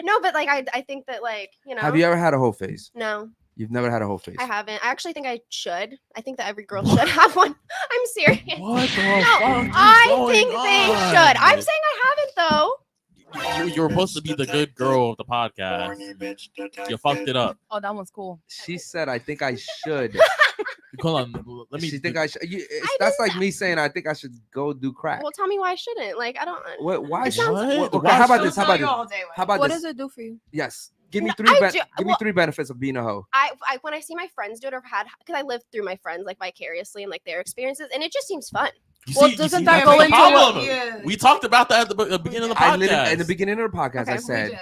no, but like I think that like Have you ever had a whole phase? No, You've never had a whole phase. I haven't. I actually think I should. I think that every girl should have one. I'm serious. What the No, fuck is I going think they on? should. I'm saying I haven't though. You were supposed to be the good girl of the podcast. You fucked it up. Oh, that one's cool. She said, "I think I should." Hold on. Let me. She think I should. That's like me saying, "I think I should go do crack." Well, tell me why I shouldn't. Like, I don't. What? Why? It sounds- Okay, Why how about should- this? How about this? How about What this? does it do for you? Yes. Give me No, three. I do- Give me well- 3 benefits of being a hoe. I when I see my friends do it or had because I lived through my friends like vicariously and like their experiences, and it just seems fun. Well, you doesn't that's that go the into problem. Yeah. We talked about that at the beginning of the I literally, podcast. in the beginning of the podcast, Okay, I we said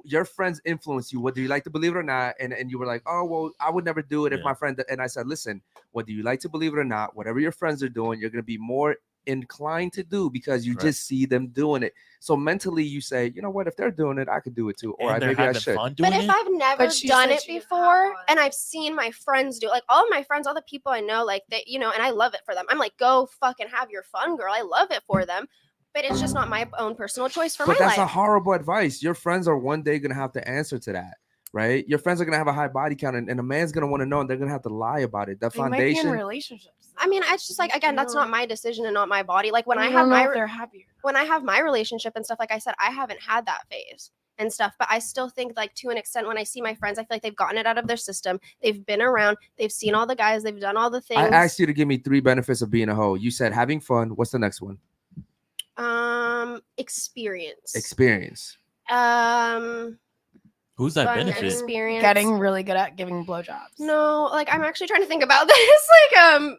your friends influence you, whether you like to believe it or not. And you were like, "Oh, well, I would never do it if Yeah. my friend." And I said, "Listen, whether you like to believe it or not, whatever your friends are doing, you're gonna be more inclined to do because you Right. just see them doing it. So mentally, you say, you know what? If they're doing it, I could do it too, or And they're maybe I having should." fun doing But if it. I've never But she done said it she didn't have before one. and I've seen my friends do it, like all of my friends, all the people I know, like they, you know, and I love it for them. I'm like, go fucking have your fun, girl. I love it for them. But it's just not my own personal choice for But my that's a life. horrible advice. Your friends are one day gonna have to answer to that, right? Your friends are gonna have a high body count, and a man's gonna want to know, and they're gonna have to lie about it. The They might be in foundation. relationships. I mean, it's just like again, that's not my decision and not my body. Like when I You have don't know my if they're happier. when I have my relationship and stuff, like I said, I haven't had that phase and stuff, but I still think like to an extent when I see my friends, I feel like they've gotten it out of their system. They've been around, they've seen all the guys, they've done all the things. I asked you to give me 3 benefits of being a hoe. You said having fun. What's the next one? Experience. Experience. Who's that fun benefit? experience. Getting really good at giving blowjobs. No, like I'm actually trying to think about this. Like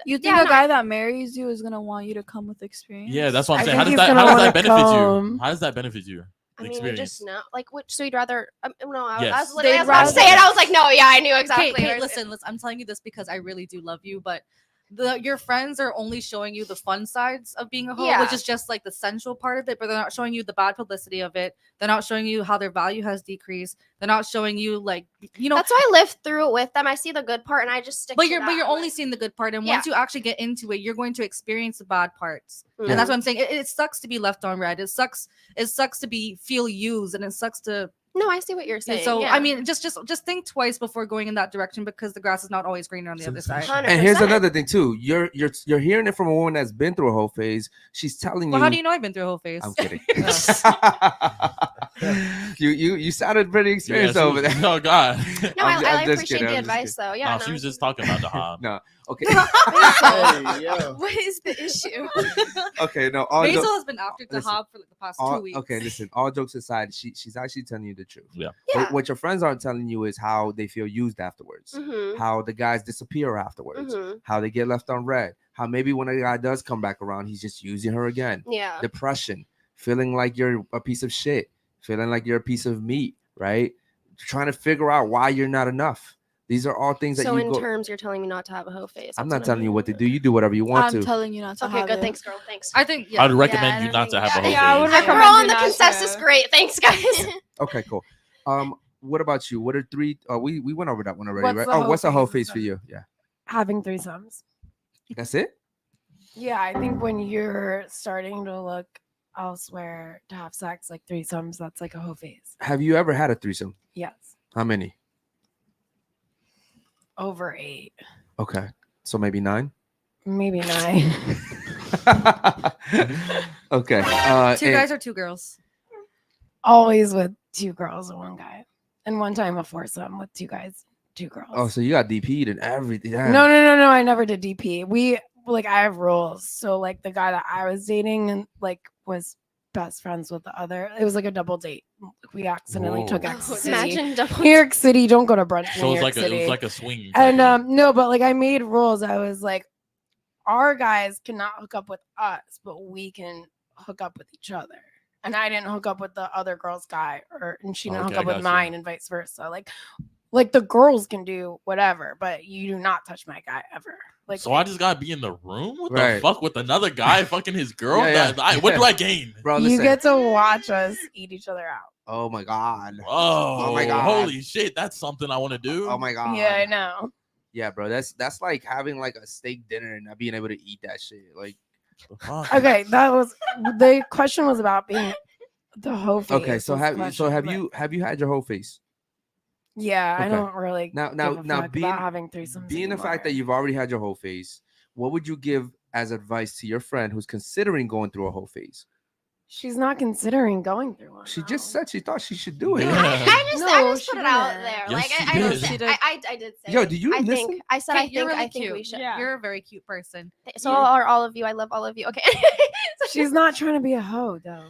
You think Yeah, a no. guy that marries you is gonna want you to come with experience? Yeah, that's what I'm I saying. How think does he's that? How gonna does that wanna benefit you? come. How does that benefit you? I mean, you Experience. just know, like, which. So you'd rather? No, I Yes. was literally They'd as I was rather- saying, I was like, no, yeah, I knew exactly. Okay, what I was listen, I'm telling you this because I really do love you, but your friends are only showing you the fun sides of being a hoe, Yeah. which is just like the sensual part of it, but they're not showing you the bad publicity of it. They're not showing you how their value has decreased. They're not showing you like, you know, That's why I lived through it with them. I see the good part, and I just stick. but to you're that. only Like, seeing the good part, and Yeah. once you actually get into it, you're going to experience the bad parts. Mhm. And that's what I'm saying. It sucks to be left on red. It sucks to be feel used, and it sucks to. No, I see what you're saying. So yeah. I mean, just think twice before going in that direction because the grass is not always greener on the other side. 100%. And here's another thing too. You're hearing it from a woman that's been through a whole phase. She's telling Well, you. how do you know I've been through a whole phase? I'm kidding. you sounded pretty experienced she over was- there. Oh God. No, I'm I just appreciate kidding, the I'm just advice, though. Yeah, No, she was just talking about the hob. No. Okay. Hey, yo. What is the issue? Okay. No. All Basil jo- has been after the listen, hob for like the past all, 2 weeks. okay. Listen. All jokes aside, she's actually telling you the truth. Yeah. Yeah. What your friends aren't telling you is how they feel used afterwards. Mm-hmm. How the guys disappear afterwards. Mm-hmm. How they get left on red. How maybe when a guy does come back around, he's just using her again. Yeah. Depression, feeling like you're a piece of shit, feeling like you're a piece of meat, right? Trying to figure out why you're not enough. These are all things that So you in go. terms, you're telling me not to have a hoe face. I'm That's not telling you what to I'm do. You do whatever you want I'm to. telling you not to Okay, have good. it. Thanks, girl. Thanks. I think I'd yeah. recommend I you don't not to think- have a whole Yeah, I would phase. We're recommend on you the not consensus. to. Great. Thanks, guys. Okay, cool. What about you? What are 3? We went over that one already, What's right? the Oh, whole what's a whole phase? face for you? Yeah, Having threesomes. that's it. Yeah, I think when you're starting to look elsewhere to have sex, like threesomes, that's like a whole phase. Have you ever had a threesome? Yes. How many? Over 8. Okay, so maybe 9. Maybe 9. Okay. Two and- guys or 2 girls? Always with 2 girls and 1 guy. And one time a foursome with 2 guys, 2 girls. Oh, so you got DP'd and everything. Damn. No. I never did DP. I have rules. So like the guy that I was dating and like was best friends with the other. It was like a double date. We accidentally took Whoa. ecstasy. Imagine double. New York City, don't go to brunch. in So New it's York like City. it was like a swing. And type thing. no, but like I made rules. I was like, our guys cannot hook up with us, but we can hook up with each other. And I didn't hook up with the other girl's guy, and she didn't Okay, hook up I with gotcha. mine, and vice versa. Like the girls can do whatever, but you do not touch my guy ever. Like So I just gotta be in the room. What Right. the fuck with another guy fucking his girl? Yeah, yeah. What do I gain? Bro, you listen. get to watch us eat each other out. Oh my god. Oh, my God. Holy shit, that's something I want to do. Oh my god. Yeah, I know. Yeah, bro. That's like having like a steak dinner and not being able to eat that shit. Like, The fuck? Okay, that was the question was about being the whole face. okay, so was the have question, but- you had your whole face? Yeah, I Okay. don't really Now give a fuck being about having threesomes. being the fact that anymore. you've already had your whole phase, what would you give as advice to your friend who's considering going through a whole phase? She's not considering going through one. She just said she thought she should do it. Yeah. I just put she it out didn't. there. Yes, Like she I, did. I did say. Yo, it. do you I listen? think I said Okay, I you're really think we cute. should. Yeah. You're a very cute person. So are all of you. I love all of you. Okay. She's not trying to be a hoe though.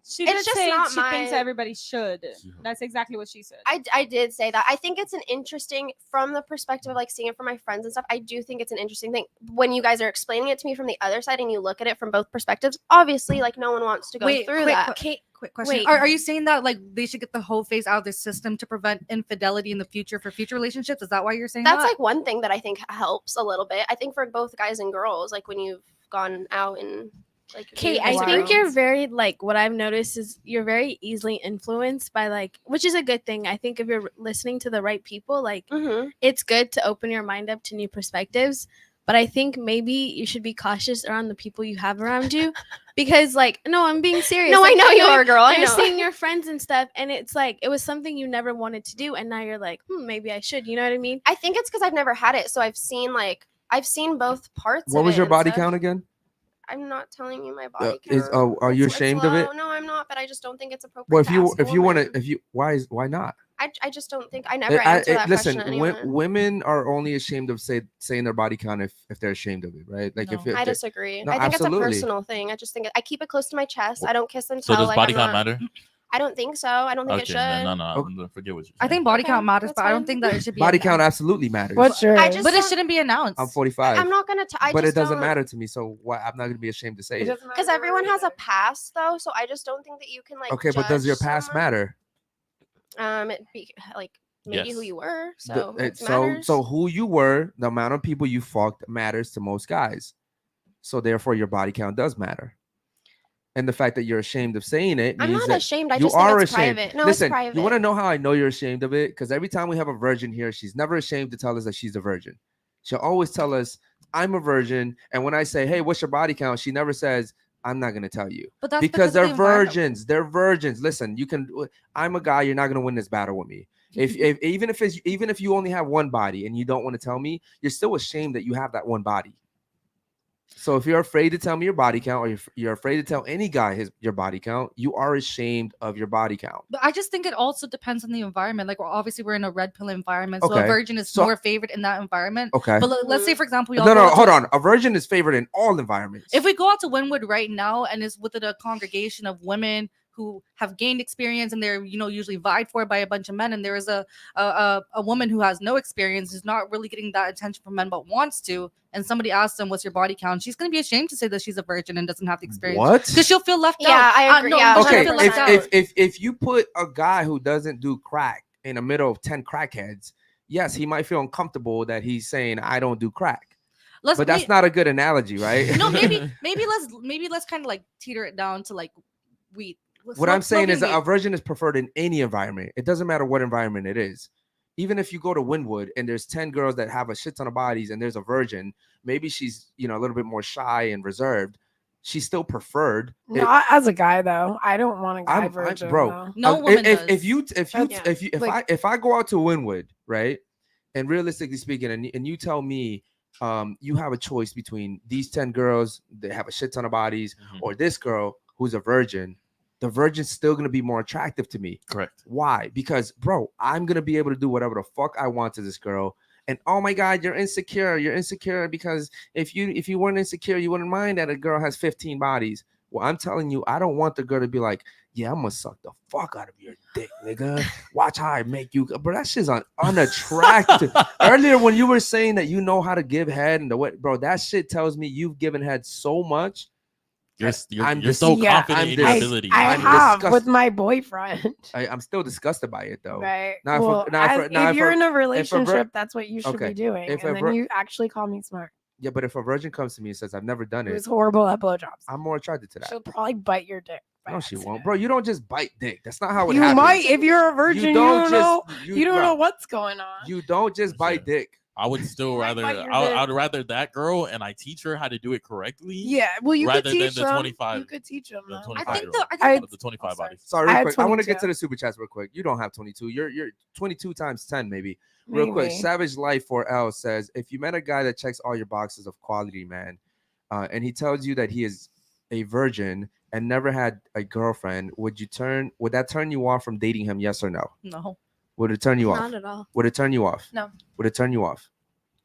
She It's did just say not she thinks my- everybody should. That's exactly what she said. I did say that. I think it's an interesting from the perspective of like seeing it from my friends and stuff. I do think it's an interesting thing when you guys are explaining it to me from the other side and you look at it from both perspectives. Obviously, like no one wants to go through that. Quick question. Wait. Are you saying that like they should get the whole phase out of their system to prevent infidelity in the future for future relationships? Is that why you're saying That's that? like one thing that I think helps a little bit. I think for both guys and girls, like when you've gone out and like. Kate, you've I been think around. you're very like what I've noticed is you're very easily influenced by like, which is a good thing. I think if you're listening to the right people, like Mhm. it's good to open your mind up to new perspectives. But I think maybe you should be cautious around the people you have around you, because like, no, I'm being serious. No, Like, I know you are, girl. I You're know. seeing your friends and stuff, and it's like it was something you never wanted to do, and now you're like, maybe I should. You know what I mean? I think it's because I've never had it, so I've seen both parts. What of was it your and body stuff. count again? I'm not telling you my body count. Are you It's ashamed of it? low. No, I'm not. But I just don't think it's appropriate. Well, to ask a if you want woman. to, why not? I just don't think I never answer that Listen, question. To anyone. women are only ashamed of saying their body count if they're ashamed of it, right? Like if I disagree. No, I think absolutely. it's a personal thing. I just think I keep it close to my chest. I don't kiss and So tell. does like, body I'm count not- matter? I don't think so. I don't think it Okay, should. then no, I'm gonna forget what you. I think body Okay, count matters, that's but I don't fine. think that it should be body announced. count absolutely matters. What's yours? I just But it don't- shouldn't be announced. I'm 45, I'm not gonna. but it doesn't matter to me. So why? I'm not gonna be ashamed to say it. Because everyone has a past, though. So I just don't think that you can like. Okay, but does your judge past someone. matter? It be like maybe who Yes. you were. So it So matters. who you were, the amount of people you fucked matters to most guys. So therefore, your body count does matter. And the fact that you're ashamed of saying it I'm means not that ashamed. I you just think are it's ashamed. private. No, Listen, it's private. you want to know how I know you're ashamed of it? Because every time we have a virgin here, she's never ashamed to tell us that she's a virgin. She'll always tell us, I'm a virgin. And when I say, hey, what's your body count? She never says, I'm not going to tell you. But that's Because of they're the environment. virgins. They're virgins. Listen, I'm a guy. You're not going to win this battle with me. Even if you only have one body and you don't want to tell me, you're still ashamed that you have that one body. So if you're afraid to tell me your body count, or you're afraid to tell any guy your body count, you are ashamed of your body count. But I just think it also depends on the environment. Like, obviously we're in a red pill environment, so Okay. a virgin is So- more favored in that environment. Okay. But let's say, for example, No, hold on. A virgin is favored in all environments. If we go out to Wynwood right now and it's within a congregation of women who have gained experience and they're usually vied for by a bunch of men, and there is a woman who has no experience, who's not really getting that attention from men but wants to, and somebody asks them what's your body count, she's going to be ashamed to say that she's a virgin and doesn't have the experience. What? Because she'll feel left out. Yeah, I agree. Yeah, she'll Okay, feel left out. if you put a guy who doesn't do crack in the middle of 10 crackheads, yes, he might feel uncomfortable that he's saying I don't do crack. But that's not a good analogy, right? No, maybe let's kind of like teeter it down to like weed. What I'm saying is smoking a weed. virgin is preferred in any environment. It doesn't matter what environment it is. Even if you go to Wynwood and there's 10 girls that have a shit ton of bodies and there's a virgin, maybe she's a little bit more shy and reserved. She's still preferred. Not as a guy though. I don't want a guy virgin, bro. though. No woman if does. if I go out to Wynwood, right, and realistically speaking, and you tell me you have a choice between these 10 girls that have a shit ton of bodies or this girl who's a virgin, the virgin's still going to be more attractive to me. Correct. Why? Because, bro, I'm going to be able to do whatever the fuck I want to this girl. And oh my God, you're insecure. You're insecure because if you weren't insecure, you wouldn't mind that a girl has 15 bodies. Well, I'm telling you, I don't want the girl to be like, yeah, I'm going to suck the fuck out of your dick, nigga. Watch how I make you. Bro, that shit's unattractive. Earlier, when you were saying that you know how to give head and the way, bro, that shit tells me you've given head so much. You're just- so Yeah, confident in I'm your dis- ability. I I'm have disgusted. with my boyfriend. I'm still disgusted by it though. Right. Now, if Well, a- now if a- as- now if if you're a- in a if a vir- relationship, that's what you should Okay, be doing. if And a then vir- you actually call me smart. Yeah, but if a virgin comes to me and says I've never done It it, was horrible at blowjobs. I'm more attracted to that. She'll probably bite your dick. by No, she accident. won't, bro. You don't just bite dick. That's not how it You happens. might if you're a virgin. You don't know. You don't bro, know what's going on. You don't just bite dick. I would still rather bite your I'd rather that girl and I teach her how to do it correctly. Yeah, well, you rather could teach than the them. 25. You could teach them. The though. 25 I think year the- I old, the 25 bodies. Sorry, I real had quick. I want to get 22. to the super chats real quick. You don't have 22. You're 22 times 10 maybe. Real quick. Maybe. Savage Life 4L says if you met a guy that checks all your boxes of quality, man, and he tells you that he is a virgin and never had a girlfriend, would that turn you off from dating him? Yes or no? No. Would it turn you off? Not at all. Would it turn you off? No. Would it turn you off?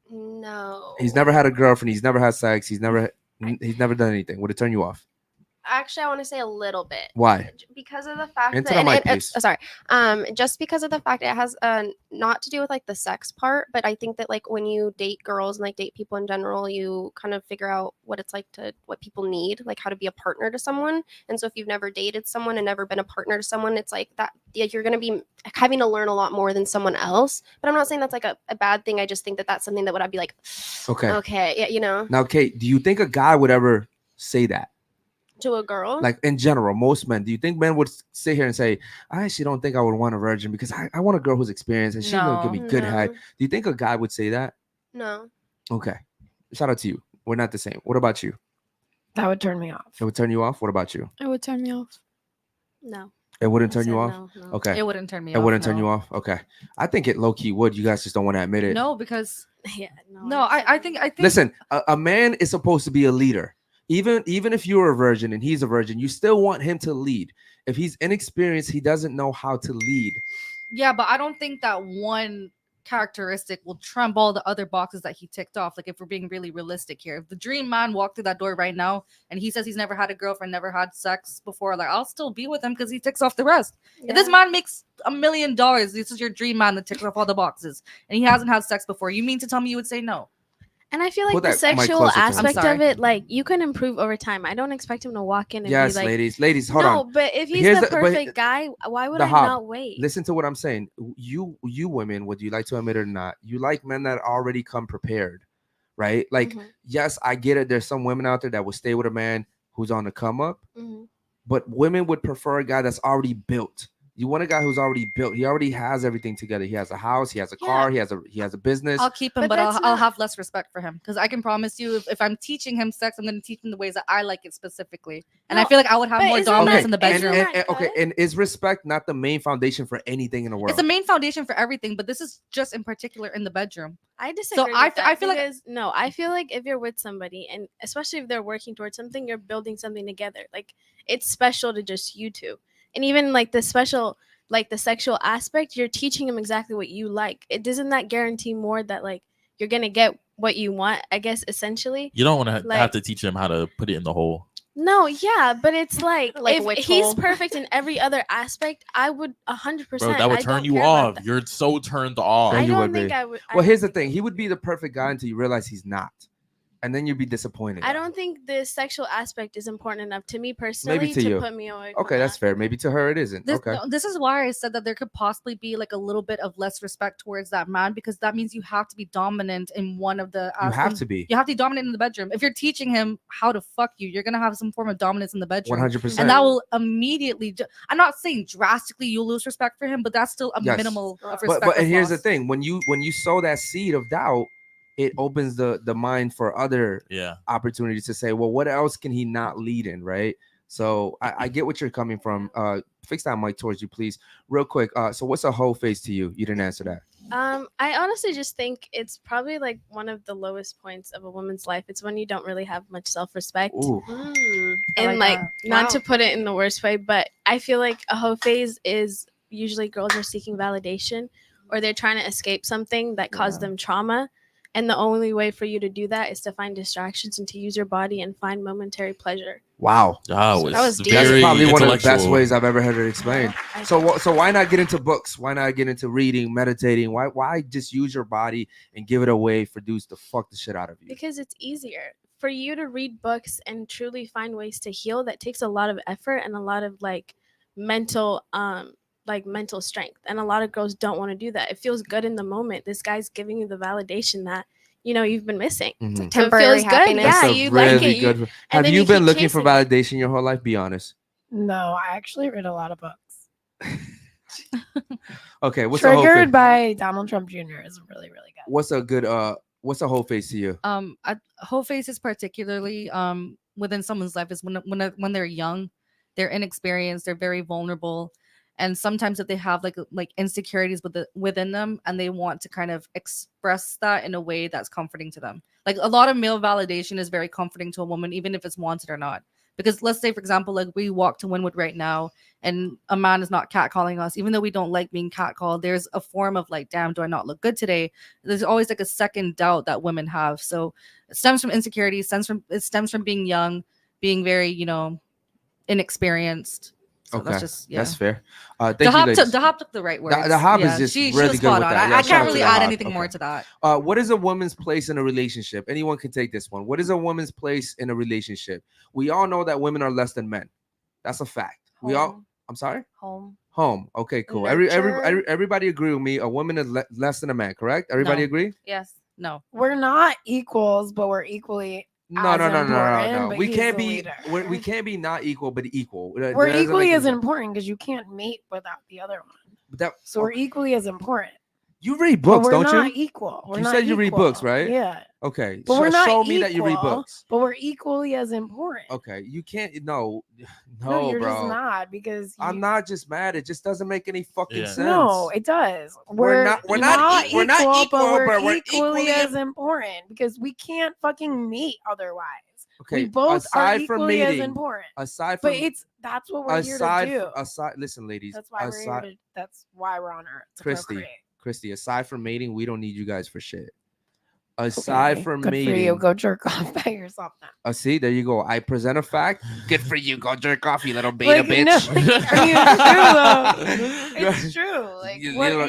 No. He's never had a girlfriend. He's never had sex. He's never done anything. Would it turn you off? Actually, I want to say a little bit. Why? Because of the fact Into that the mic, please. just because of the fact it has not to do with like the sex part, but I think that like when you date girls and like date people in general, you kind of figure out what it's like what people need, like how to be a partner to someone. And so if you've never dated someone and never been a partner to someone, it's like that you're going to be having to learn a lot more than someone else. But I'm not saying that's like a bad thing. I just think that that's something that I'd be like, okay, yeah, you know. Now, Kate, do you think a guy would ever say that? To a girl? Like in general, most men, do you think men would sit here and say, I actually don't think I would want a virgin because I want a girl who's experienced and she's gonna give me good head? Do you think a guy would say that? No. Okay. Shout out to you. We're not the same. What about you? That would turn me off. It would turn you off? What about you? It would turn me off. No. It wouldn't I turn you said off? no. Okay. It wouldn't turn me It off. wouldn't turn no. you off? Okay. I think it low-key would. You guys just don't want to admit it. No, because Yeah. No. no, I think Listen, a man is supposed to be a leader. Even if you're a virgin and he's a virgin, you still want him to lead. If he's inexperienced, he doesn't know how to lead. yeah, but I don't think that one characteristic will trump all the other boxes that he ticked off. Like if we're being really realistic here, if the dream man walked through that door right now and he says he's never had a girlfriend, never had sex before, like I'll still be with him because he ticks off the rest. If this man makes $1 million, this is your dream man that ticks off all the boxes, and he hasn't had sex before, you mean to tell me you would say no? And I feel like Put the that mic sexual closer to him. aspect I'm sorry. of it, like you can improve over time. I don't expect him to walk in and Yes, be like, ladies, hold no, on. but if he's Here's the but perfect guy, why would the I hub. not wait? Listen to what I'm saying. You women, whether you like to admit it or not, you like men that already come prepared, right? Like, yes, I get it. There's some women out there that will stay with a man who's on the come up, but women would prefer a guy that's already built. You want a guy who's already built. He already has everything together. He has a house. He has a car. He has a business. I'll keep him, but I'll have less respect for him because I can promise you, if I'm teaching him sex, I'm going to teach him the ways that I like it specifically. And I feel like I would have more dominance in the bedroom. And is respect not the main foundation for anything in the world? It's the main foundation for everything, but this is just in particular in the bedroom. I disagree. So I feel like no, I feel like if you're with somebody, and especially if they're working towards something, you're building something together. Like it's special to just you two, and even like the special. Like the sexual aspect, you're teaching him exactly what you like. It doesn't that guarantee more that like you're gonna get what you want, I guess, essentially. You don't want to have to teach him how to put it in the hole. No, yeah, but it's like if which he's hole? perfect in every other aspect, I would 100%. Bro, that would turn you off. You're so turned off. I You don't would think be. I would. Well, here's the thing. He would be the perfect guy until you realize he's not. And then you'd be disappointed. I don't think the sexual aspect is important enough to me personally Maybe to you. put me away. From Okay, that's that. fair. Maybe to her it isn't. This, Okay. no, this is why I said that there could possibly be like a little bit of less respect towards that man, because that means you have to be dominant in one of the. You have to be. You have to be dominant in the bedroom. If you're teaching him how to fuck you, you're gonna have some form of dominance in the bedroom. 100%. And that will immediately. I'm not saying drastically you'll lose respect for him, but that's still a Yes. minimal of respect. But that's here's the lost. thing: when you sow that seed of doubt, it opens the mind for other opportunities to say, well, what else can he not lead in, right? So I get what you're coming from. Fix that mic towards you, please, real quick. So what's a hoe face to you? You didn't answer that. I honestly just think it's probably like one of the lowest points of a woman's life. It's when you don't really have much self-respect. Ooh. And like like that. not Wow. to put it in the worst way, but I feel like a hoe phase is usually girls are seeking validation or they're trying to escape something that caused them trauma. And the only way for you to do that is to find distractions and to use your body and find momentary pleasure. Wow. Oh, That was deep. That's very probably one of the best intellectual. ways I've ever heard it explained. So why not get into books? Why not get into reading, meditating? Why just use your body and give it away for dudes to fuck the shit out of you? Because it's easier for you to read books and truly find ways to heal. That takes a lot of effort and a lot of like mental strength, and a lot of girls don't want to do that. It feels good in the moment. This guy's giving you the validation that you've been missing. Mhm. So it Temporary feels good. happiness. Yeah, That's a you like really it. good. and Have then you been keep looking for chasing it. validation your whole life? Be honest. No, I actually read a lot of books. Okay, what's a whole Triggered face? by Donald Trump Jr. is really, really good. What's a whole face to you? Whole face is particularly within someone's life is when they're young, they're inexperienced, they're very vulnerable, and sometimes if they have like insecurities within them and they want to kind of express that in a way that's comforting to them. Like a lot of male validation is very comforting to a woman, even if it's wanted or not. Because let's say, for example, like we walk to Wynwood right now and a man is not catcalling us, even though we don't like being catcalled, there's a form of like, damn, do I not look good today? There's always like a second doubt that women have. So it stems from insecurity, it stems from being young, being very, inexperienced. So Okay, that's that's fair. Thank you, ladies. Dahab took the right words. Dahab is just she really was good spot with on. that. Yeah, I shout out can't to really Dahab. add anything more Okay. to that. What is a woman's place in a relationship? Anyone can take this one. What is a woman's place in a relationship? We all know that women are less than men. That's a fact. We all. Home. I'm sorry. Home. Okay, cool. Nurture. Everybody agree with me. A woman is less than a man. Correct. Everybody No. agree? Yes. No. We're not equals, but we're equally. No. important, but We he's can't the be. leader. We can't be not equal, but equal. That We're doesn't equally make as any sense. important because you can't mate without the other one. But that, So we're equally as important. you read But books, we're don't not you? equal. We're You not said you read equal. books, right? Yeah. Okay. But we're not show me that you read equal, books. But we're equally as important. Okay. You can't. No, No, you're bro. just not because I'm not just mad. It just doesn't make any fucking sense. No, it does. We're not equal, but we're but we're equally equally as important because we can't fucking mate otherwise. Okay. We both are aside from equally as mating, important. aside from But that's what we're here to do. listen, ladies. That's why we're here to. That's why we're on Earth. To procreate. Christy, aside from mating, we don't need you guys for shit. Aside from good mating, for you. Go jerk off by yourself now. See, there you go. I present a fact. Good for you. Go jerk off, you little beta Like, bitch. It's true. Like, you what, little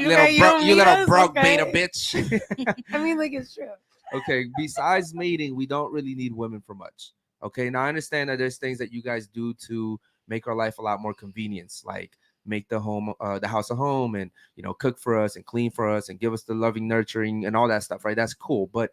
don't broke need us? beta bitch. I mean, like, it's true. Okay, besides mating, we don't really need women for much. Okay, now I understand that there's things that you guys do to make our life a lot more convenience, like make the house a home, and cook for us and clean for us and give us the loving, nurturing, and all that stuff, right? That's cool, but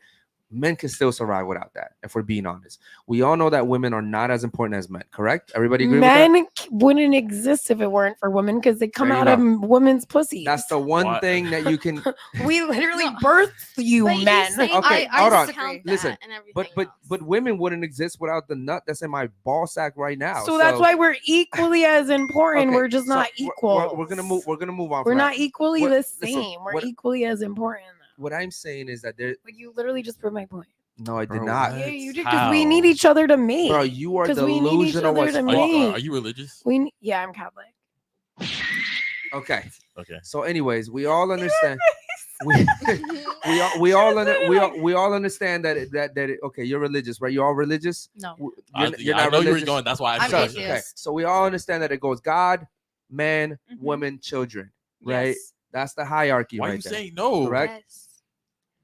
men can still survive without that. If we're being honest, we all know that women are not as important as men. Correct? Everybody agree with that? Men wouldn't exist if it weren't for women because they come out of women's pussies. That's the one thing that you can. We literally birthed you, men. Okay, hold on. Listen, and but women wouldn't exist without the nut that's in my ball sack right now. So that's why we're equally as important. Okay, We're just not equal. We're gonna move. We're gonna move on. We're from not that. equally the same. We're equally as important. What I'm saying is that there. Like, you literally just proved my point. No, I did not. Yeah, you did, because we need each other to mate. Bro, you are 'Cause we need each delusional. other to mate. Are you religious? Yeah, I'm Catholic. Okay. Okay. So, anyways, we all understand. we all understand that okay, you're religious, right? You're all religious. No, you're I not know religious. you were going. That's why I said Okay. So we all understand that it goes God, man, woman, children, right? Yes. That's the hierarchy. Why right are you there. saying no? Correct.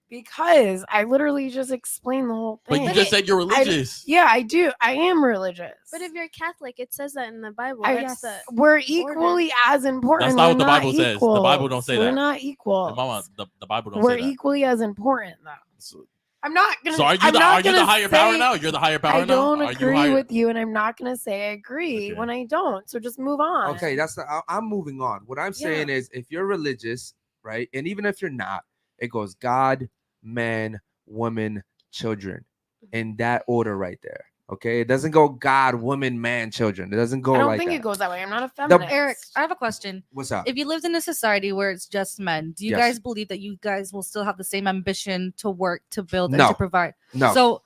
Because I literally just explained the whole But thing. you just said you're religious. Yeah, I do. I am religious. But if you're Catholic, it says that in the Bible. We're equally as important. That's not what We're the Bible says. equal. The Bible don't say that. We're not equal. Mama, the Bible don't We're say that. equally as important, though. I'm not gonna. So are you I'm not the gonna higher power say- now? You're the higher power I now. don't Are you agree higher? with you, and I'm not gonna say I agree when I don't. So just move on. Okay, I'm moving on. What I'm saying is, if you're religious, right, and even if you're not, it goes God, man, woman, children, in that order right there. Okay, it doesn't go God, woman, man, children. It doesn't go I don't like think that. it goes that way. I'm not a feminist. Eric, I have a question. What's up? If you lived in a society where it's just men, do you Yes. guys believe that you guys will still have the same ambition to work, to build, and No. to provide? No. So,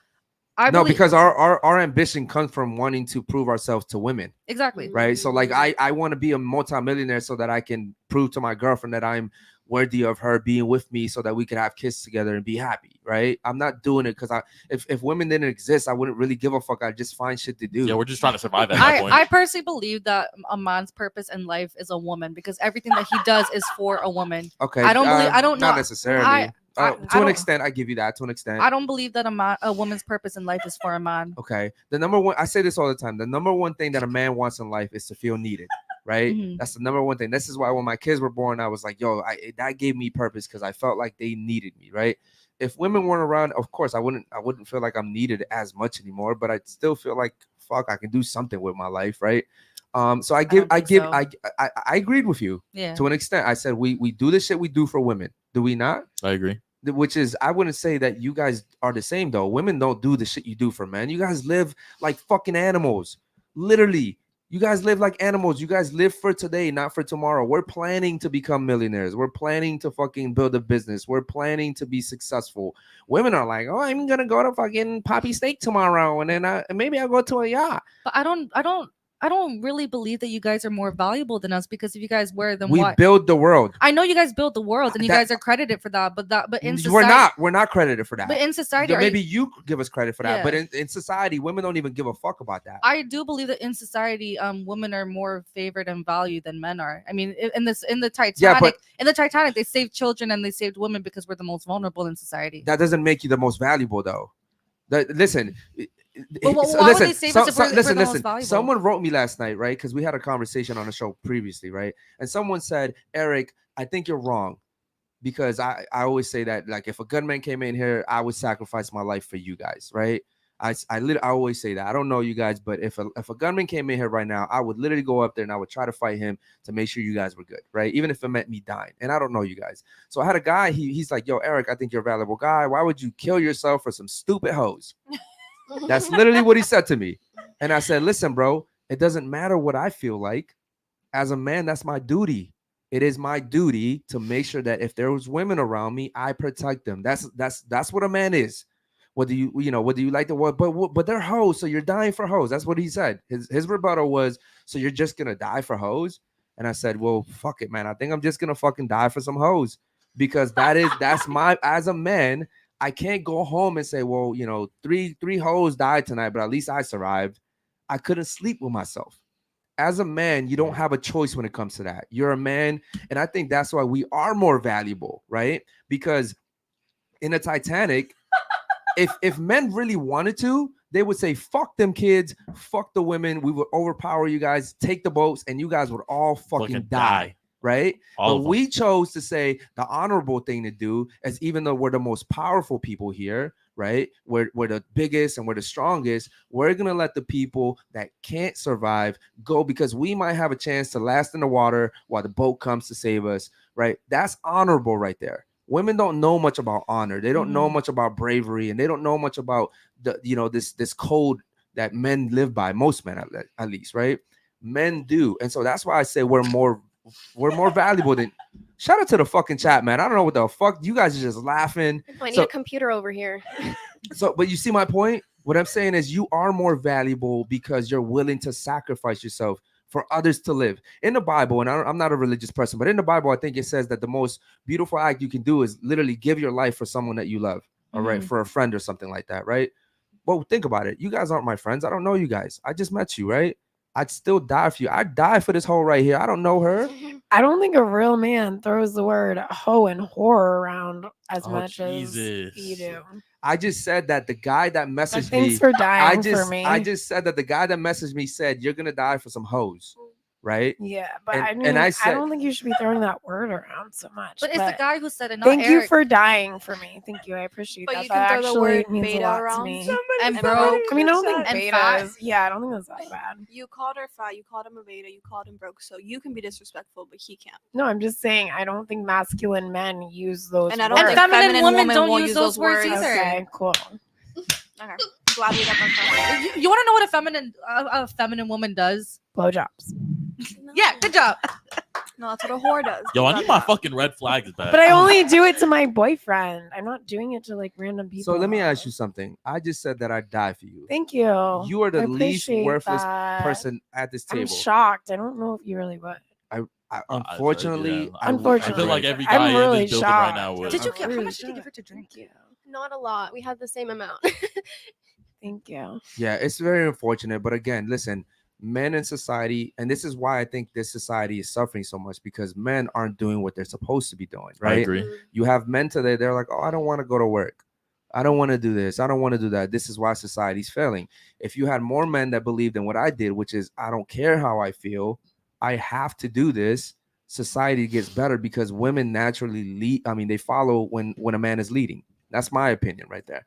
because our ambition comes from wanting to prove ourselves to women. Exactly. Right. So like I want to be a multimillionaire so that I can prove to my girlfriend that I'm worthy of her being with me so that we could have kids together and be happy. Right. I'm not doing it because if women didn't exist, I wouldn't really give a fuck. I'd just find shit to do. Yeah, we're just trying to survive at that point. I personally believe that a man's purpose in life is a woman because everything that he does is for a woman. Okay. I don't believe. I don't know. Not necessarily. To an extent, I give you that. To an extent, I don't believe that a woman's purpose in life is for a man. Okay. The number one, I say this all the time. The number one thing that a man wants in life is to feel needed, right? Mhm. That's the number one thing. This is why when my kids were born, I was like, yo, that gave me purpose because I felt like they needed me, right? If women weren't around, of course, I wouldn't feel like I'm needed as much anymore, but I'd still feel like, fuck, I can do something with my life, right? So I agreed with you to an extent. I said we do the shit we do for women. Do we not? I agree. Which is, I wouldn't say that you guys are the same though. Women don't do the shit you do for men. You guys live like fucking animals, literally. You guys live like animals. You guys live for today, not for tomorrow. We're planning to become millionaires. We're planning to fucking build a business. We're planning to be successful. Women are like, oh, I'm gonna go to fucking Poppy Steak tomorrow, and then maybe I'll go to a yacht. But I don't really believe that you guys are more valuable than us, because if you guys were, then We why? build the world. I know you guys build the world, and you That- guys are credited for that. But in society, We're not credited for that. But in society, Maybe you give us credit for that. Yeah. But in society, women don't even give a fuck about that. I do believe that in society, women are more favored and valued than men are. I mean, in the Titanic, in the Titanic, they saved children and they saved women because we're the most vulnerable in society. That doesn't make you the most valuable, though. Listen. But why would they save us if we're the most valuable? Someone wrote me last night, right? Because we had a conversation on the show previously, right? And someone said, Eric, I think you're wrong. Because I always say that, like, if a gunman came in here, I would sacrifice my life for you guys, right? I always say that. I don't know you guys, but if a gunman came in here right now, I would literally go up there and I would try to fight him to make sure you guys were good, right? Even if it meant me dying. And I don't know you guys. So I had a guy, he's like, yo, Eric, I think you're a valuable guy. Why would you kill yourself for some stupid hoes? That's literally what he said to me. And I said, listen, bro, it doesn't matter what I feel like. As a man, that's my duty. It is my duty to make sure that if there was women around me, I protect them. That's what a man is. Whether you like the word, but they're hoes, so you're dying for hoes. That's what he said. His rebuttal was, so you're just gonna die for hoes? And I said, well, fuck it, man. I think I'm just gonna fucking die for some hoes, because that's my, as a man, I can't go home and say, well, three hoes died tonight, but at least I survived. I couldn't sleep with myself. As a man, you don't have a choice when it comes to that. You're a man, and I think that's why we are more valuable, right? Because in the Titanic, if men really wanted to, they would say, fuck them kids, fuck the women, we would overpower you guys, take the boats, and you guys would all fucking die. Right? But we chose to say the honorable thing to do is, even though we're the most powerful people here, right? We're the biggest and we're the strongest. We're going to let the people that can't survive go, because we might have a chance to last in the water while the boat comes to save us, right? That's honorable right there. Women don't know much about honor. They don't know much about bravery, and they don't know much about this code that men live by. Most men, at least, right? Men do. And so that's why I say we're more valuable than. Shout out to the fucking chat, man. I don't know what the fuck you guys are just laughing. I need a computer over here. But you see my point. What I'm saying is, you are more valuable because you're willing to sacrifice yourself for others to live. In the Bible, and I'm not a religious person, but in the Bible, I think it says that the most beautiful act you can do is literally give your life for someone that you love, all right, for a friend or something like that, right? Well, think about it. You guys aren't my friends. I don't know you guys. I just met you, right? I'd still die for you. I'd die for this hoe right here. I don't know her. I don't think a real man throws the word hoe and whore around as much as you do. I just said that the guy that messaged me. Thanks for dying for me. I just said that the guy that messaged me said, you're going to die for some hoes. Right? Yeah, but I don't think you should be throwing that word around so much. But it's the guy who said it, not thank Eric. you for dying for me. Thank you. I appreciate But that. you That can throw the actually word means a beta lot around. to me. And broke. I mean, I don't think and beta fat. is. Yeah, I don't think that's that bad. You called her fat. You called him a beta. You called him broke. So you can be disrespectful, but he can't. No, I'm just saying I don't think masculine men use those. And I don't words. think feminine women don't won't use those words either. Okay, cool. Okay. Glad we got that. You want to know what a feminine woman does? Blowjobs. Yeah, good job. No, that's what a whore does. Yo, I need my fucking red flags back. But I only do it to my boyfriend. I'm not doing it to like random people. So let me ask you something. I just said that I'd die for you. Thank you. You are the I least appreciate worthless that. person at this table. I'm shocked. I don't know if you really would. Unfortunately, I feel like every guy I'm really in this building shocked. right now would. Did you get how much did you give her to drink? Thank you. Not a lot. We had the same amount. Thank you. Yeah, it's very unfortunate. But again, listen, men in society, and this is why I think this society is suffering so much, because men aren't doing what they're supposed to be doing, right? I agree. You have men today, they're like, oh, I don't want to go to work. I don't want to do this. I don't want to do that. This is why society's failing. If you had more men that believed in what I did, which is I don't care how I feel, I have to do this, society gets better, because women naturally lead. I mean, they follow when a man is leading. That's my opinion right there.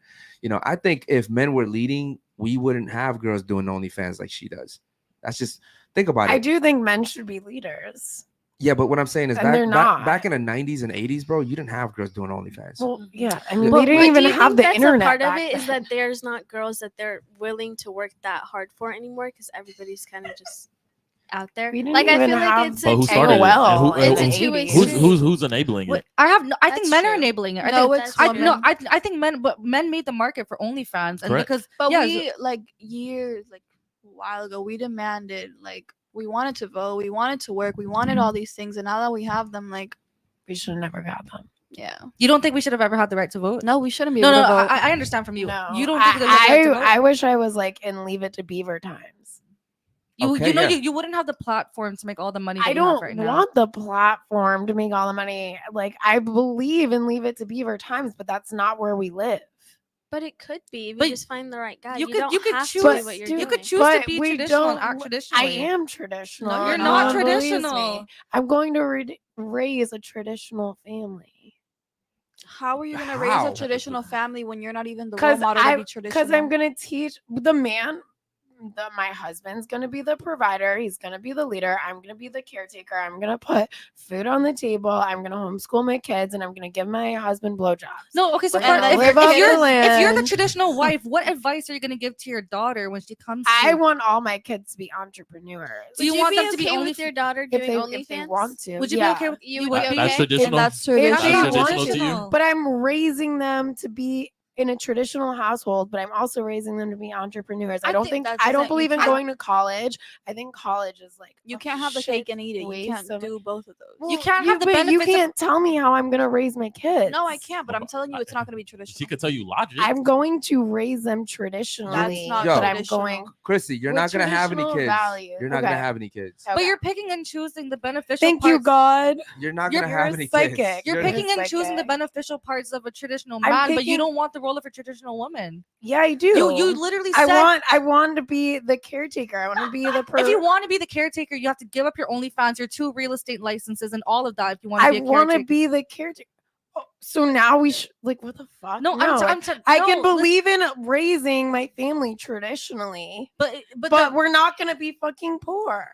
I think if men were leading, we wouldn't have girls doing OnlyFans like she does. That's just, think about it. I do think men should be leaders. Yeah, but what I'm saying is And they're not. back in the 90s and 80s, bro, you didn't have girls doing OnlyFans. Well, yeah. I mean, But we didn't do even you have think the that's internet. a part of back it is then. that there's not girls that they're willing to work that hard for anymore, because everybody's kind of just out there. We didn't Like I even feel have like it's But who a started it? AOL And It's a in the two-way 80s. street. who's enabling Wait, it? I have no. I think That's men are true. enabling it. No, I it's think, women. no, I think men, but men made the market for OnlyFans, and Correct. because But yeah, we like years, like a while ago, we demanded like we wanted to vote, we wanted to work, we wanted all these things, and now that we have them, like We should have never got them. yeah, you don't think we should have ever had the right to vote? no, we shouldn't be No, able no, to vote. I understand from you. No, You don't think we should have the right to vote? I wish I was like in Leave It to Beaver times. You know yeah. you wouldn't have the platform to make all the money that I you have don't right now. want the platform to make all the money. Like I believe in Leave It to Beaver times, but that's not where we live. But it could be if But you just find the right guy. you You, could- don't you could have choose- to do what you're dude, You doing. could choose But to be we traditional and don't- act traditionally. I am traditional. No, you're and not no one believes traditional. me. I'm going to raise a traditional family. How are you gonna raise How? a traditional family when you're not even the role Because model to be traditional? I'm gonna teach the man. My husband's gonna be the provider. He's gonna be the leader. I'm gonna be the caretaker. I'm gonna put food on the table. I'm gonna homeschool my kids, and I'm gonna give my husband blowjobs. No, okay, so We're gonna if live off the you're the land. traditional wife, what advice are you going to give to your daughter when she comes to I you? want all my kids to be entrepreneurs. Do you Would want be them to be okay only with your daughter if doing they OnlyFans? want to. Would you yeah. be okay with You would would be be That's okay? traditional. That's If traditional. they That's want traditional to you? But I'm raising them to be in a traditional household, but I'm also raising them to be entrepreneurs. I I don't think think that's I don't just that you believe in can't- going to college. I think college is like You a can't have the shit cake and eat it. You waste can't of- do both of those. Well, You can't have the but you benefits of- can't tell me how I'm gonna raise my kids. No, I can't. But I'm telling you, it's not going to be traditional. She could tell you logic. I'm going to raise them traditionally. not Yo. but I'm traditional. going. Christy, you're With not gonna have any traditional kids. values. You're not gonna Okay. have any kids. Okay. But you're picking and choosing the beneficial Thank you, parts. God. You're not You're gonna have a any psychic. kids. You're You're picking and choosing the psychic. beneficial parts of a traditional I'm man, but you picking- don't want the role of a traditional woman. Yeah, I do. You literally said I want to be the caretaker. I want to be the if you want to be the caretaker, you have to give up your OnlyFans, your 2 real estate licenses, and all of that. If you want to I be a want to caretaker, be the caretaker. Oh, so now we should like what the fuck? no, I'm t- I no, can listen, believe in raising my family traditionally, but but we're not gonna be fucking poor.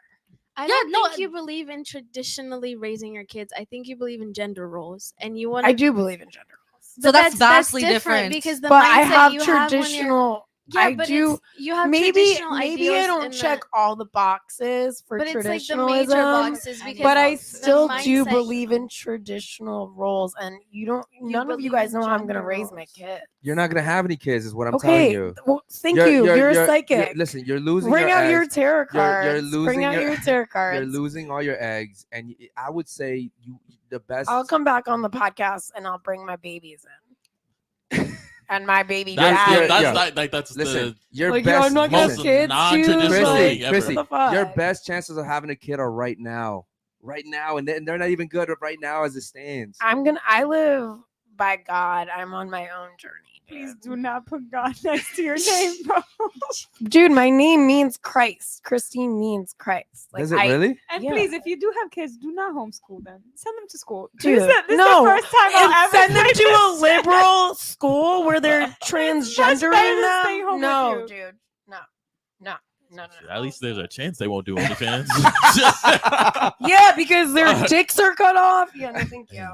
I Yeah, don't no, think you believe in traditionally raising your kids. I think you believe in gender roles, and you want. I do believe in gender roles, So that's vastly different. because the but I mindset have you have when you're- traditional. Yeah, I but do. it's, you have Maybe traditional I ideals don't in check the, all the boxes for but it's like the traditionalism. major boxes because But I the still do mindset- believe in traditional roles, and you don't. None of you believe guys in know how I'm gonna gender raise my roles. kids. You're not gonna have any kids, is what I'm telling Okay, you. well, thank you. You're a psychic. Listen, you're losing. Bring your out your eggs. tarot You're cards. losing Bring out your- your tarot cards. You're losing all your eggs, and I would say the best. I'll come back on the podcast and I'll bring my babies in. And my baby That's- dad. yeah, yeah. That's Listen, the your Like, yo, best. I'm not gonna have listen, kids, non-traditional dude. Chrissy, thing ever. Chrissy, What the fuck? your best chances of having a kid are right now, and they're not even good right now as it stands. I live by God. I'm on my own journey. Please do not put God next to your name, bro. Dude, my name means Christ. Christine means Christ. Is it really? And Yeah. please, if you do have kids, do not homeschool them. Send them to school. Dude, this is no. the first time And I'll ever send them say to a this. liberal school where they're better transgendering than staying home them. with No, you. dude. No. At least there's a chance they won't do OnlyFans. Yeah, because their dicks are cut off. Yeah, no, thank you.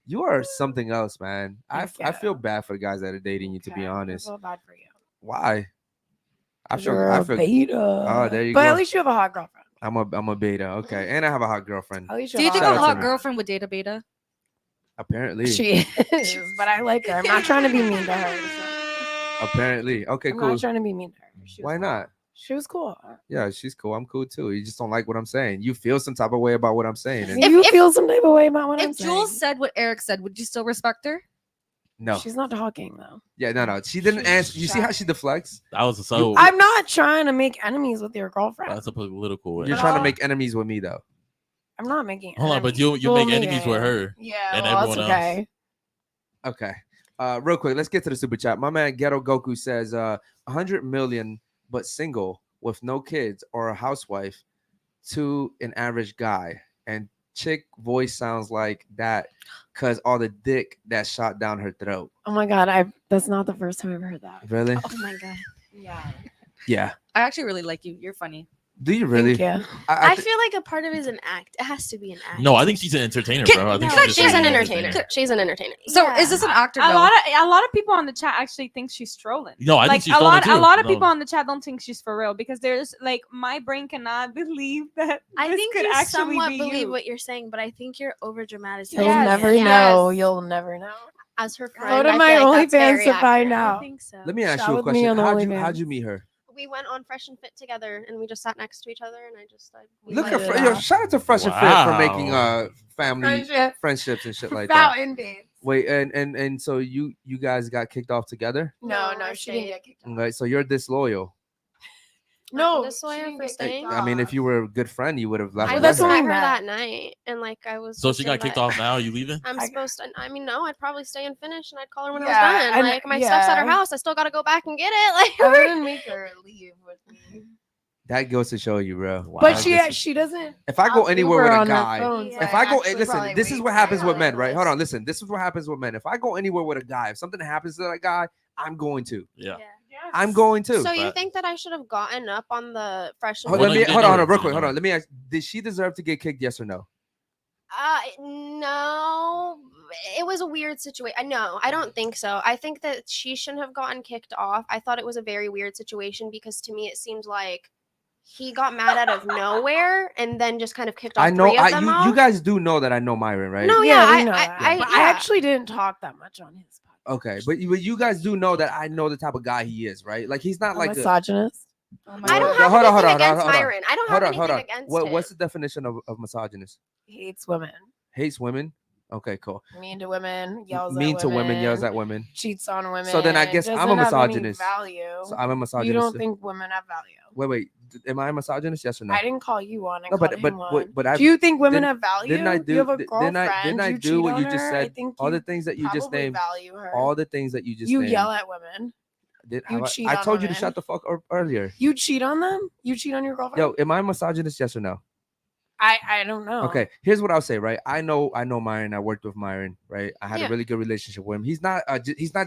You are something else, man. I Thank feel you. bad for the guys that are dating you, to be Okay, honest. I feel bad for you. Why? I feel. You're I a feel. beta. Oh, there you but go. at least you have a hot girlfriend. I'm a beta. Okay, and I have a hot girlfriend. At least do you think have a Shout out to hot me. girlfriend would date a beta? Apparently. She is, but I like her. I'm not trying to be mean to her. so- Apparently. Okay, I'm cool. not trying to be mean to her. She was Why cool. not? She was cool. Yeah, she's cool. I'm cool too. You just don't like what I'm saying. You feel some type of way about what I'm saying. and- You feel some type of way about what I'm If Jules saying. said what Eric said, would you still respect her? no. She's not talking though. Yeah, no. She didn't She's answer. You see how shy. she deflects? That was so. I'm not trying to make enemies with your girlfriend. That's a political way. You're trying to make enemies with me, though. I'm not making. Hold on, but enemies. you Well, make enemies with maybe. her. Yeah, and well, that's everyone else. okay. Okay. Real quick, let's get to the super chat. My man Ghetto Goku says 100 million but single with no kids or a housewife to an average guy. And chick voice sounds like that because all the dick that shot down her throat. Oh my god, that's not the first time I've heard that. Really? Oh my god. Yeah. Yeah. I actually really like you. You're funny. Do you really? Thank you. I feel like a part of it is an act. It has to be an act. No, I think she's an entertainer, bro. I think She's an entertainer. She's an entertainer. So is this an actor? A lot of people on the chat actually think she's trolling. No, I think she's a trolling lot. too. A lot of No. people on the chat don't think she's for real because there's like my brain cannot believe that I this think could you actually somewhat be believe you. what you're saying, but I think you're over dramatizing. You'll never know. You'll never know. As her friend, Go to I my feel like that's OnlyFans very to find accurate. out. I think so. Let me ask Chat you a with me question. on How'd you OnlyFans. meet her? We went on Fresh and Fit together, and we just sat next to each other, and we Look liked at it. yo, shout out to Fresh and Fit for Wow. making family friendships and shit like that. Fountain babes. Wait, and so you guys got kicked off together? No, I she didn't stayed. get kicked off. Right, so you're disloyal. No, This she lawyer didn't for get staying? kicked I mean, if off. you were a good friend, you would have left. I her that's just there. what I met her meant. that night, and like I was. So she got supposed kicked to off. Now you leaving? I'm supposed to. I mean, no, I'd probably stay and finish, and I'd call her when I Yeah, was done. and- Like my stuff's at her yeah. house. I still got to go back and get it. Like I wouldn't make her leave with me. That goes to show you, bro. But That she doesn't. If I go have anywhere Uber with a on her guy, phone, so if I go, actually listen, probably this is wait what for happens her. with men, right? Hold on, listen. This is what happens with men. If I go anywhere with a guy, if something happens to that guy, I'm going to. Yeah. I'm going to. So you think that I should have gotten up on the fresh? and Hold, Fit? let me, you didn't hold know on, her. real You quick. didn't Hold know on. Let me ask: did she deserve to get kicked? Yes or no? No, it was a weird situation. No, I don't think so. I think that she shouldn't have gotten kicked off. I thought it was a very weird situation because to me it seemed like he got mad out of nowhere and then just kind of kicked off I know. three of them You off. guys do know that I know Myron, right? No, we yeah, know I, that. I, But yeah. I actually didn't talk that much on his podcast. Okay, but you guys do know that I know the type of guy he is, right? Like he's not A like misogynist. I don't have anything against Myron. I don't have anything against him. What's the definition of misogynist? Hates women. Hates women. Okay, cool. Mean to women. Yells Mean at to women. women, yells at women. Cheats on women. So then I guess I'm a doesn't have any misogynist. Value. So I'm a misogynist. You don't think women have value? Wait. Am I a misogynist? Yes or no? I didn't call you one. I No, called but him one. I do you think women didn't- have value? Didn't I do? You have a didn't girlfriend. Didn't I you do cheat what on you just her? said? I think All the you things that you just probably named. value her. All the things that you just you named. yell at women. You cheat I on told you to women. shut the fuck up earlier. You cheat on them? You cheat on your girlfriend? Yo, am I a misogynist? Yes or no? I don't know. Okay, here's what I'll say. Right, I know Myron. I worked with Myron. Right, I had a Yeah. really good relationship with him. He's not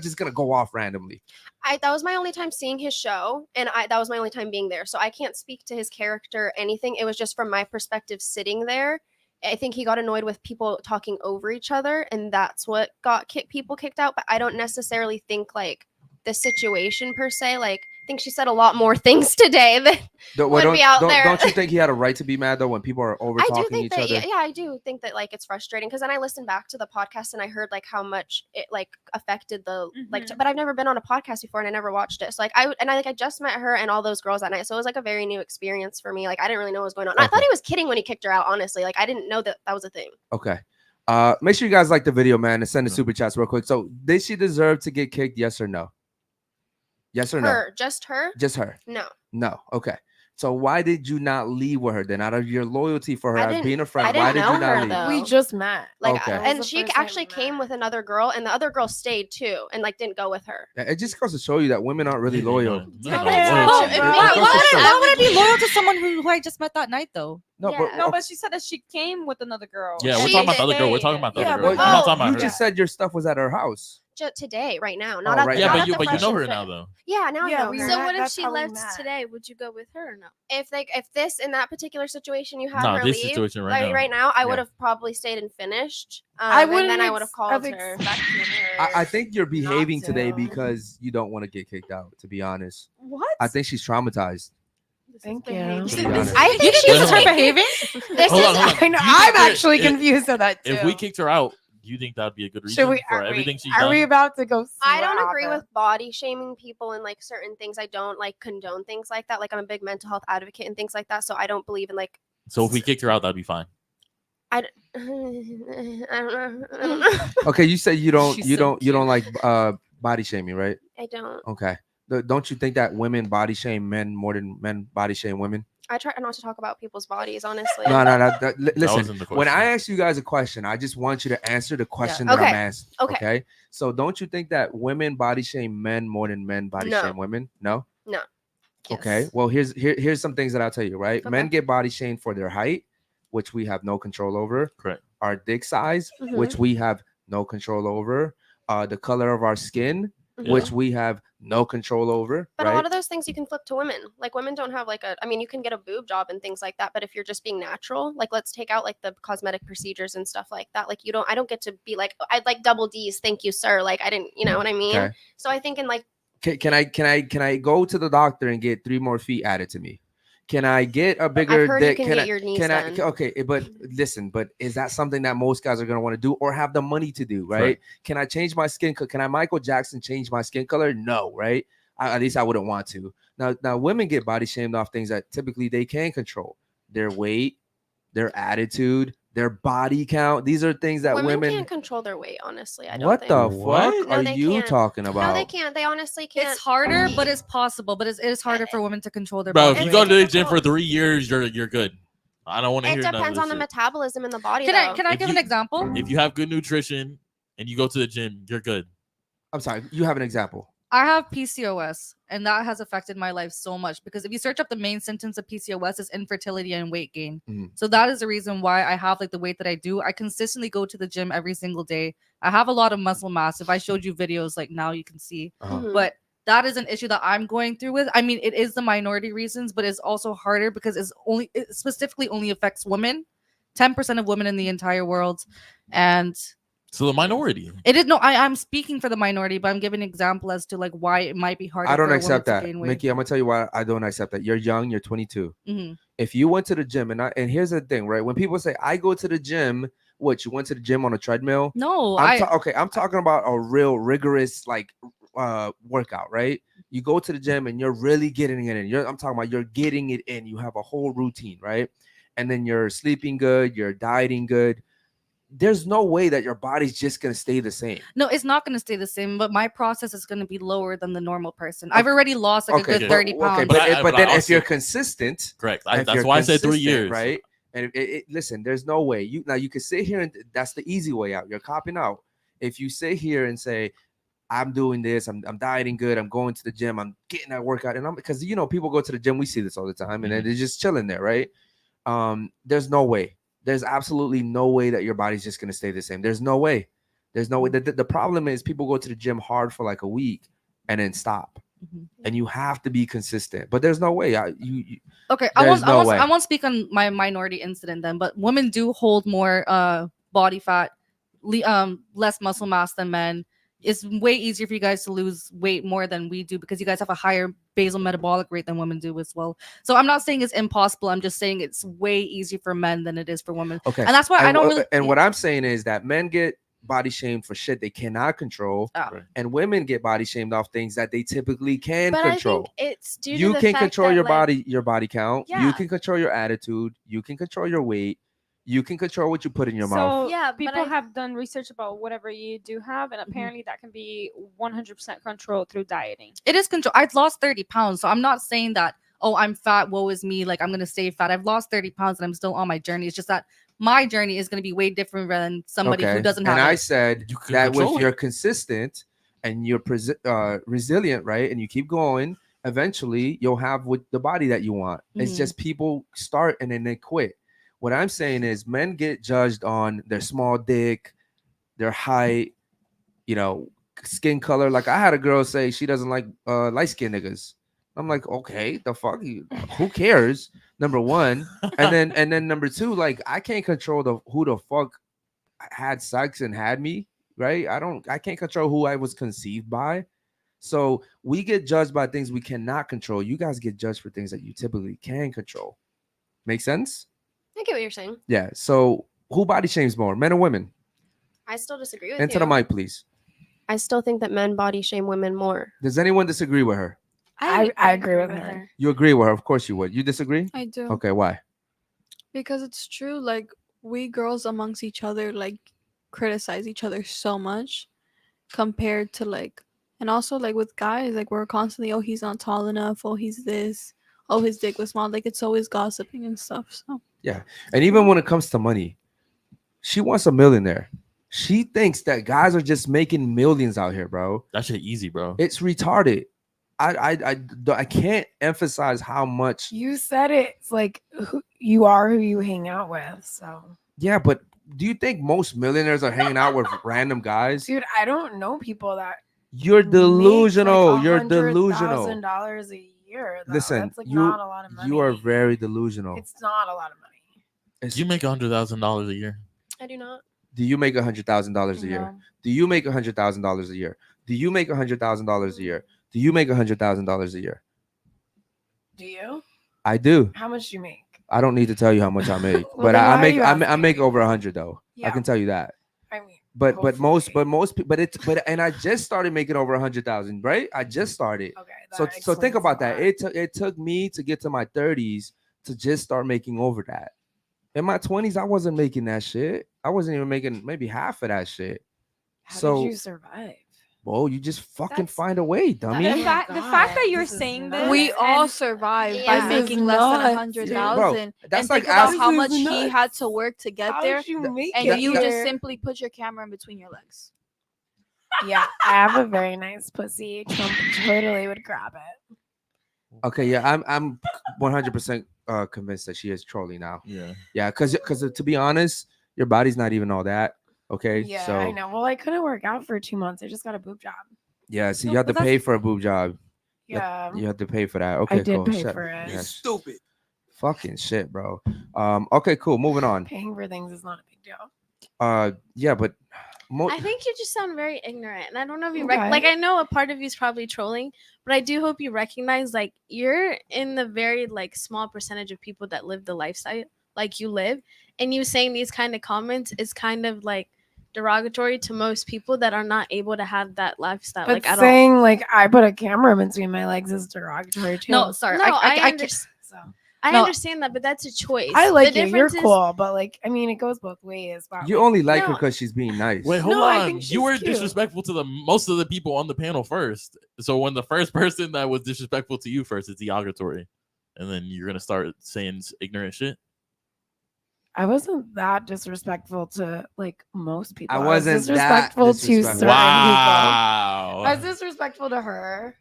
just gonna go off randomly. That was my only time seeing his show, and that was my only time being there. So I can't speak to his character or anything. It was just from my perspective sitting there. I think he got annoyed with people talking over each other, and that's what got people kicked out. But I don't necessarily think like the situation per se. Like I think she said a lot more things today than would be out there. Don't you think he had a right to be mad though when people are over I do talking think each that, other? yeah, I do think that like it's frustrating because then I listened back to the podcast and I heard like how much it like affected the like. But I've never been on a podcast before and I never watched it. So like I just met her and all those girls that night. So it was like a very new experience for me. Like I didn't really know what was going on. I thought he was kidding when he kicked her out. Honestly, like I didn't know that was a thing. Okay. Make sure you guys like the video, man, and send the super chats real quick. So did she deserve to get kicked? Yes or no? Yes or no? Her, just her? Just her. No. No. Okay. So why did you not leave with her then? Out of your loyalty for her I as didn't- being a I friend, didn't why did know you not her, leave? though. We just met. Like, Okay. and she actually came with another girl, and the other girl stayed too, and like didn't go with her. It just goes to show you that women aren't really loyal. Why would I be loyal to someone who I just met that night though? No, but she said that she came with another girl. Yeah, we're talking about the other girl. We're talking about the other girl. I'm not talking about you her. just said your stuff was at her house. Today, right now, not Oh, at right the, now. not Yeah, at the but you Fresh know and her Fit. now though. Yeah, now I know her. So what if That's she how we left met. today? Would you go with her or no? If this in that particular situation you had No, her this leave situation right now. I Yeah. would have probably stayed and finished. I And wouldn't then I would have called have her. expected her. I think you're behaving today to. because you don't want to get kicked out, to be honest. What? I think she's traumatized. Thank you. To be honest. I think You think this is her Hold on. behaving? This Hold is on, hold on. I know. You I'm think that actually if- confused at that too. If we kicked her out, do you think that'd be a good reason Should we? for Are everything we, she's are done? we about to go? See I what don't agree happened? with body shaming people and like certain things. I don't like condone things like that. Like I'm a big mental health advocate and things like that. So I don't believe in like So if we kicked her out, that'd be fine. I don't know. Okay, you say you don't She's you so don't you don't like body shaming, right? I don't. Okay. Don't you think that women body shame men more than men body shame women? I try not to talk about people's bodies, honestly. No. Listen, wasn't the when I question. ask you guys a question, I just want you to answer the question Yeah. that I'm Okay. asking. Okay. So don't you think that women body shame men more than men body No. shame women? No. No. Okay. Yes. Well, here's some things that I'll tell you. Right. Okay. Men get body shamed for their height, which we have no control over. Correct. Our dick size, Mhm. which we have no control over. The color of our skin, which we have no control over. But right? a lot of those things you can flip to women. Like women don't have like I mean, you can get a boob job and things like that. But if you're just being natural, like let's take out like the cosmetic procedures and stuff like that. Like I don't get to be like, I'd like double D's. Thank you, sir. Like I didn't, you know what I mean? Okay. So I think in like, can I go to the doctor and get 3 more feet added to me? Can I get a bigger I've heard dick? you can get your knees done. Okay, but listen, but is that something that most guys are gonna want to do or have the money to do? Right? Right. Can I change my skin? Can I Michael Jackson change my skin color? No, right? At least I wouldn't want to. Now women get body shamed off things that typically they can control: their weight, their attitude, their body count. These are things that women can't control their weight. Honestly, I don't What think. the What? fuck No, are they you can't. talking about? No, they can't. They honestly can't. It's harder, but it's possible. But it is harder for women to control their Bro, body. if you It's go to the difficult. gym for 3 years, you're good. I don't want to It hear none of depends this on the shit. metabolism in the body. Can though. I If give you- an example? If you have good nutrition and you go to the gym, you're good. I'm sorry. You have an example. I have PCOS, and that has affected my life so much because if you search up the main symptoms of PCOS, is infertility and weight gain. Mhm. So that is the reason why I have like the weight that I do. I consistently go to the gym every single day. I have a lot of muscle mass. If I showed you videos, like now you can see, Mhm. but that is an issue that I'm going through with. I mean, it is the minority reasons, but it's also harder because it specifically only affects women, 10% of women in the entire world, and So the minority. it is no. I'm speaking for the minority, but I'm giving an example as to like why it might be harder. I don't for a accept woman to that, gain weight. Mickey. I'm gonna tell you why I don't accept that. You're young. You're 22. Mhm. If you went to the gym and here's the thing, right? When people say I go to the gym, what you went to the gym on a treadmill? No, I'm talking about a real rigorous like workout, right? You go to the gym and you're really getting it in. I'm talking about you're getting it in. You have a whole routine, right? And then you're sleeping good, you're dieting good. There's no way that your body's just gonna stay the same. No, it's not going to stay the same, but my process is going to be lower than the normal person. I've already lost like a good 30 pounds. Okay, But but I then if also- you're consistent, Correct. if That's you're why I said 3 consistent, years. right? And listen, there's no way you can sit here and that's the easy way out. You're copping out. If you sit here and say, I'm doing this, I'm dieting good, I'm going to the gym, I'm getting that workout, and because people go to the gym, we see this all the time, and then they're just chilling there, right? There's no way. There's absolutely no way that your body's just gonna stay the same. There's no way. There's no way. The problem is people go to the gym hard for like a week and then stop. And you have to be consistent. But there's no way. Okay, I won't speak on my minority incident then, but women do hold more body fat, less muscle mass than men. It's way easier for you guys to lose weight more than we do because you guys have a higher basal metabolic rate than women do as well. So I'm not saying it's impossible. I'm just saying it's way easier for men than it is for women. Okay. And that's why I don't really. And what I'm saying is that men get body shamed for shit they cannot control, and women get body shamed off things that they typically can But control. I think it's due to You the can fact control that, your body count. You Yeah. can control your attitude. You can control your weight. You can control what you put in your So mouth. Yeah, but people I- have done research about whatever you do have, and apparently that can be 100% controlled through dieting. It is control. I've lost 30 pounds. So I'm not saying that, oh, I'm fat, woe is me. Like I'm going to stay fat. I've lost 30 pounds and I'm still on my journey. It's just that my journey is going to be way different than somebody who doesn't have and I it. said can that control if it. you're consistent and you're resilient, right, and you keep going, eventually you'll have the body that you want. It's Mhm. just people start and then they quit. What I'm saying is men get judged on their small dick, their height, skin color. Like I had a girl say she doesn't like light skinned niggas. I'm like, okay, the fuck, who cares? Number one, and then number two, like I can't control who the fuck had sex and had me, right? I can't control who I was conceived by. So we get judged by things we cannot control. You guys get judged for things that you typically can control. Make sense? I get what you're saying. Yeah. So who body shames more, men or women? I still disagree with Into you. the mic, please. I still think that men body shame women more. Does anyone disagree with her? I agree with her. You agree with her? Of course you would. You disagree? I do. Okay, why? Because it's true. Like we girls amongst each other, like criticize each other so much compared to like, and also like with guys, like we're constantly, oh, he's not tall enough. Oh, he's this. Oh, his dick was small. Like it's always gossiping and stuff. So Yeah. And even when it comes to money, she wants a millionaire. She thinks that guys are just making millions out here, bro. That shit easy, bro. It's retarded. I can't emphasize how much. You said it. It's like you are who you hang out with. So Yeah, but do you think most millionaires are hanging out with random guys? dude, I don't know people that You're delusional. Make, like, You're delusional. $100,000 a year. Though. Listen, that's like you not a lot of money. you are very delusional. It's not a lot of money. You make $100,000 a year. I do not. Do you make $100,000 a year? No. Do you make $100,000 a year? Do you make $100,000 a year? Do you make $100,000 a year? Do you? I do. How much do you make? I don't need to tell you how much I make, Well, but then why I are make you I asking make me? over 100 though. I Yeah. can tell you that. I mean, But most hopefully. but and I just started making over 100,000, right? I just started. Okay. So that think explains about a that. lot. It took me to get to my 30s to just start making over that. In my 20s, I wasn't making that shit. I wasn't even making maybe half of that shit. How So, did you survive? well, you just fucking That's- find a way, dummy. The Oh my fact God, that you're this is saying nuts. this, We all and- survived Yeah. by This making is less than nuts. 100,000. That's And like think about asking- how This much is he had nuts. to work to get How there, did you make and it you just here? simply put your camera in between your legs. Yeah, I have a very nice pussy. Trump totally would grab it. Okay, yeah, I'm 100% convinced that she is trolling now. Yeah. Yeah, because to be honest, your body's not even all that. Okay, Yeah, so I know. Well, I couldn't work out for 2 months. I just got a boob job. yeah, so No, you have to but pay that's- for a boob job. Yeah, You have to pay for that. Okay, I did cool. pay Shut- for it. yeah, stupid. Fucking shit, bro. Okay, cool. Moving on. Paying for things is not a big deal. Yeah, but I think you just sound very ignorant, and I don't know if you Okay. like. I know a part of you is probably trolling, but I do hope you recognize like you're in the very like small percentage of people that live the lifestyle like you live, and you saying these kind of comments is kind of like derogatory to most people that are not able to have that lifestyle But like at all. saying like I put a camera between my legs is derogatory too. No, sorry. No, I can't. understand. So I No. understand that, but that's a choice. I like The you. You're difference is- cool, but like I mean, it goes both ways. But you like, only like her No. because she's being nice. Wait, hold No, I on. think You she's were cute. disrespectful to the most of the people on the panel first. So when the first person that was disrespectful to you first is derogatory, and then you're gonna start saying ignorant shit. I wasn't that disrespectful to like most people. I was wasn't that disrespectful to disrespectful. certain Wow. people. I was disrespectful to her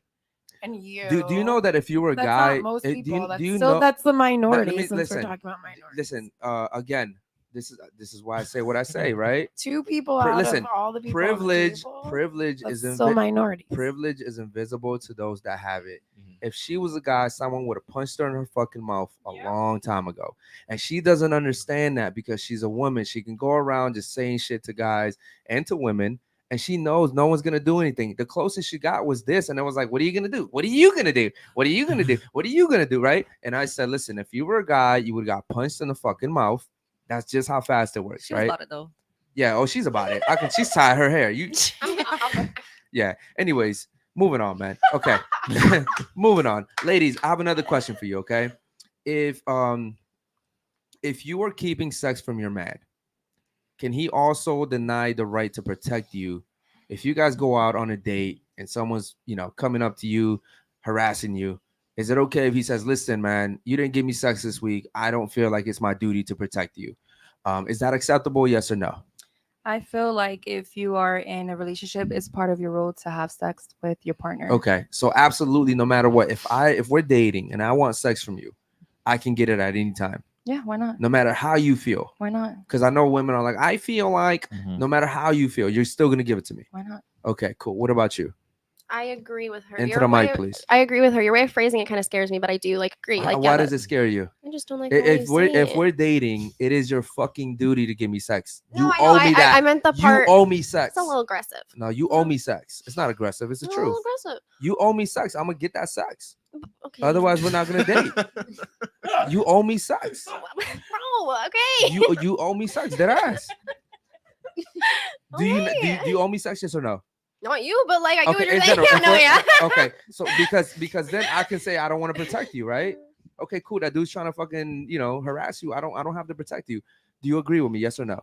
and you. Do you know that if you were a that's guy, not most do people. you, that's do you still know? that's the Let minority. me- Since listen, we're talking about minorities. Listen, again, this is why I say what I say, right? 2 people out listen, of all the people. on the Privilege, table, privilege that's is still minorities. privilege is invisible to those that have it. Mhm. If she was a guy, someone would have punched her in her fucking mouth a Yeah. long time ago. And she doesn't understand that because she's a woman. She can go around just saying shit to guys and to women. And she knows no one's gonna do anything. The closest she got was this, and it was like, "What are you gonna do? What are you gonna do? What are you gonna do? What are you gonna do?" Right? And I said, "Listen, if you were a guy, you would have got punched in the fucking mouth. That's just how fast it works, She was right?" about it though. Yeah. Oh, she's about it. She's tied her hair. You. Yeah. Anyways, moving on, man. Okay. Moving on. Ladies, I have another question for you, okay? If you are keeping sex from your man, can he also deny the right to protect you if you guys go out on a date and someone's, coming up to you, harassing you? Is it okay if he says, "Listen, man, you didn't give me sex this week. I don't feel like it's my duty to protect you." Is that acceptable? Yes or no? I feel like if you are in a relationship, it's part of your role to have sex with your partner. Okay, so absolutely, no matter what, if we're dating and I want sex from you, I can get it at any time, Yeah, why not? no matter how you feel. Why not? Because I know women are like, I feel like Mhm. no matter how you feel, you're still gonna give it to me. Why not? Okay, cool. What about you? I agree with her. Into Your the mic, way- please. I agree with her. Your way of phrasing it kind of scares me, but I do like agree. Like, Why yeah, does it scare you? I just don't like. the way If you we're say if it. we're dating, it is your fucking duty to give me sex. No, You I know, owe me that. I meant the part. You owe me sex. It's a little aggressive. No, you owe me sex. It's not aggressive. It's the It's a little truth. aggressive. You owe me sex. I'm gonna get that sex. Okay. Otherwise, we're not gonna date. You owe me sex. Bro, okay. You owe me sex. Dead ass. Do you owe me sex? Yes or no? Not you, but like I get what Okay, you're in saying. general. No, yeah. Okay, so because then I can say I don't want to protect you, right? Okay, cool. That dude's trying to fucking harass you. I don't have to protect you. Do you agree with me? Yes or no?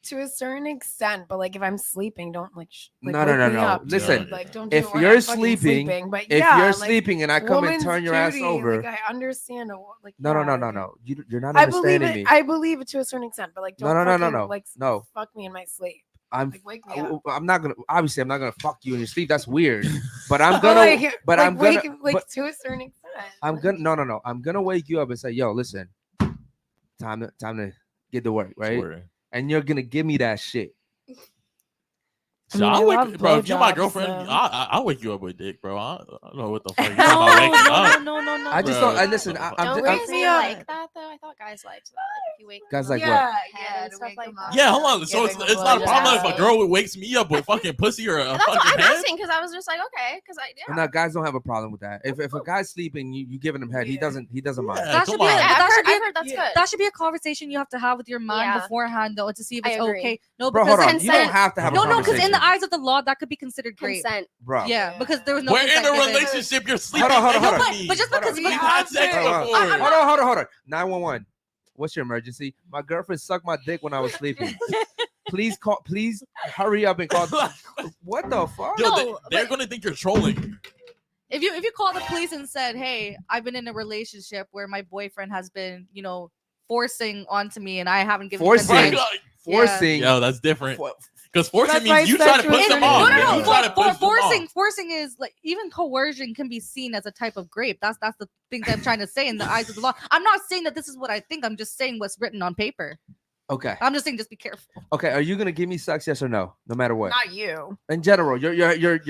To a certain extent, but like if I'm sleeping, don't like. No, no, no, wake me no. up, dude. Listen, like don't do if it when you're I'm fucking sleeping, but if yeah, you're like, sleeping and I come and woman's turn your ass duty, over, like I understand. Like no, yeah, no, no, like, no. You're not I believe understanding it. me. I believe it to a certain extent, but like No, don't no, no, no, fucking, no. like No. fuck me in my sleep. I'm Like wake me up. I'm not gonna obviously I'm not gonna fuck you in your sleep. That's weird. But I'm But gonna like, but like, I'm gonna wake, like but to a certain extent. I'm gonna no. I'm gonna wake you up and say, "Yo, listen, time to get to work, right?" Sure. And you're gonna give me that shit. So I I'll love wake, bro. If you're my blowjobs, girlfriend, so- I'll wake you up with dick, bro. I don't know what the fuck you're talking about waking up. No. I just Bro. don't. I listen. Don't I'm guys me up. like that though? I thought guys liked that. Like if you wake Guys them like up, what? Yeah, and stuff like that. Yeah, hold on. So Giving it's not a blowjobs. problem if a girl wakes me up with fucking pussy or a That's what fucking I'm head. asking because I was just like, okay, because I And now guys don't have a problem with that. If a guy's sleeping, you giving him head, he doesn't mind. Yeah, That come should be on. a- Yeah, that should be a- I've heard that's good. That should be a conversation you have to have with your man Yeah. beforehand, though, to see if I it's agree. okay. No, Bro, because hold on. You don't consent- have to have a no, because conversation. in the eyes of the law, that could be considered great. Consent. bro. Yeah, because there was no. We're in consent a given. relationship. You're sleeping. Hold on. But just because we've we had have sex to- before. Hold on. 911. What's your emergency? My girlfriend sucked my dick when I was sleeping. Please call. Please hurry up and call. What the fuck? Yo, No, they're gonna think you're trolling. If you call the police and said, "Hey, I've been in a relationship where my boyfriend has been, forcing onto me, and I haven't given Forcing? consent." Right, Forcing. Yo, that's different. For- Because forcing That's means why you try to sexual push them assault- off. No, Yeah. You try to push them forcing off. forcing is like even coercion can be seen as a type of rape. That's the thing that I'm trying to say in the eyes of the law. I'm not saying that this is what I think. I'm just saying what's written on paper. Okay. I'm just saying just be careful. Okay. Are you gonna give me sex? Yes or no? No matter what. Not you. In general, your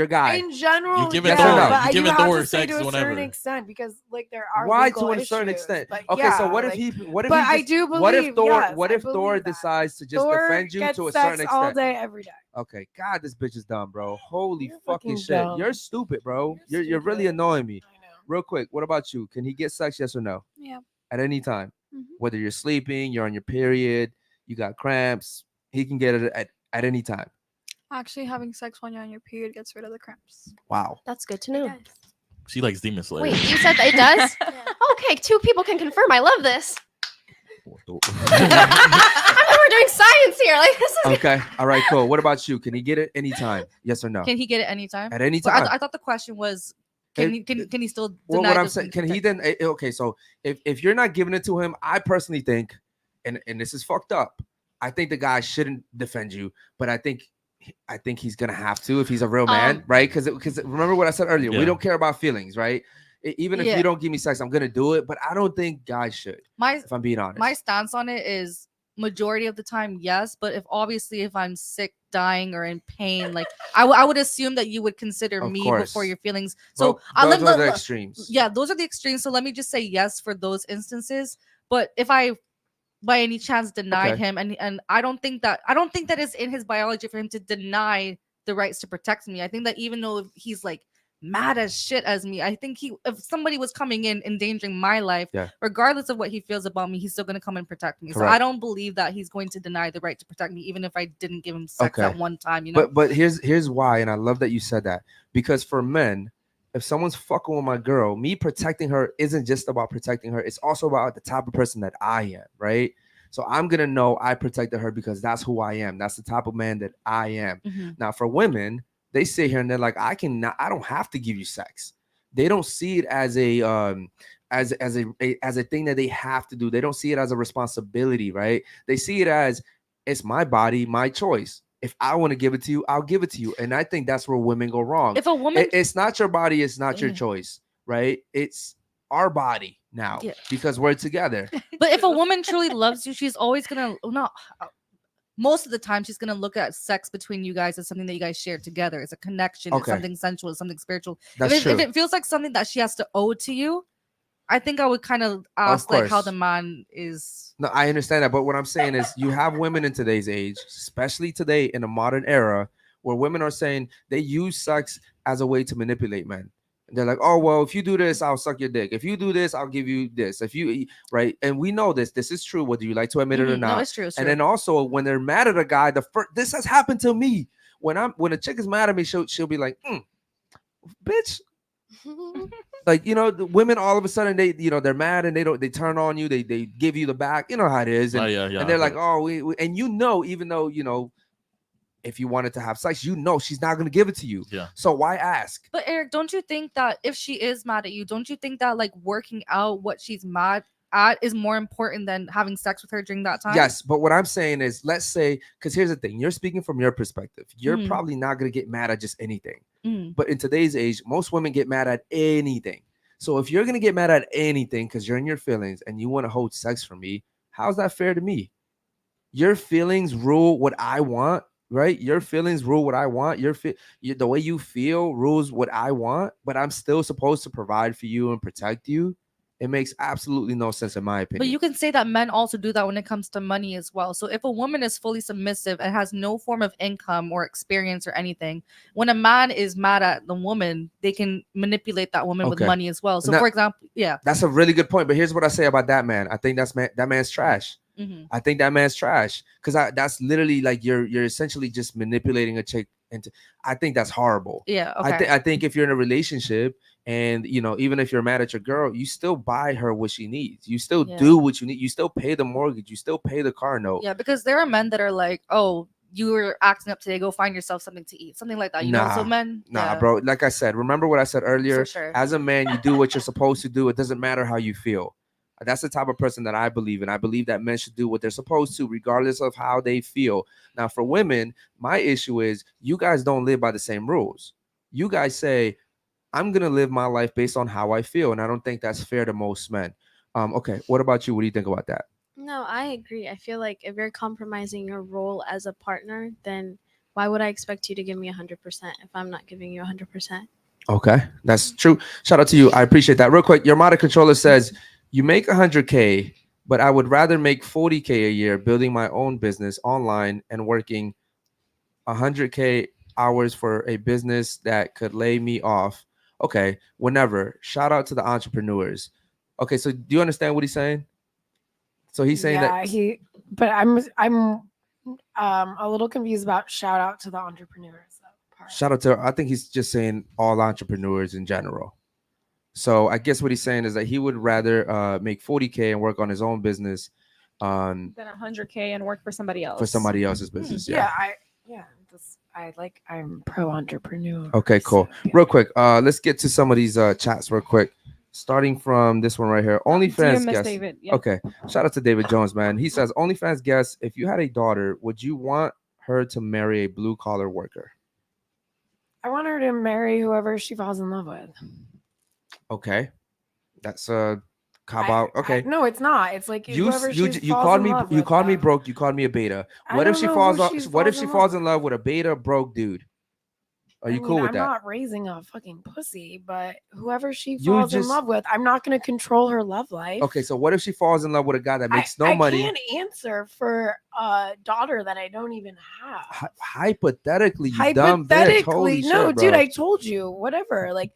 guy. In general, You giving yeah, Thor- but you you giving have Thor to say sex to a whenever. certain extent because there are Why legal to a certain issues, extent? but Okay, yeah, so what if like- he? What if? But he I just- do What if believe, Thor? yes, what I if Thor believe that. decides to just Thor defend you gets to a sex certain all extent? day, every day. Okay, God, this bitch is dumb, bro. Holy You're fucking fucking shit. dumb. You're stupid, bro. You're really stupid. annoying me. I know. Real quick, what about you? Can he get sex? Yes or no? Yeah. At any time, Mhm. whether you're sleeping, you're on your period, you got cramps, he can get it at any time. Actually, having sex when you're on your period gets rid of the cramps. Wow. That's good to know. She likes Demon Slayer. Wait, you said that it does? Okay, 2 people can confirm. I love this. I mean, we're doing science here. Like this is Okay. All right. Cool. What about you? Can he get it anytime? Yes or no? Can he get it anytime? At any Well, time. I thought the question was, It- can he still Well, deny what I'm this saying, can he consent? then? Okay, so if you're not giving it to him, I personally think, and this is fucked up. I think the guy shouldn't defend you, but I think he's gonna have to if he's a real man, right? Because remember what I said earlier, Yeah. we don't care about feelings, right? Even if Yeah. you don't give me sex, I'm gonna do it, but I don't think guys should. My If I'm being honest, my stance on it is majority of the time yes, but if I'm sick, dying, or in pain, like I would assume that you would consider Of me course. before your feelings. So Well, those let- are the let- extremes. yeah, those are the extremes. So let me just say yes for those instances. But if I by any chance denied Okay. him, and I don't think that it's in his biology for him to deny the rights to protect me. I think that even though he's like mad as shit as me, I think if somebody was coming in endangering my life, Yeah. regardless of what he feels about me, he's still gonna come and protect me. So Correct. I don't believe that he's going to deny the right to protect me, even if I didn't give him sex Okay. at one time. You know. But here's why, and I love that you said that, because for men, if someone's fucking with my girl, me protecting her isn't just about protecting her. It's also about the type of person that I am, right? So I'm gonna know I protected her because that's who I am. That's the type of man that I am. Mhm. Now, for women, they sit here and they're like, I don't have to give you sex. They don't see it as a as a thing that they have to do. They don't see it as a responsibility, right? They see it as it's my body, my choice. If I want to give it to you, I'll give it to you. And I think that's where women go wrong. If a woman, It's not your body, it's not your Yeah. choice, right? It's our body now Yeah. because we're together. but if a woman truly loves you, she's always gonna not. Most of the time, she's gonna look at sex between you guys as something that you guys share together. It's a connection. It's Okay. something sensual. It's something spiritual. That's If true. it feels like something that she has to owe to you, I think I would kind of ask like how course. the man is. No, I understand that, but what I'm saying is you have women in today's age, especially today in the modern era, where women are saying they use sex as a way to manipulate men. And they're like, oh, well, if you do this, I'll suck your dick. If you do this, I'll give you this. If you right, and we know this is true, whether you like to admit it or Mhm. not. No, it's true. It's true. And then also when they're mad at a guy, this has happened to me. When a chick is mad at me, she'll be like, bitch. Like, the women all of a sudden they're mad and they turn on you, they give you the back, you know how it is, and, Yeah. and they're like, oh, we and even though if you wanted to have sex, she's not gonna give it to you. Yeah. So why ask? But Eric, don't you think that if she is mad at you, don't you think that like working out what she's mad at is more important than having sex with her during that time? Yes, but what I'm saying is, let's say, because here's the thing, you're speaking from your perspective. You're Mhm. probably not gonna get mad at just anything. Mm. But in today's age, most women get mad at anything. So if you're gonna get mad at anything because you're in your feelings and you want to hold sex from me, how's that fair to me? Your feelings rule what I want. right? Your feelings rule what I want. The way you feel rules what I want, but I'm still supposed to provide for you and protect you. It makes absolutely no sense in my opinion. But you can say that men also do that when it comes to money as well. So if a woman is fully submissive and has no form of income or experience or anything, when a man is mad at the woman, they can manipulate that woman with Okay. money as well. So Now- for example, yeah. That's a really good point. But here's what I say about that man. I think that man's trash. Mhm. I think that man's trash because that's literally like you're essentially just manipulating a chick into. I think that's horrible. Yeah. Okay. I think if you're in a relationship and even if you're mad at your girl, you still buy her what she needs. You still Yeah. do what you need. You still pay the mortgage. You still pay the car note. Yeah, because there are men that are like, oh, you were acting up today, go find yourself something to eat, something like that. You know, so men, Nah, yeah, bro. Like I said, remember what I said earlier. for sure. As a man, you do what you're supposed to do. It doesn't matter how you feel. That's the type of person that I believe in. I believe that men should do what they're supposed to, regardless of how they feel. Now, for women, my issue is you guys don't live by the same rules. You guys say, I'm going to live my life based on how I feel. And I don't think that's fair to most men. Okay. What about you? What do you think about that? No, I agree. I feel like if you're compromising your role as a partner, then why would I expect you to give me 100% if I'm not giving you 100%? Okay. That's true. Shout out to you. I appreciate that. Real quick, your Mata controller says, you make 100K, but I would rather make 40K a year building my own business online and working 100K hours for a business that could lay me off. Okay, whenever. Shout out to the entrepreneurs. Okay, so do you understand what he's saying? So he's saying but I'm a little confused about shout out to the entrepreneurs part. shout out to, I think he's just saying all entrepreneurs in general. So I guess what he's saying is that he would rather make 40K and work on his own business Then 100K and work for somebody else. for somebody else's business. I'm pro entrepreneur. Okay, cool. So, yeah. Real quick, let's get to some of these chats real quick. Starting from this one right here. OnlyFans Miss guest. David. Yeah. Okay. Shout out to David Jones, man. He says, OnlyFans guest, if you had a daughter, would you want her to marry a blue collar worker? I want her to marry whoever she falls in love with. Okay. That's a cop out. Okay. No, it's not. It's like You whoever she you falls called in me love you with, called me though. broke, you called me a beta. I What if don't she know falls who off she what if falls she in falls love in love with a beta broke dude? Are you cool with I'm that? not raising a fucking pussy, but whoever she You falls in just- love with, I'm not going to control her love life. Okay, so what if she falls in love with a guy that makes no money? I can't answer for a daughter that I don't even have. Hypothetically, you dumb bitch. Hypothetically, Holy no, shit, dude, bro. I told you, whatever. Like,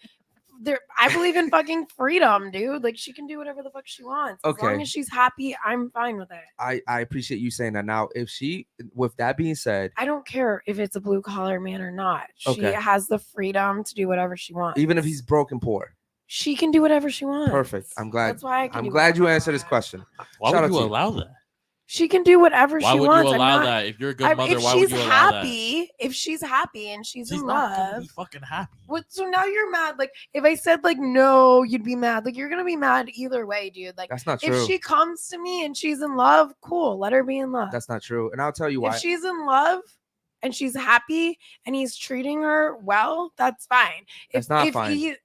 I believe in fucking freedom, dude. Like, she can do whatever the fuck she wants. As long Okay. as she's happy, I'm fine with it. I appreciate you saying that. Now, if she, with that being said, I don't care if it's a blue collar man or not. She Okay. has the freedom to do whatever she wants. even if he's broke and poor, she can do whatever she wants. perfect. I'm glad. That's why I can I'm do glad you whatever I answered this want. question. Why Shout out would you to you. allow that? She can do whatever Why she would wants. you I'm allow not- that? If you're a good mother, if why would she's you allow that? happy, if she's happy and she's She's in not gonna be love, fucking happy. what? So now you're mad. Like if I said like no, you'd be mad. Like you're gonna be mad either way, dude. Like That's not true. if she comes to me and she's in love, cool, let her be in love. That's not true. And I'll tell you why. If she's in love and she's happy and he's treating her well, that's fine. That's not fine.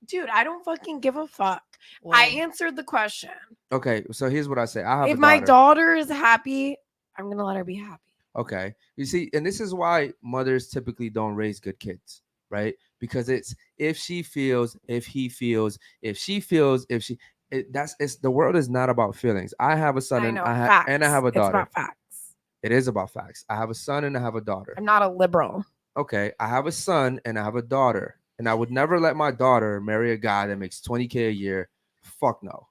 Dude, I don't fucking give a fuck. I answered the question. Okay, so here's what I say. I have If a my daughter. daughter is happy, I'm gonna let her be happy. Okay. You see, and this is why mothers typically don't raise good kids, right? Because it's if she feels, if he feels, if she feels, if she it's the world is not about feelings. I have a son I and know, I have facts. and I have a It's daughter. about facts. It is about facts. I have a son and I have a daughter. I'm not a liberal. Okay, I have a son and I have a daughter. And I would never let my daughter marry a guy that makes 20K a year. Fuck no.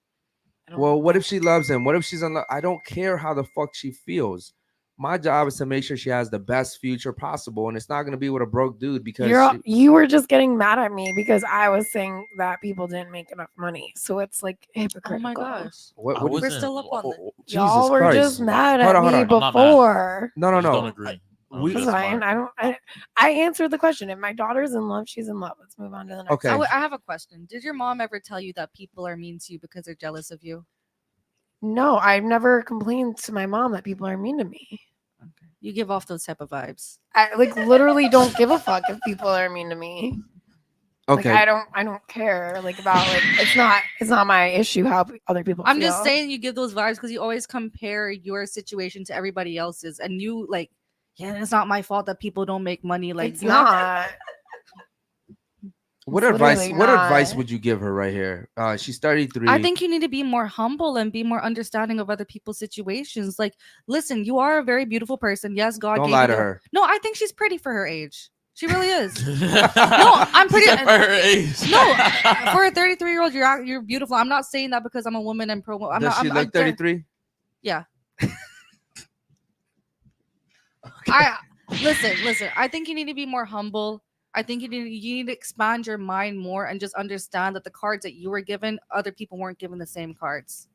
Well, what if she loves him? What if she's in love? I don't care how the fuck she feels. My job is to make sure she has the best future possible, and it's not gonna be with a broke dude because You were just getting mad at me because I was saying that people didn't make enough money. So it's like hypocritical. Oh my gosh. what, I what- We're wasn't- still up on oh, this. Y'all were Christ. just mad Hold at on, hold me on. I'm not mad. before. No, I just don't no. agree. we- That's fine. I answered the question. If my daughter's in love, she's in love. Let's move on to the next. Okay. I have a question. Did your mom ever tell you that people are mean to you because they're jealous of you? No, I've never complained to my mom that people are mean to me. Okay. You give off those type of vibes. I like literally don't give a fuck if people are mean to me. Okay. Like, I don't care like about like it's not my issue how other people I'm feel. just saying you give those vibes because you always compare your situation to everybody else's, and you like yeah, it's not my fault that people don't make money. Like, It's not. What It's advice? literally What advice not. would you give her right here? She's 33. I think you need to be more humble and be more understanding of other people's situations. Like, listen, you are a very beautiful person. Yes, God Don't gave lie you to the- her. No, I think she's pretty for her age. She really is. No, I'm pretty. For her age. No, for a 33-year-old, you're beautiful. I'm not saying that because I'm a woman and pro. I'm Does not. she look 33? Yeah. I listen. I think you need to be more humble. I think you need to expand your mind more and just understand that the cards that you were given, other people weren't given the same cards.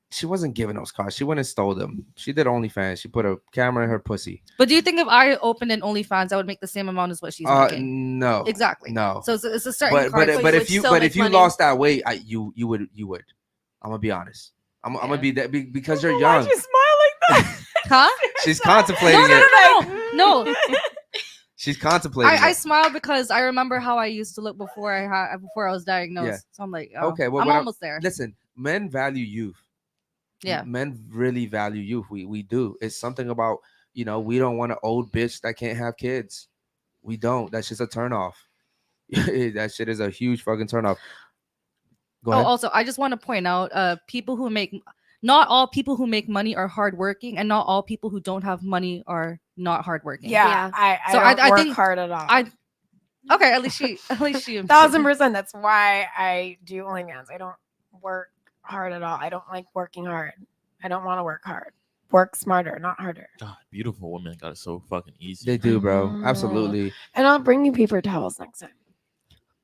She wasn't giving those cards. She went and stole them. She did OnlyFans. She put a camera in her pussy. But do you think if I opened an OnlyFans, I would make the same amount as what she's making? No. Exactly. No. So it's a certain. But card, but so if you would still but make if you money. lost that weight, you would. I'm gonna be honest. I'm gonna be that because you're young. Why'd you smile like that? Huh? She's contemplating it. No. She's contemplating I it. smile because I remember how I used to look before I was diagnosed. Yeah. So I'm like, oh, Okay, well, I'm but almost there. Listen, men value youth. Yeah. Men really value youth. We do. It's something about, we don't want an old bitch that can't have kids. We don't. That's just a turnoff. That shit is a huge fucking turnoff. Go ahead. Also, I just want to point out, not all people who make money are hardworking, and not all people who don't have money are not hardworking. Yeah, I So don't I work think hard at all. Okay, at least she 1000%. That's why I do OnlyFans. I don't work hard at all. I don't like working hard. I don't want to work hard. Work smarter, not harder. God, beautiful women got it so fucking easy. They do, bro. Absolutely. And I'll bring you paper towels next time.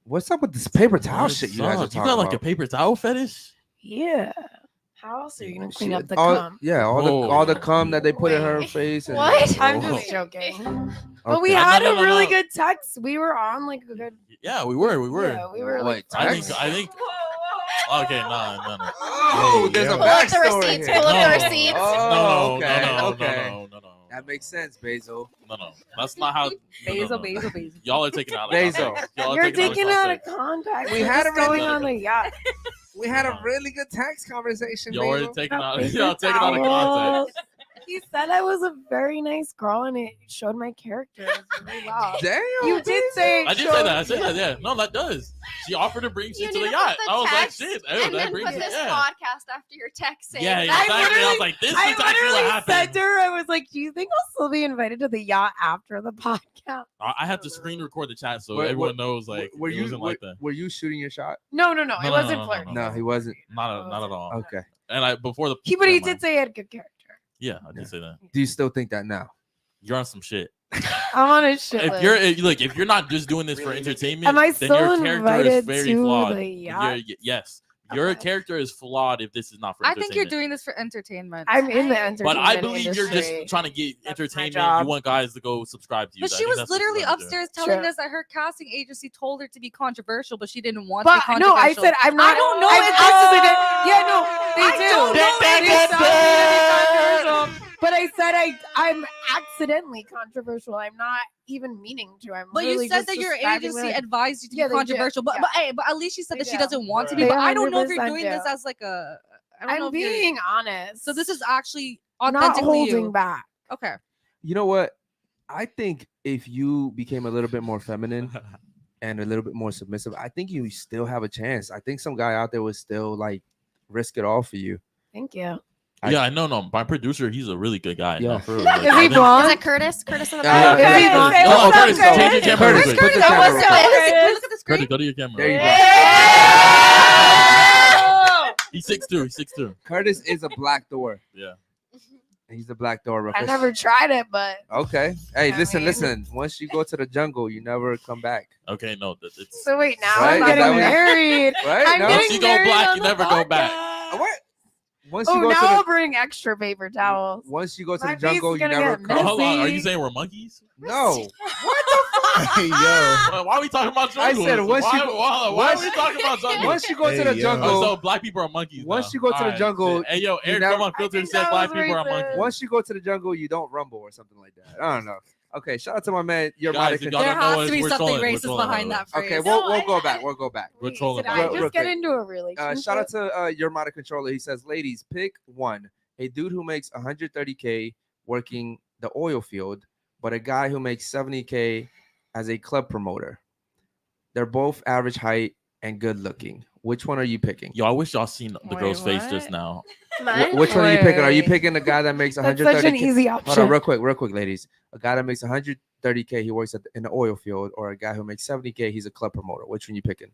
What's up with this paper towel shit you guys are You talking got like about? a paper towel fetish? Yeah. How else are you gonna clean up the all, cum? Yeah, all the cum that they put in her face. And, What? I'm Oh. just joking. But we Okay. had No, a no, no, really no. good text. We were on like a good. Yeah, we were. Yeah, we were like. I think. Okay, no. Oh, there's a Pull up the backstory receipts. here. Pull up No. the receipts. Oh, No, okay. no. That makes sense, Basil. No. That's not how. Basil. Y'all are taking it out of Basil. context. Y'all are You're taking taking out of context. We We're had just a going really- on the yacht. We had a really good text conversation. Y'all are Basil. taking out. Paper Y'all taking out of towels. context. He said I was a very nice girl, and it showed my character really well. Damn. You did say. I did say that. I said that. Yeah. No, that does. She offered to bring You shit to need the to put yacht. the I was like, text shit. and that then brings put it. this Yeah. podcast after your text saying. Yeah, that. exactly. I was like, this is I actually what literally happened. said to her, I was like, "Do you think I'll still be invited to the yacht after the podcast?" I have to screen record the chat so What- everyone knows. Like, were it you wasn't like that. were you shooting your shot? No, No, it wasn't flirting. No, he wasn't. Not at all. Okay. And before the. But he never did mind. say he had good character. Yeah, I did say that. Do you still think that now? You're on some shit. I'm on a shit If you're not just doing this for entertainment, Am I then still your character is invited very to flawed. the yacht? Yes, your character is flawed if this is not for I entertainment. think you're doing this for entertainment. I'm in the But entertainment I believe you're industry. just trying to get That's my entertainment. job. You want guys to go subscribe to you. But I she think was that's what you're literally trying to do. upstairs telling Sure. us that her casting agency told her to be controversial, but she didn't want to be But controversial. no, I said I'm not. I don't know I'm if accident. Yeah, no, they I do. don't know They if it's tell me to be controversial. But I said I'm accidentally controversial. I'm not even meaning to. I'm. But really you said just that your describing agency what- advised you to Yeah, be they do. controversial. But Yeah. but at least she said They that she do. doesn't want to be. They But I don't know if you're 100% doing do. this as like a. I don't know I'm if you're- being honest. So this is actually not authentically holding you. back. Okay. You know what? I think if you became a little bit more feminine and a little bit more submissive, I think you still have a chance. I think some guy out there would still like risk it all for you. Thank you. Yeah, I know. No, my producer, he's a really good guy. Yeah. No, for real. Like, Is I he think- blonde? Is it Curtis? Curtis in the Yeah, back. yeah, Okay, yeah. okay, Oh, what's up, Curtis, change your Curtis? camera real Curtis, quick. put the Curtis, camera what's real up, quick. Curtis? Look at the screen. Curtis, go to your camera. There you go. He's 6'2". He's 6'2". Curtis is a black door. Yeah. He's a black door. I never tried it, but Okay. Hey, I listen. mean- Once you go to the jungle, you never come back. Okay, no, it's so wait, now Right? I'm Is that getting what you- married. Right? I'm No? once getting you go married black, on you the never go back. podcast. What? Once Oh, you go now to I'll the bring extra paper towels. once you go to My the face jungle, is you gonna never get come. Oh, hold on. Are messy. you saying we're monkeys? No. Hey, yo. Why are we talking about I jungles? said once why, you- why once- are we talking about jungles? Once you go to Hey, the yo. jungle, Oh, so black people are monkeys. Once now. you go to the Alright, jungle, shit. Hey, yo, Eric, never- come on, filter I think said that black was people are racist. monkeys. once you go to the jungle, you don't rumble or something like that. I don't know. Okay, shout out to my man. Your Guys, Monica. if y'all There don't know has us, to be we're something trolling, we're racist trolling, behind by that the way. phrase. Okay, we'll go back. We'll go back. We're Wait, trolling did about I it. Real just get quick. into a relationship? Shout out to your Monica controller. He says, ladies, pick one: a dude who makes 130K working the oil field, but a guy who makes 70K as a club promoter. They're both average height and good looking. Which one are you picking? Yo, I wish y'all seen the Wait, girl's face just what? now. Which one are you picking? Are you Wait. picking the guy that makes That's such 130K? an easy Hold option. on, real quick, ladies. A guy that makes 130K, he works in the oil field, or a guy who makes 70K, he's a club promoter. Which one you picking?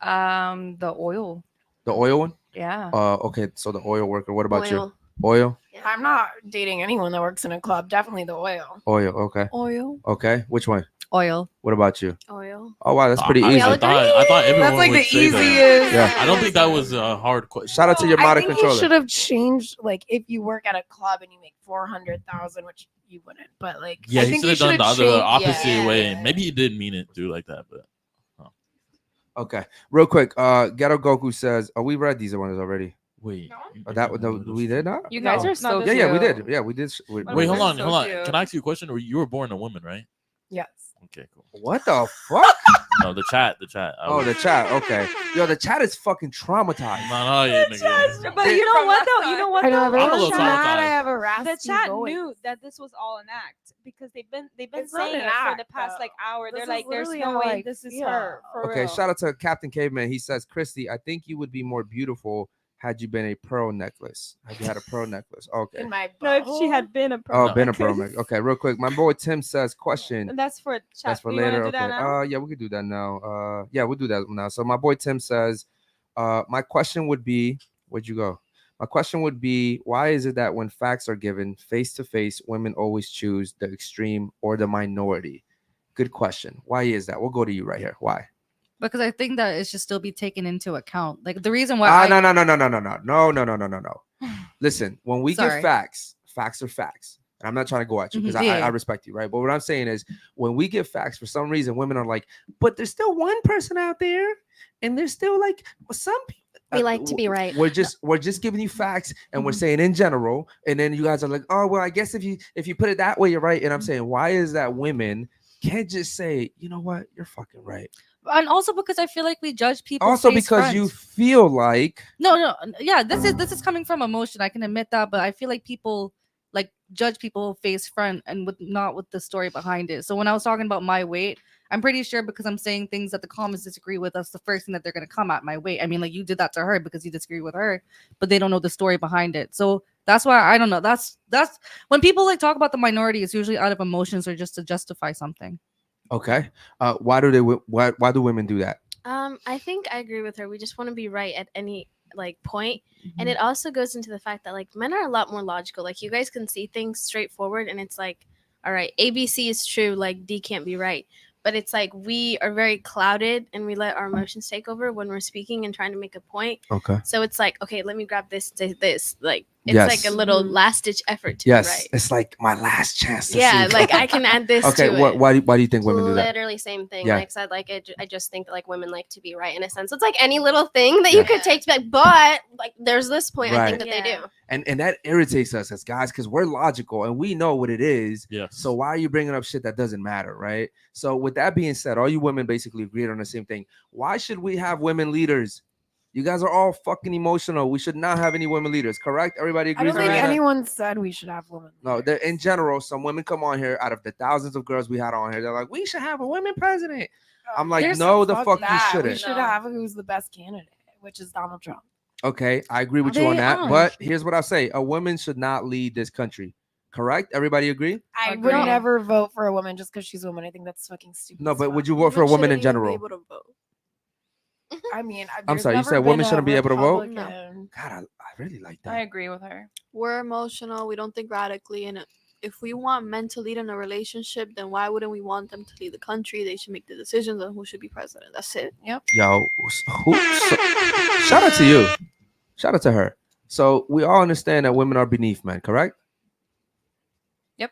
The oil. The oil one? Yeah. Okay, so the oil worker. What about you? Oil. Oil? I'm not dating anyone that works in a club. Definitely the oil. Oil, okay. Oil. Okay, which one? Oil. What about you? Oil. Oh, wow, that's pretty I easy. thought everyone That's like would the say that. easiest. Yeah. I don't think that was a hard question. Shout out to your I modern think you controller. should have changed, like, if you work at a club and you make 400,000, which you wouldn't, but like, Yeah, I he think should you have done the other changed- opposite yeah. way. Maybe he didn't mean it through like that, but Okay, real quick. Ghetto Goku says, "Oh, we read these ones already." wait. Oh, that we did not. You guys No, are so not cute. Yeah, we did. Yeah, we did. Wait, We're hold on, so hold on. cute. Can I ask you a question? You were born a woman, right? Yes. Okay, cool. What the fuck? No, the chat. Oh, the chat. Okay, yo, the chat is fucking traumatized. No, yeah, nigga. But you know what though? You know what I know though? I'm a everyone's little mad. traumatized. I have a raspy The chat voice. knew that this was all an act because they've been It's not saying an it for the act, past though. like hour. This They're is like, there's literally no how way I this is feel. her. For Okay, real. shout out to Captain Caveman. He says, "Christy, I think you would be more beautiful had you been a pearl necklace. Had you had a pearl necklace?" Okay. In my No, if she butthole. had been a pro. Oh, been a pearl necklace. Okay, real quick. My boy Tim says, "Question." And that's for chat. That's for You wanna later. do that Okay. now? Yeah, we could do that now. Yeah, we'll do that now. So my boy Tim says, my question would be, where'd you go? My question would be, why is it that when facts are given face to face, women always choose the extreme or the minority? Good question. Why is that? We'll go to you right here. Why? Because I think that it should still be taken into account. Like the reason why No. Listen, when we give Sorry. facts are facts. And I'm not trying to go at you because Mhm, yeah, I yeah. respect you, right? But what I'm saying is when we give facts, for some reason, women are like, but there's still one person out there, and there's still like some people. We like to be right. We're just giving you facts, and we're Mhm. saying in general, and then you guys are like, oh well, I guess if you put it that way, you're right. And I'm saying, why is that women can't just say, you know what, you're fucking right? And also because I feel like we judge people. Also face because front. you feel like yeah, this is coming from emotion. I can admit that, but I feel like people like judge people face front and not with the story behind it. So when I was talking about my weight, I'm pretty sure because I'm saying things that the comments disagree with, that's the first thing that they're gonna come at my weight. I mean, like you did that to her because you disagree with her, but they don't know the story behind it. So that's why I don't know. That's when people like talk about the minority, it's usually out of emotions or just to justify something. okay. Why do women do that? I think I agree with her. We just want to be right at any like point. Mm-hmm. And it also goes into the fact that like men are a lot more logical. Like you guys can see things straightforward and it's like, all right, ABC is true, like D can't be right. But it's like we are very clouded and we let our emotions take over when we're speaking and trying to make a point. Okay. So it's like, okay, let me grab this. Like it's Yes. like a little Mhm. last ditch effort to Yes, be right. it's like my last chance. To Yeah, see. like I can add this Okay, to what? it. Why do you think women do that? Literally same thing. Yeah. Like I said, like I just think that like women like to be right in a sense. It's like any little thing that you Yeah. could take to be like, but like there's this point I think Right. that they Yeah. do. And that irritates us as guys because we're logical and we know what it is. Yes. So why are you bringing up shit that doesn't matter, right? So with that being said, all you women basically agreed on the same thing. Why should we have women leaders? You guys are all fucking emotional. We should not have any women leaders, correct? Everybody I agrees don't on think that? anyone said we should have women. No, in general, some women come on here out of the thousands of girls we had on here. They're like, we should have a women president. I'm like, no, the fuck you We shouldn't. should have who's the best candidate, which is Donald Trump. Okay, I agree with you on that. But here's what I say: a woman should not lead this country. Correct? Everybody agree? I Agree. would never vote for a woman just because she's a woman. I think that's fucking stupid. No, as but fuck. would you vote for a woman in general? Able to vote. I mean, I'm sorry, you said women shouldn't be able to vote? Republican. God, I really like that. I agree with her. We're emotional. We don't think radically, and if we want men to lead in a relationship, then why wouldn't we want them to lead the country? They should make the decisions on who should be president. That's it. Yep. Yo, shout out to you. Shout out to her. So we all understand that women are beneath men, correct? Yep.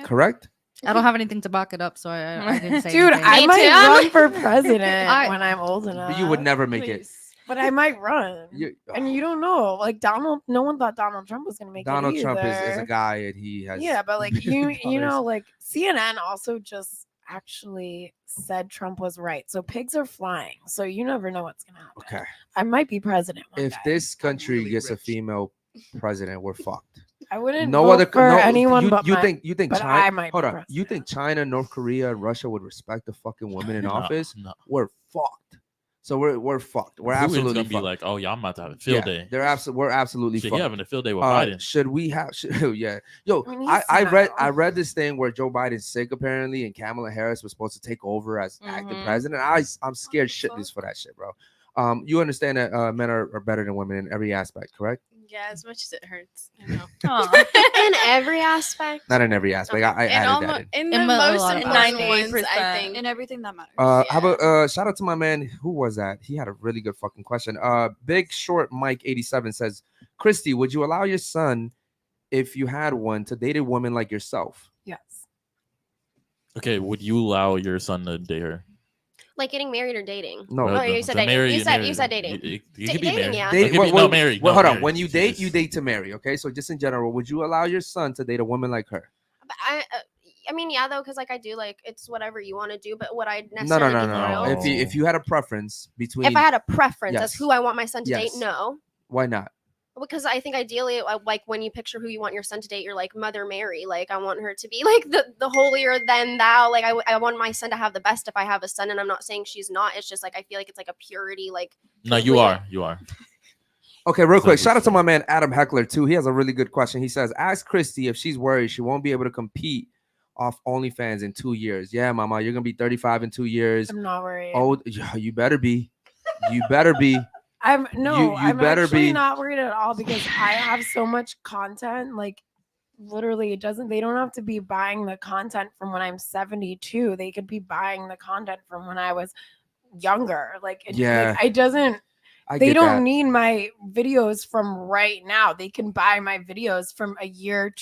Correct? I don't have anything to back it up, so I didn't say Dude, anything. I Me might too. run for president I- when I'm old enough. But you would never make it. But I might run. And you don't know. Like Donald, no one thought Donald Trump was gonna make Donald it Trump is a either. guy and he has Yeah, but like you know, others. like CNN also just actually said Trump was right. So pigs are flying. So you never know what's gonna happen. Okay. I might be president one If day. this country really gets a rich. female president, we're fucked. I wouldn't No vote other for no, anyone you, but you my- think you think but China I might hold be on. You think China, North Korea, and Russia would respect the fucking women in No, office? no. We're fucked. So we're fucked. We're Putin's absolutely gonna be fucked. like, oh yeah, I'm about to have a field day. We're absolutely Shit, fucked. he having a field day with Biden. Should we have? Yeah, yo, I mean, I read this thing where Joe Biden's sick apparently, and Kamala Harris was supposed to take over as acting president. I'm scared shitless for that shit, bro. You understand that men are better than women in every aspect, correct? Yeah, as much as it hurts. I know. In every aspect. Not in every aspect. I added that in. In the a most lot of important aspects. ones, I think. in everything that matters. How about shout out to my man? Who was that? He had a really good fucking question. Big Short Mike 87 says, Christy, would you allow your son, if you had one, to date a woman like yourself? Yes. Okay, would you allow your son to date her? Like getting married or dating? No. Oh, you said To dating. marry, You said dating. You Da- could be dating, married. yeah. It could be no married. Well, no, hold on. married. When you date, Jesus. you date to marry. Okay, so just in general, would you allow your son to date a woman like her? But I mean, yeah, though, because like I do, like it's whatever you want to do. But would I No. necessarily be no. thrilled? If you had a preference between, If I had a preference as Yes. who I want my son to date, Yes. no. why not? Because I think ideally, like when you picture who you want your son to date, you're like Mother Mary. Like I want her to be like the holier than thou. Like I want my son to have the best if I have a son, and I'm not saying she's not. It's just like I feel like it's like a purity. Like No, you complete- are. You are. Okay, real quick, Exactly. shout out to my man Adam Heckler too. He has a really good question. He says, ask Christy if she's worried she won't be able to compete off OnlyFans in 2 years. Yeah, mama, you're gonna be 35 in 2 years. I'm not worried. Oh, you better be. You better be. I'm you better actually be. not worried at all because I have so much content. Like literally, they don't have to be buying the content from when I'm 72. They could be buying the content from when I was younger. Yeah. It doesn't. I They get don't that. need my videos from right now. They can buy my videos from a year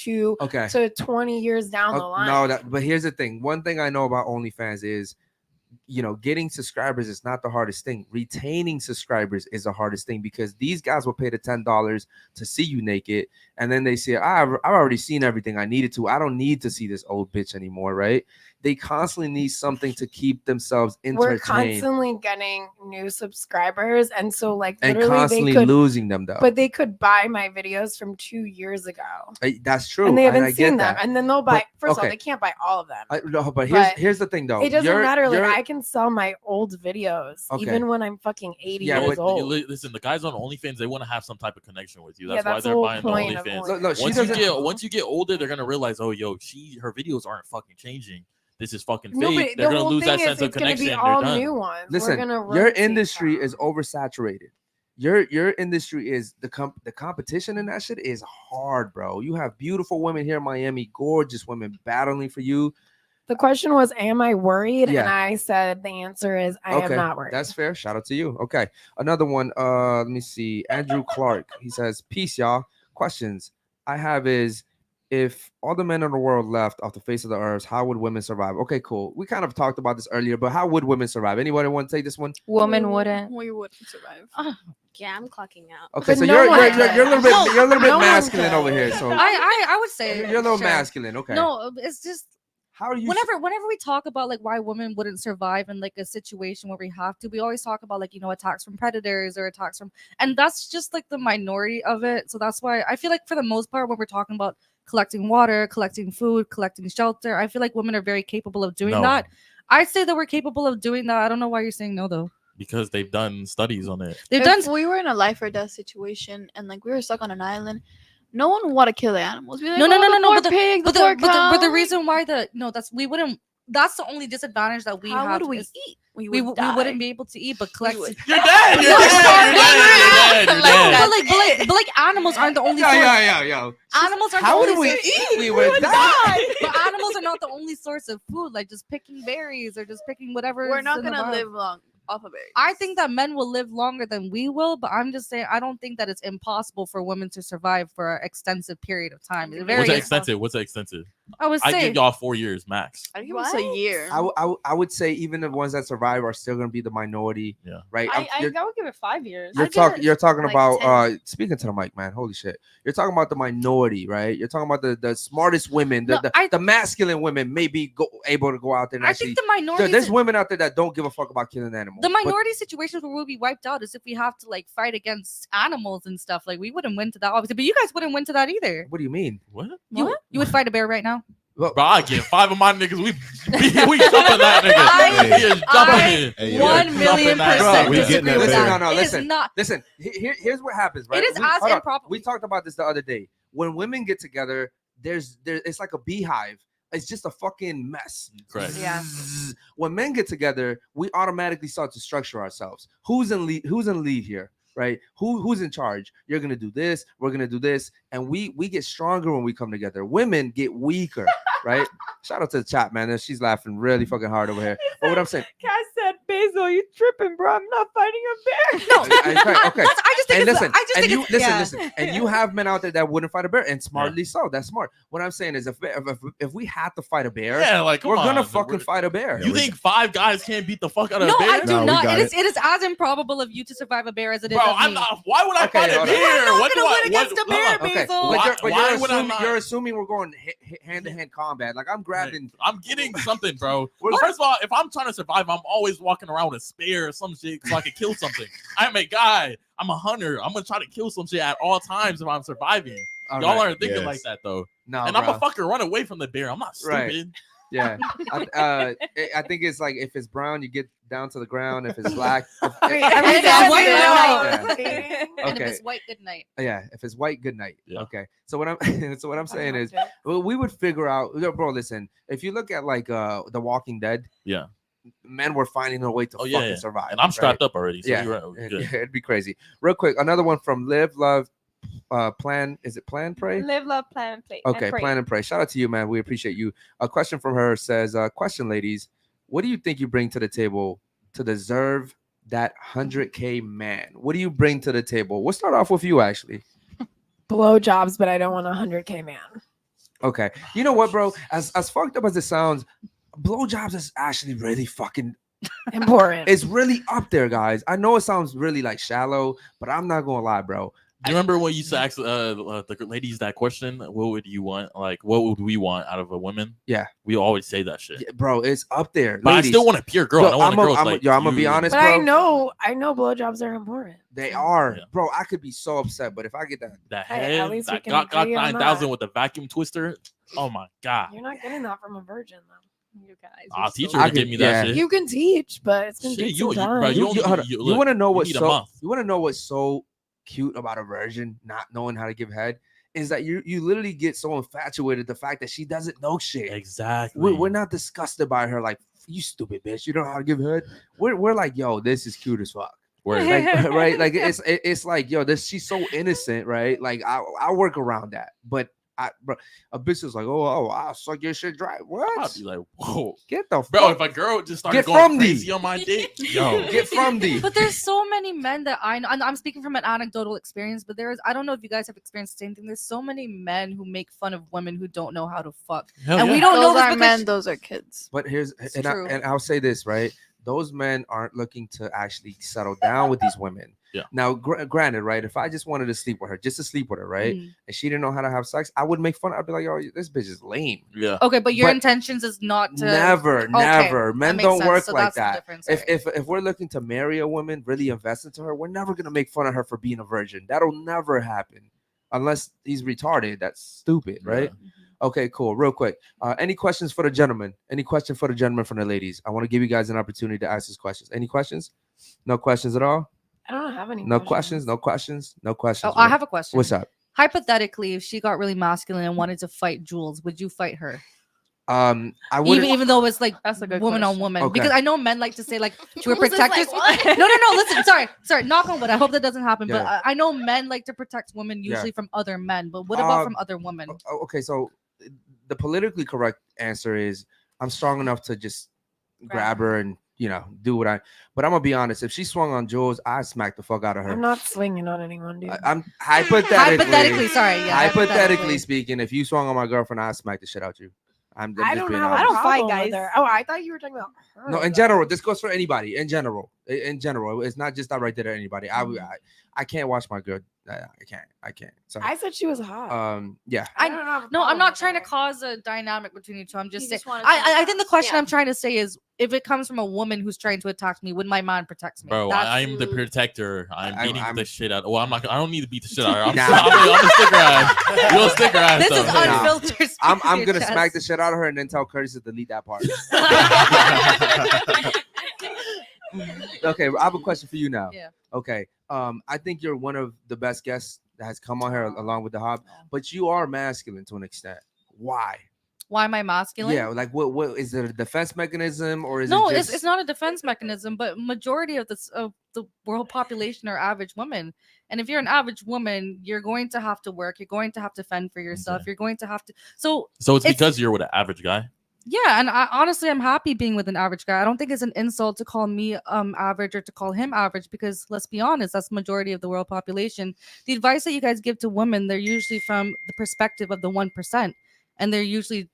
Okay. to 20 years down the line. No, but here's the thing. One thing I know about OnlyFans is, getting subscribers is not the hardest thing. Retaining subscribers is the hardest thing because these guys will pay the $10 to see you naked, and then they say, I've already seen everything I needed to. I don't need to see this old bitch anymore, right? They constantly need something to keep themselves We're entertained constantly getting new subscribers, and so and literally constantly they could, losing them though. but they could buy my videos from 2 years ago, That's true, and they haven't I seen get them, that. and then they'll buy. But- First of okay. all, they can't buy all of them. No, but But here's the thing though. It doesn't matter. Like you're- I can sell my old videos Okay. even when I'm fucking 80 Yeah, years but old. Listen, the guys on OnlyFans, they want to have some type of connection with you. Yeah, That's why that's the they're whole buying the point of OnlyFans. No, she once you doesn't- once you get older, they're gonna realize, oh, yo, her videos aren't fucking changing. This is fucking No, fake. but They're the gonna whole lose that thing sense is of it's gonna connection. be They're all done. new ones. We're Listen, gonna your rotate industry them. is oversaturated. Your industry is the competition in that shit is hard, bro. You have beautiful women here in Miami, gorgeous women battling for you. The question was, am I worried? Yeah. And I said the answer is I am not worried. That's fair. Shout out to you. Okay. Another one. Let me see. Andrew Clark. He says, peace, y'all. Questions I have is, if all the men in the world left off the face of the earth, how would women survive? Okay, cool. We kind of talked about this earlier, but how would women survive? Anybody want to take this one? Woman wouldn't. We wouldn't survive. Yeah, I'm clocking out. Okay, But so no you're one you're, could. you're a little bit No, you're a little bit no one masculine could. over here. So I would say you're a little sure. masculine. Okay. No, it's just How do you? whenever we talk about like why women wouldn't survive in like a situation where we have to, we always talk about like attacks from predators or attacks from, and that's just like the minority of it. So that's why I feel like for the most part when we're talking about collecting water, collecting food, collecting shelter, I feel like women are very capable of doing No. that. I'd say that we're capable of doing that. I don't know why you're saying no though. Because they've done studies on it. They've done If we were in a life or death situation and like we were stuck on an island, no one would want to kill the animals. We'd be like, No, "Oh, no, the no, poor but the- pig, but the poor the, but the cow." reason why we wouldn't. That's the only disadvantage that we How have. would we is eat? We We, would we die. wouldn't be able to eat, but collect. would. You're dead. You're dead. You're dead. You're No, dead. but like animals aren't the only. source. Yo. Animals aren't How the would only. we source- eat? We would die. But animals are not the only source of food. Like just picking berries or just picking whatever. We're is not in the gonna vibe. live long off of berries. I think that men will live longer than we will, but I'm just saying I don't think that it's impossible for women to survive for an extensive period of time. It's very What's that extensive? What's that extensive? I give y'all 4 years max. I give us a year. I would say even the ones that survive are still going to be the minority. Yeah. Right. I would give it 5 years. You're talking like about 10. speaking to the mic, man. Holy shit. You're talking about the minority, right? You're talking about the smartest women, the masculine women maybe able to go out there and I actually. think the minority. There's women out there that don't give a fuck about killing animals. The minority situations where we'll be wiped out is if we have to like fight against animals and stuff. Like we wouldn't win to that, obviously, but you guys wouldn't win to that either. What do you mean? What? You would fight a bear right now? Well, Bro, I get 5 of my niggas. We jumping that nigga. We is jumping. Hey, 1,000,000% we getting that disagree with bear. that. No, It is listen. not. Listen, here's what happens, right? It is as hold on. improper. We talked about this the other day. When women get together, it's like a beehive. It's just a fucking mess. Correct. Yeah. When men get together, we automatically start to structure ourselves. Who's in lead here? Right? Who's in charge? You're gonna do this, we're gonna do this, and we get stronger when we come together. Women get weaker, right? Shout out to the chat, man. She's laughing really fucking hard over here. But what I'm saying, Cass said, Basil, you tripping, bro. I'm not fighting a bear. No, okay. I just think And it's. listen, I just and think you it's. listen, and you have men out there that wouldn't fight a bear, and smartly so. That's smart. What I'm saying is, if we had to fight a bear, Yeah, like come we're on. gonna fucking fight a bear. You think 5 guys can't beat the fuck out of No, a bear? I do No, we not. got It is as improbable of you to survive a bear as it is Bro, of I'm me. not. Why would I Okay, fight a hold on. bear? You're not What do gonna I? win against a bear, Okay, Basil. but Why would I not? you're assuming we're going hand to hand combat. Like I'm grabbing. I'm getting something, bro. Well, first of all, if I'm trying to survive, I'm always walking around with a spear or some shit so I can kill something. I'm a guy. I'm a hunter. I'm gonna try to kill some shit at all times if I'm surviving. All Y'all right. aren't thinking Yes. like that though. No, And bro. I'm a fucker run away from the bear. I'm not stupid. Right. Yeah, I think it's like if it's brown, you get down to the ground. If it's black, And if it's white, Yeah. And if Okay. it's white, good night. If it's white, good night. Yeah. Okay, so what I'm saying is, well, we would figure out, bro. Listen, if you look at like The Walking Dead, Yeah. men were finding a way to fucking survive, And I'm strapped right? up already. So Yeah. you're right. We're good. It'd be crazy. Real quick, another one from Live Love Plan. Is it Plan Pray? Live, love, plan, and play. Okay, and pray. Plan and Pray. Shout out to you, man. We appreciate you. A question from her says, question, ladies, what do you think you bring to the table to deserve that 100K man? What do you bring to the table? We'll start off with you, actually. Blow jobs, but I don't want a 100K man. Okay. You know what, bro? As fucked up as it sounds, blowjobs is actually really fucking Important. it's really up there, guys. I know it sounds really like shallow, but I'm not gonna lie, bro. Do you remember when you used to ask the ladies that question? What would you want? Like, what would we want out of a woman? Yeah. We always say that shit. Yeah, bro, it's up there. But Ladies, I still want a pure girl. Yo, I don't want a girl I'm like gonna be you. honest, But bro. I know blowjobs are important. They are, Yeah. bro. I could be so upset, but if I get that, That Hey, at head, least we that can got agree on 9000 that. with the vacuum twister. Oh my god! You're not getting that from a virgin, though. You guys. Our are teacher so I would give could- me that yeah. shit. You can teach, but it's gonna Shit, take you- some you- time. bro, you you, only- you want to know you what's need a so month. you want to know what's so cute about a virgin not knowing how to give head is that you literally get so infatuated with the fact that she doesn't know shit. Exactly. We're not disgusted by her like you stupid bitch. You don't know how to give head. We're like, yo, this is cute as fuck. Word. Like, right? Like it's like, yo, she's so innocent, right? Like I work around that, but bro, a bitch is like, oh, I'll suck your shit dry. I'd What? be like, whoa, Get the bro. fuck. If a girl just started Get going from crazy thee. on my dick, yo, Get from thee. But there's so many men that I know, and I'm speaking from an anecdotal experience, but I don't know if you guys have experienced the same thing. There's so many men who make fun of women who don't know how to fuck. Hell And yeah. we don't know Those this are because men, those are kids. But here's true. and I'll say this, right? Those men aren't looking to actually settle down with these women. Yeah. Now, granted, right? If I just wanted to sleep with her, just to sleep with her, right? Mhm. And she didn't know how to have sex, I would make fun. I'd be like, "Oh, this bitch is lame." Yeah. Okay, but your But intentions is not to Never. Men that makes don't sense. work So like that's the that. difference, If right? if we're looking to marry a woman, really invest into her, we're never gonna make fun of her for being a virgin. That'll never happen, unless he's retarded. That's stupid, right? Okay, cool. Real quick, any questions for the gentleman? Any question for the gentleman from the ladies? I want to give you guys an opportunity to ask these questions. Any questions? No questions at all? I don't have any. No questions? No questions? No questions. Oh, I bro. have a question. What's up? Hypothetically, if she got really masculine and wanted to fight Jules, would you fight her? I would. Even though it's like That's a good woman on question. woman, Okay. because I know men like to say like she would Jules is protect like, us. what? No. Listen, sorry. Knock on wood. I hope that doesn't happen. But Yeah. I know men like to protect women Yeah. usually from other men. But what about Um, from other women? Okay, so the politically correct answer is I'm strong enough to just grab her and do what I. But I'm gonna be honest. If she swung on Jules, I smack the fuck out of her. I'm not swinging on anyone, dude. I'm hypothetically. Sorry, yeah. Hypothetically speaking, if you swung on my girlfriend, I smack the shit out you. I'm I just don't being know. honest. I don't fight, problem with guys. her. Oh, I thought you were talking about her. No, in though. general, this goes for anybody. In general, it's not just directed at anybody. I can't watch my girl. I can't. So I said she was hot. yeah. I don't have a No, I'm problem not with trying to her. cause a dynamic between you two. I'm You just just saying. wanna I think the question Yeah. I'm trying to say is, if it comes from a woman who's trying to attack me, would my man protect me? Bro, That's- I'm the protector. I'm beating I'm- the shit out. Well, I'm not. I don't need to beat the shit out of her. Nah. I'm a sticker ass. You'll sticker ass. This though. is Nah. unfiltered. I'm speak to your gonna smack the chest. shit out of her and then tell Curtis to delete that part. Okay, I have a question for you now. Yeah. Okay. I think you're one of the best guests that has come on here along with the Hob, but you are masculine to an extent. Why? Why am I masculine? Yeah, like what is it a defense mechanism or is No, it just it's not a defense mechanism, but majority of the world population are average women. And if you're an average woman, you're going to have to work. You're going to have to fend for yourself. Okay. You're going to have to. So So it's It's- because you're with an average guy. yeah, and honestly, I'm happy being with an average guy. I don't think it's an insult to call me average or to call him average, because let's be honest, that's the majority of the world population. The advice that you guys give to women, they're usually from the perspective of the 1%, and they're usually.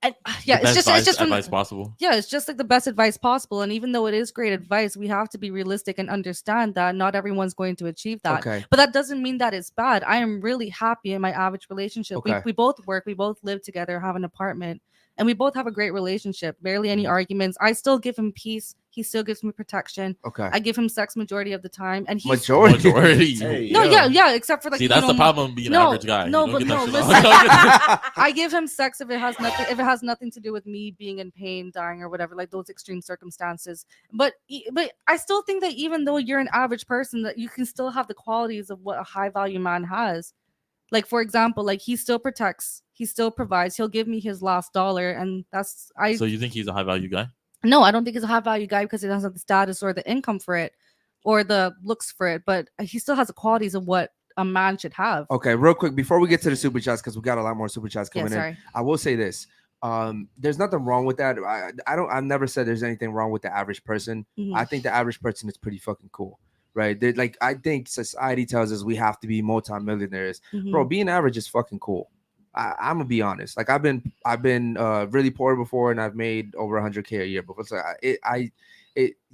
And, yeah, The it's best just from advice possible. yeah, it's just like the best advice possible. And even though it is great advice, we have to be realistic and understand that not everyone's going to achieve that. okay? But that doesn't mean that it's bad. I am really happy in my average relationship. Okay. We both work, we both live together, have an apartment, and we both have a great relationship. Barely any arguments. I still give him peace. He still gives me protection. Okay. I give him sex majority of the time, and he's Majority. Hey, no, yo. yeah, except for like See, you that's know, the problem being no, an average guy. no, You but don't no, get listen. that shit I give him sex if it has nothing to do with me being in pain, dying, or whatever, like those extreme circumstances. But I still think that even though you're an average person, that you can still have the qualities of what a high value man has. Like, for example, like he still protects, he still provides, he'll give me his last dollar, and that's So you think he's a high value guy? no, I don't think he's a high value guy because he doesn't have the status or the income for it or the looks for it, but he still has the qualities of what a man should have. Okay, real quick before we get to the super chats, because we got a lot more super chats Yeah, coming in. sorry. I will say this. There's nothing wrong with that. I've never said there's anything wrong with the average person. Mhm. I think the average person is pretty fucking cool, right? Like I think society tells us we have to be multimillionaires. Mhm. Bro, being average is fucking cool. I'm gonna be honest. Like I've been really poor before, and I've made over 100K a year before. So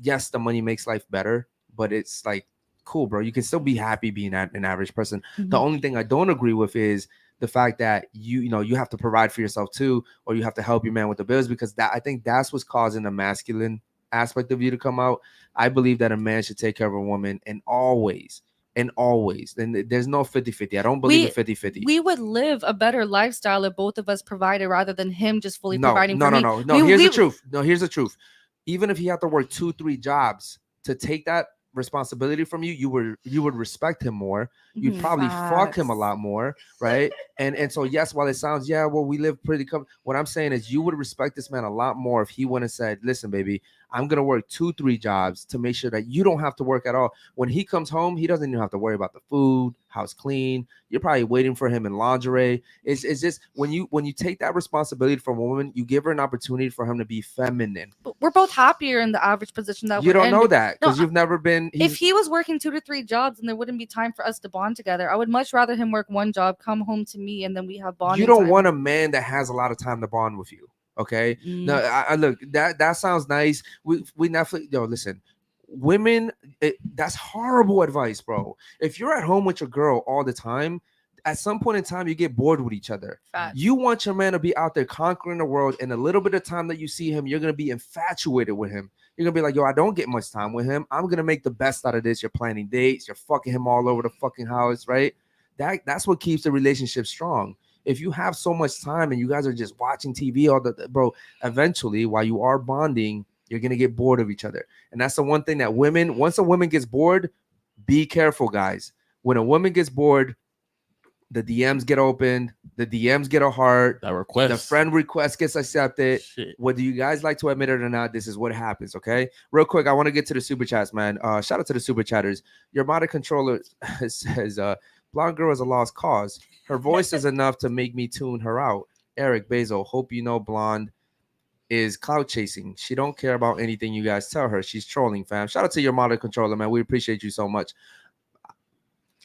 yes, the money makes life better, but it's like cool, bro. You can still be happy being an average person. The Mhm. only thing I don't agree with is the fact that you have to provide for yourself too, or you have to help your man with the bills, because I think that's what's causing the masculine aspect of you to come out. I believe that a man should take care of a woman, and always. And there's no 50-50. I don't believe in 50-50. We would live a better lifestyle if both of us provided rather than him just fully No. providing for me. No. Here's the truth. No, here's the truth. Even if he had to work 2-3 jobs to take that responsibility from you, you would respect him more. You'd Mhm. probably fuck him a Facts. lot more, right? And so yes, while it sounds we live pretty what I'm saying is you would respect this man a lot more if he went and said, listen, baby, I'm gonna work 2-3 jobs to make sure that you don't have to work at all. When he comes home, he doesn't even have to worry about the food, house clean. You're probably waiting for him in lingerie. It's just when you take that responsibility from a woman, you give her an opportunity for him to be feminine. But we're both happier in the average position that You we're don't in. know that because No, you've never been. If he was working 2 to 3 jobs, then there wouldn't be time for us to bond together. I would much rather him work one job, come home to me, and then we have bonding. You don't time. want a man that has a lot of time to bond with you. Okay. Mm. No, I look, that sounds nice. We Netflix. Yo, listen, women, that's horrible advice, bro. If you're at home with your girl all the time, at some point in time, you get bored with each other. Facts. You want your man to be out there conquering the world, and a little bit of time that you see him, you're gonna be infatuated with him. You're gonna be like, yo, I don't get much time with him. I'm gonna make the best out of this. You're planning dates, you're fucking him all over the fucking house, right? That's what keeps the relationship strong. If you have so much time and you guys are just watching TV all the bro, eventually while you are bonding, you're gonna get bored of each other. And that's the one thing that once a woman gets bored, be careful, guys. When a woman gets bored, the DMs get opened, the DMs get a heart, That request. the friend request gets accepted. Shit. Whether you guys like to admit it or not, this is what happens. Okay, real quick, I want to get to the super chats, man. Shout out to the super chatters. Your body controller says, "Blonde girl is a lost cause. Her voice is enough to make me tune her out." Eric Basil, hope you know Blonde is clout chasing. She don't care about anything you guys tell her. She's trolling, fam. Shout out to your model controller, man. We appreciate you so much.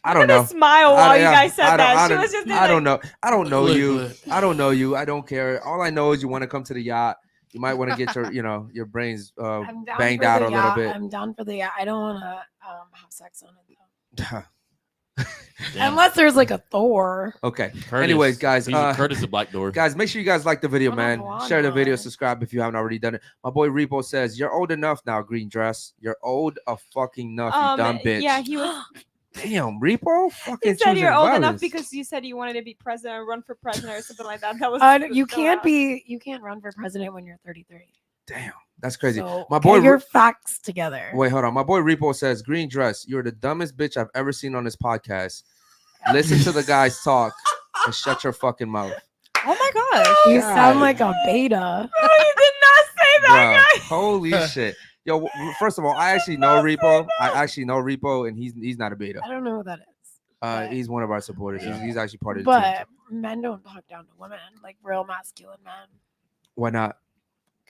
I don't know. Smile while you guys said that. She was just. I don't know. I don't know Look, you. look. I don't know you. I don't care. All I know is you want to come to the yacht. You might want to get your, your brains I'm down banged for out the a little yacht. bit. I'm down for the yacht. I don't want to have sex on it though. Damn. Unless there's like a Thor. Okay. Curtis. Anyways, guys, Curtis the Black Door. guys, make sure you guys like the video, I'm a man. blonde Share the video, one. subscribe if you haven't already done it. My boy Repo says, "You're old enough now, green dress. You're old a fucking enough, you dumb bitch." Yeah, he was. Damn, Repo. Fucking He said choosing you're old enough violence. because you said you wanted to be president or run for president or something like that. That was. You so can't loud. you can't run for president when you're 33. Damn, that's crazy. So My boy get your facts together. Wait, hold on. My boy Repo says, "Green dress. You're the dumbest bitch I've ever seen on this podcast. Listen to the guys talk and shut your fucking mouth." Oh my gosh. You God. sound like a beta. No, you did not say that, Bruh, holy shit. Yo, first of all, I actually know Repo. I actually know Repo, and he's not a beta. I don't know who that is. He's one of our supporters. Yeah. He's actually part of the team. But men don't talk down to women like real masculine men. Why not?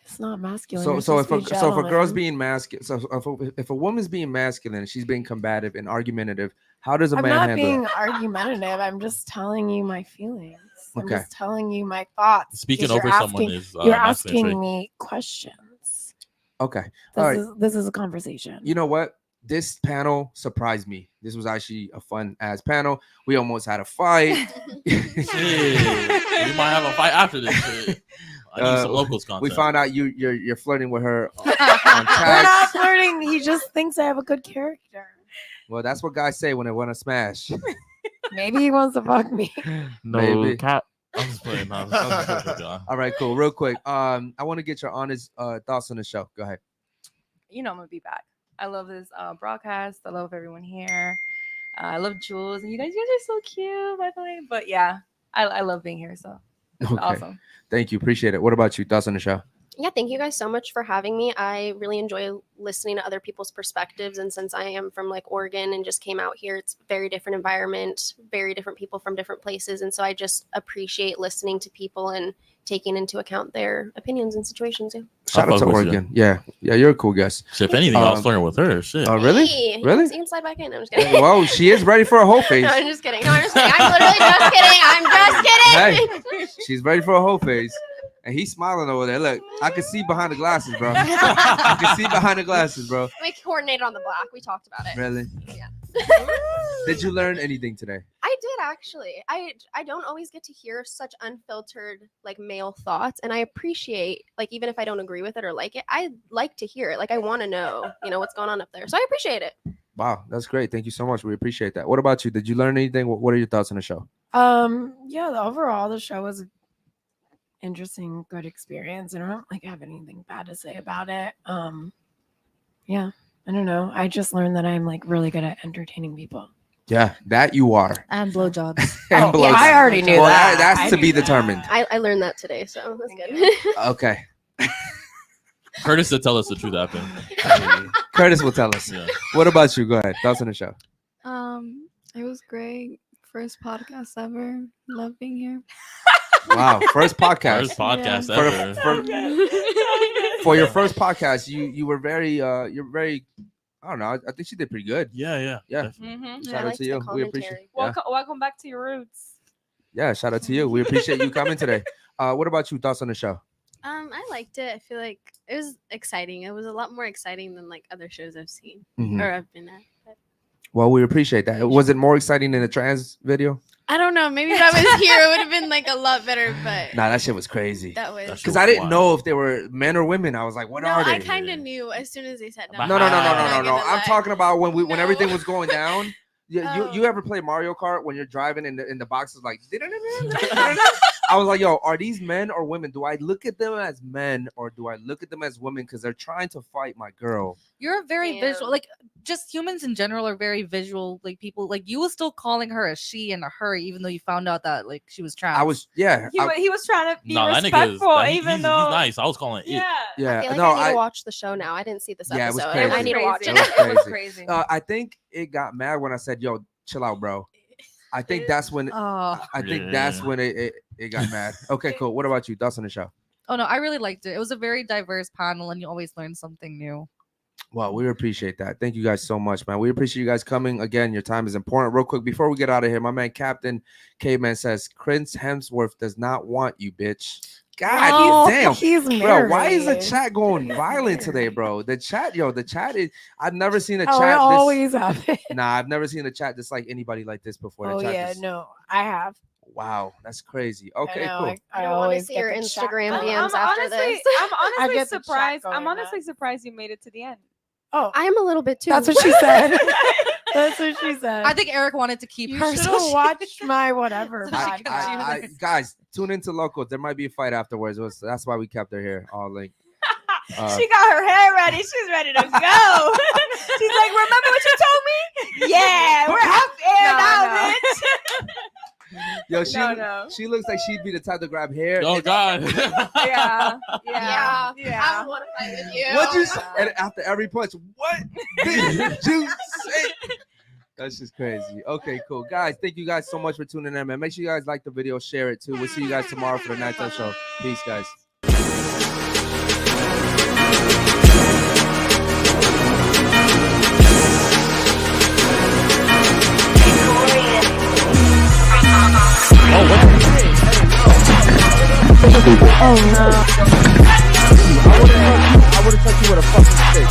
It's not masculine. So you're so if supposed to be if a girl's gentleman. being masculine, if a woman's being masculine, and she's being combative and argumentative, how does a I'm man not handle being it? argumentative. I'm just telling you my feelings. I'm Okay. just telling you my thoughts. Speaking because over you're someone asking- is You're masculine trait. asking me questions. Okay. All right. This is a conversation. You know what? This panel surprised me. This was actually a fun ass panel. We almost had a fight. Shit. We might have a fight after this shit. I need some locals content. We found out you're flirting with her on We're not text. flirting. He just thinks I have a good character. Well, that's what guys say when they want to smash. Maybe he wants to fuck me. no Maybe. cat. I'm just playing. I'm just playing. All right, cool. Real quick. I want to get your honest thoughts on the show. Go ahead. You know I'm gonna be back. I love this broadcast. I love everyone here. I love Jules, and you guys are so cute, by the way. But yeah, I love being here. So it's Okay. awesome. Thank you. Appreciate it. What about you? Thoughts on the show? Yeah, thank you guys so much for having me. I really enjoy listening to other people's perspectives. And since I am from like Oregon and just came out here, it's a very different environment, very different people from different places. And so I just appreciate listening to people and taking into account their opinions and situations. Yeah. Shout out to fuck with you. Oregon. Yeah, you're a cool guest. Shit, if anything, I was Um, flirting with her. Shit. Oh, really? Hey, Really? You can slide back in. I'm just kidding. Well, she is ready for a whole face. No, I'm just kidding. No, I'm just kidding. I'm literally just kidding. I'm just kidding. She's ready for a whole face. And he's smiling over there. Look, I can see behind the glasses, bro. I can see behind the glasses, bro. We coordinated on the block. We talked about it. Really? Yeah. Did you learn anything today? I did actually. I don't always get to hear such unfiltered like male thoughts, and I appreciate like even if I don't agree with it or like it, I like to hear it. Like I want to know, what's going on up there. So I appreciate it. Wow, that's great. Thank you so much. We appreciate that. What about you? Did you learn anything? What are your thoughts on the show? Yeah, overall the show was interesting, good experience. And I don't like have anything bad to say about it. Yeah, I don't know. I just learned that I'm like really good at entertaining people. Yeah, that you are. And blowjobs. And Oh, blows. I already knew Well, that. that's I to knew be that. determined. I learned that today, so that's Thank good. Okay. Curtis to tell us the truth happened. Curtis will tell us. Yeah. What about you? Go ahead. Thoughts on the show. It was great. First podcast ever. Love being here. Wow, first podcast. First podcast For- ever. For your first podcast, you were very you're very. I don't know. I think she did pretty good. Yeah. Yeah. definitely. Mm-hmm. Shout I out liked to the you. We commentary. appreciate. Yeah. Welcome back to your roots. Yeah, shout out to you. We appreciate you coming today. What about you? Thoughts on the show? I liked it. I feel like it was exciting. It was a lot more exciting than like other shows I've seen Mhm. or I've been at. But Well, we appreciate that. Was it more exciting than the trans video? I don't know. Maybe if I was here, it would have been like a lot better. But Nah, that shit was crazy. that was. That shit Because I didn't Wow. know if they were men or women. I was like, what no, are they? I kind of knew as soon as they sat down. No. I'm not I'm gonna lie. talking about when when No. everything was going down. You Oh. ever play Mario Kart when you're driving and the box is like I was like, yo, are these men or women? Do I look at them as men or do I look at them as women because they're trying to fight my girl? You're a very visual, Damn. like just humans in general are very visual. Like people, like you were still calling her a she and a her, even though you found out that like she was trans. I was He was trying to be No, that nigga is. respectful, He's even though. nice. I was calling it. Yeah. yeah. I feel like no, I need to watch the show now. I didn't see this Yeah, it was episode. crazy. I need to watch It it. was It was crazy. crazy. I think it got mad when I said, yo, chill out, bro. I think that's when Oh, I think Yeah. that's when it got mad. Okay, cool. What about you? Thoughts on the show? Oh no, I really liked it. It was a very diverse panel, and you always learn something new. Well, we appreciate that. Thank you guys so much, man. We appreciate you guys coming. Again, your time is important. Real quick, before we get out of here, my man Captain Caveman says, Chris Hemsworth does not want you, bitch. God damn. He's married. Bro, why is the chat going violent today, bro? The chat is, I've never seen a chat. It always happens. Nah, I've never seen a chat just like anybody like this before. Oh, The chat yeah, just- no, I have. Wow, that's crazy. Okay, know, cool. I I don't want to always see get your the chat Instagram going. DMs after honestly, this. I'm I honestly get the chat surprised. going, I'm honestly man. surprised you made it to the end. Oh, I am a little bit too. that's what she said. That's what she said. I think Eric wanted to keep you her. should so have she- watched my whatever. So she podcast. Guys, tune into Locals. There might be a fight afterwards. That's why we kept her here. All linked. She got her hair ready. She's ready to go. She's like, remember what you told me? Yeah, we're up air now, bitch. Yo, she No. she looks like she'd be the type to grab hair. Oh God. Yeah. I would want to fight with you. What you say? And after every punch, what did you say? That's just crazy. Okay, cool. Guys, thank you guys so much for tuning in, man. Make sure you guys like the video, share it too. We'll see you guys tomorrow for the nighttime show. Peace, guys. I would have touched you with a fucking stick.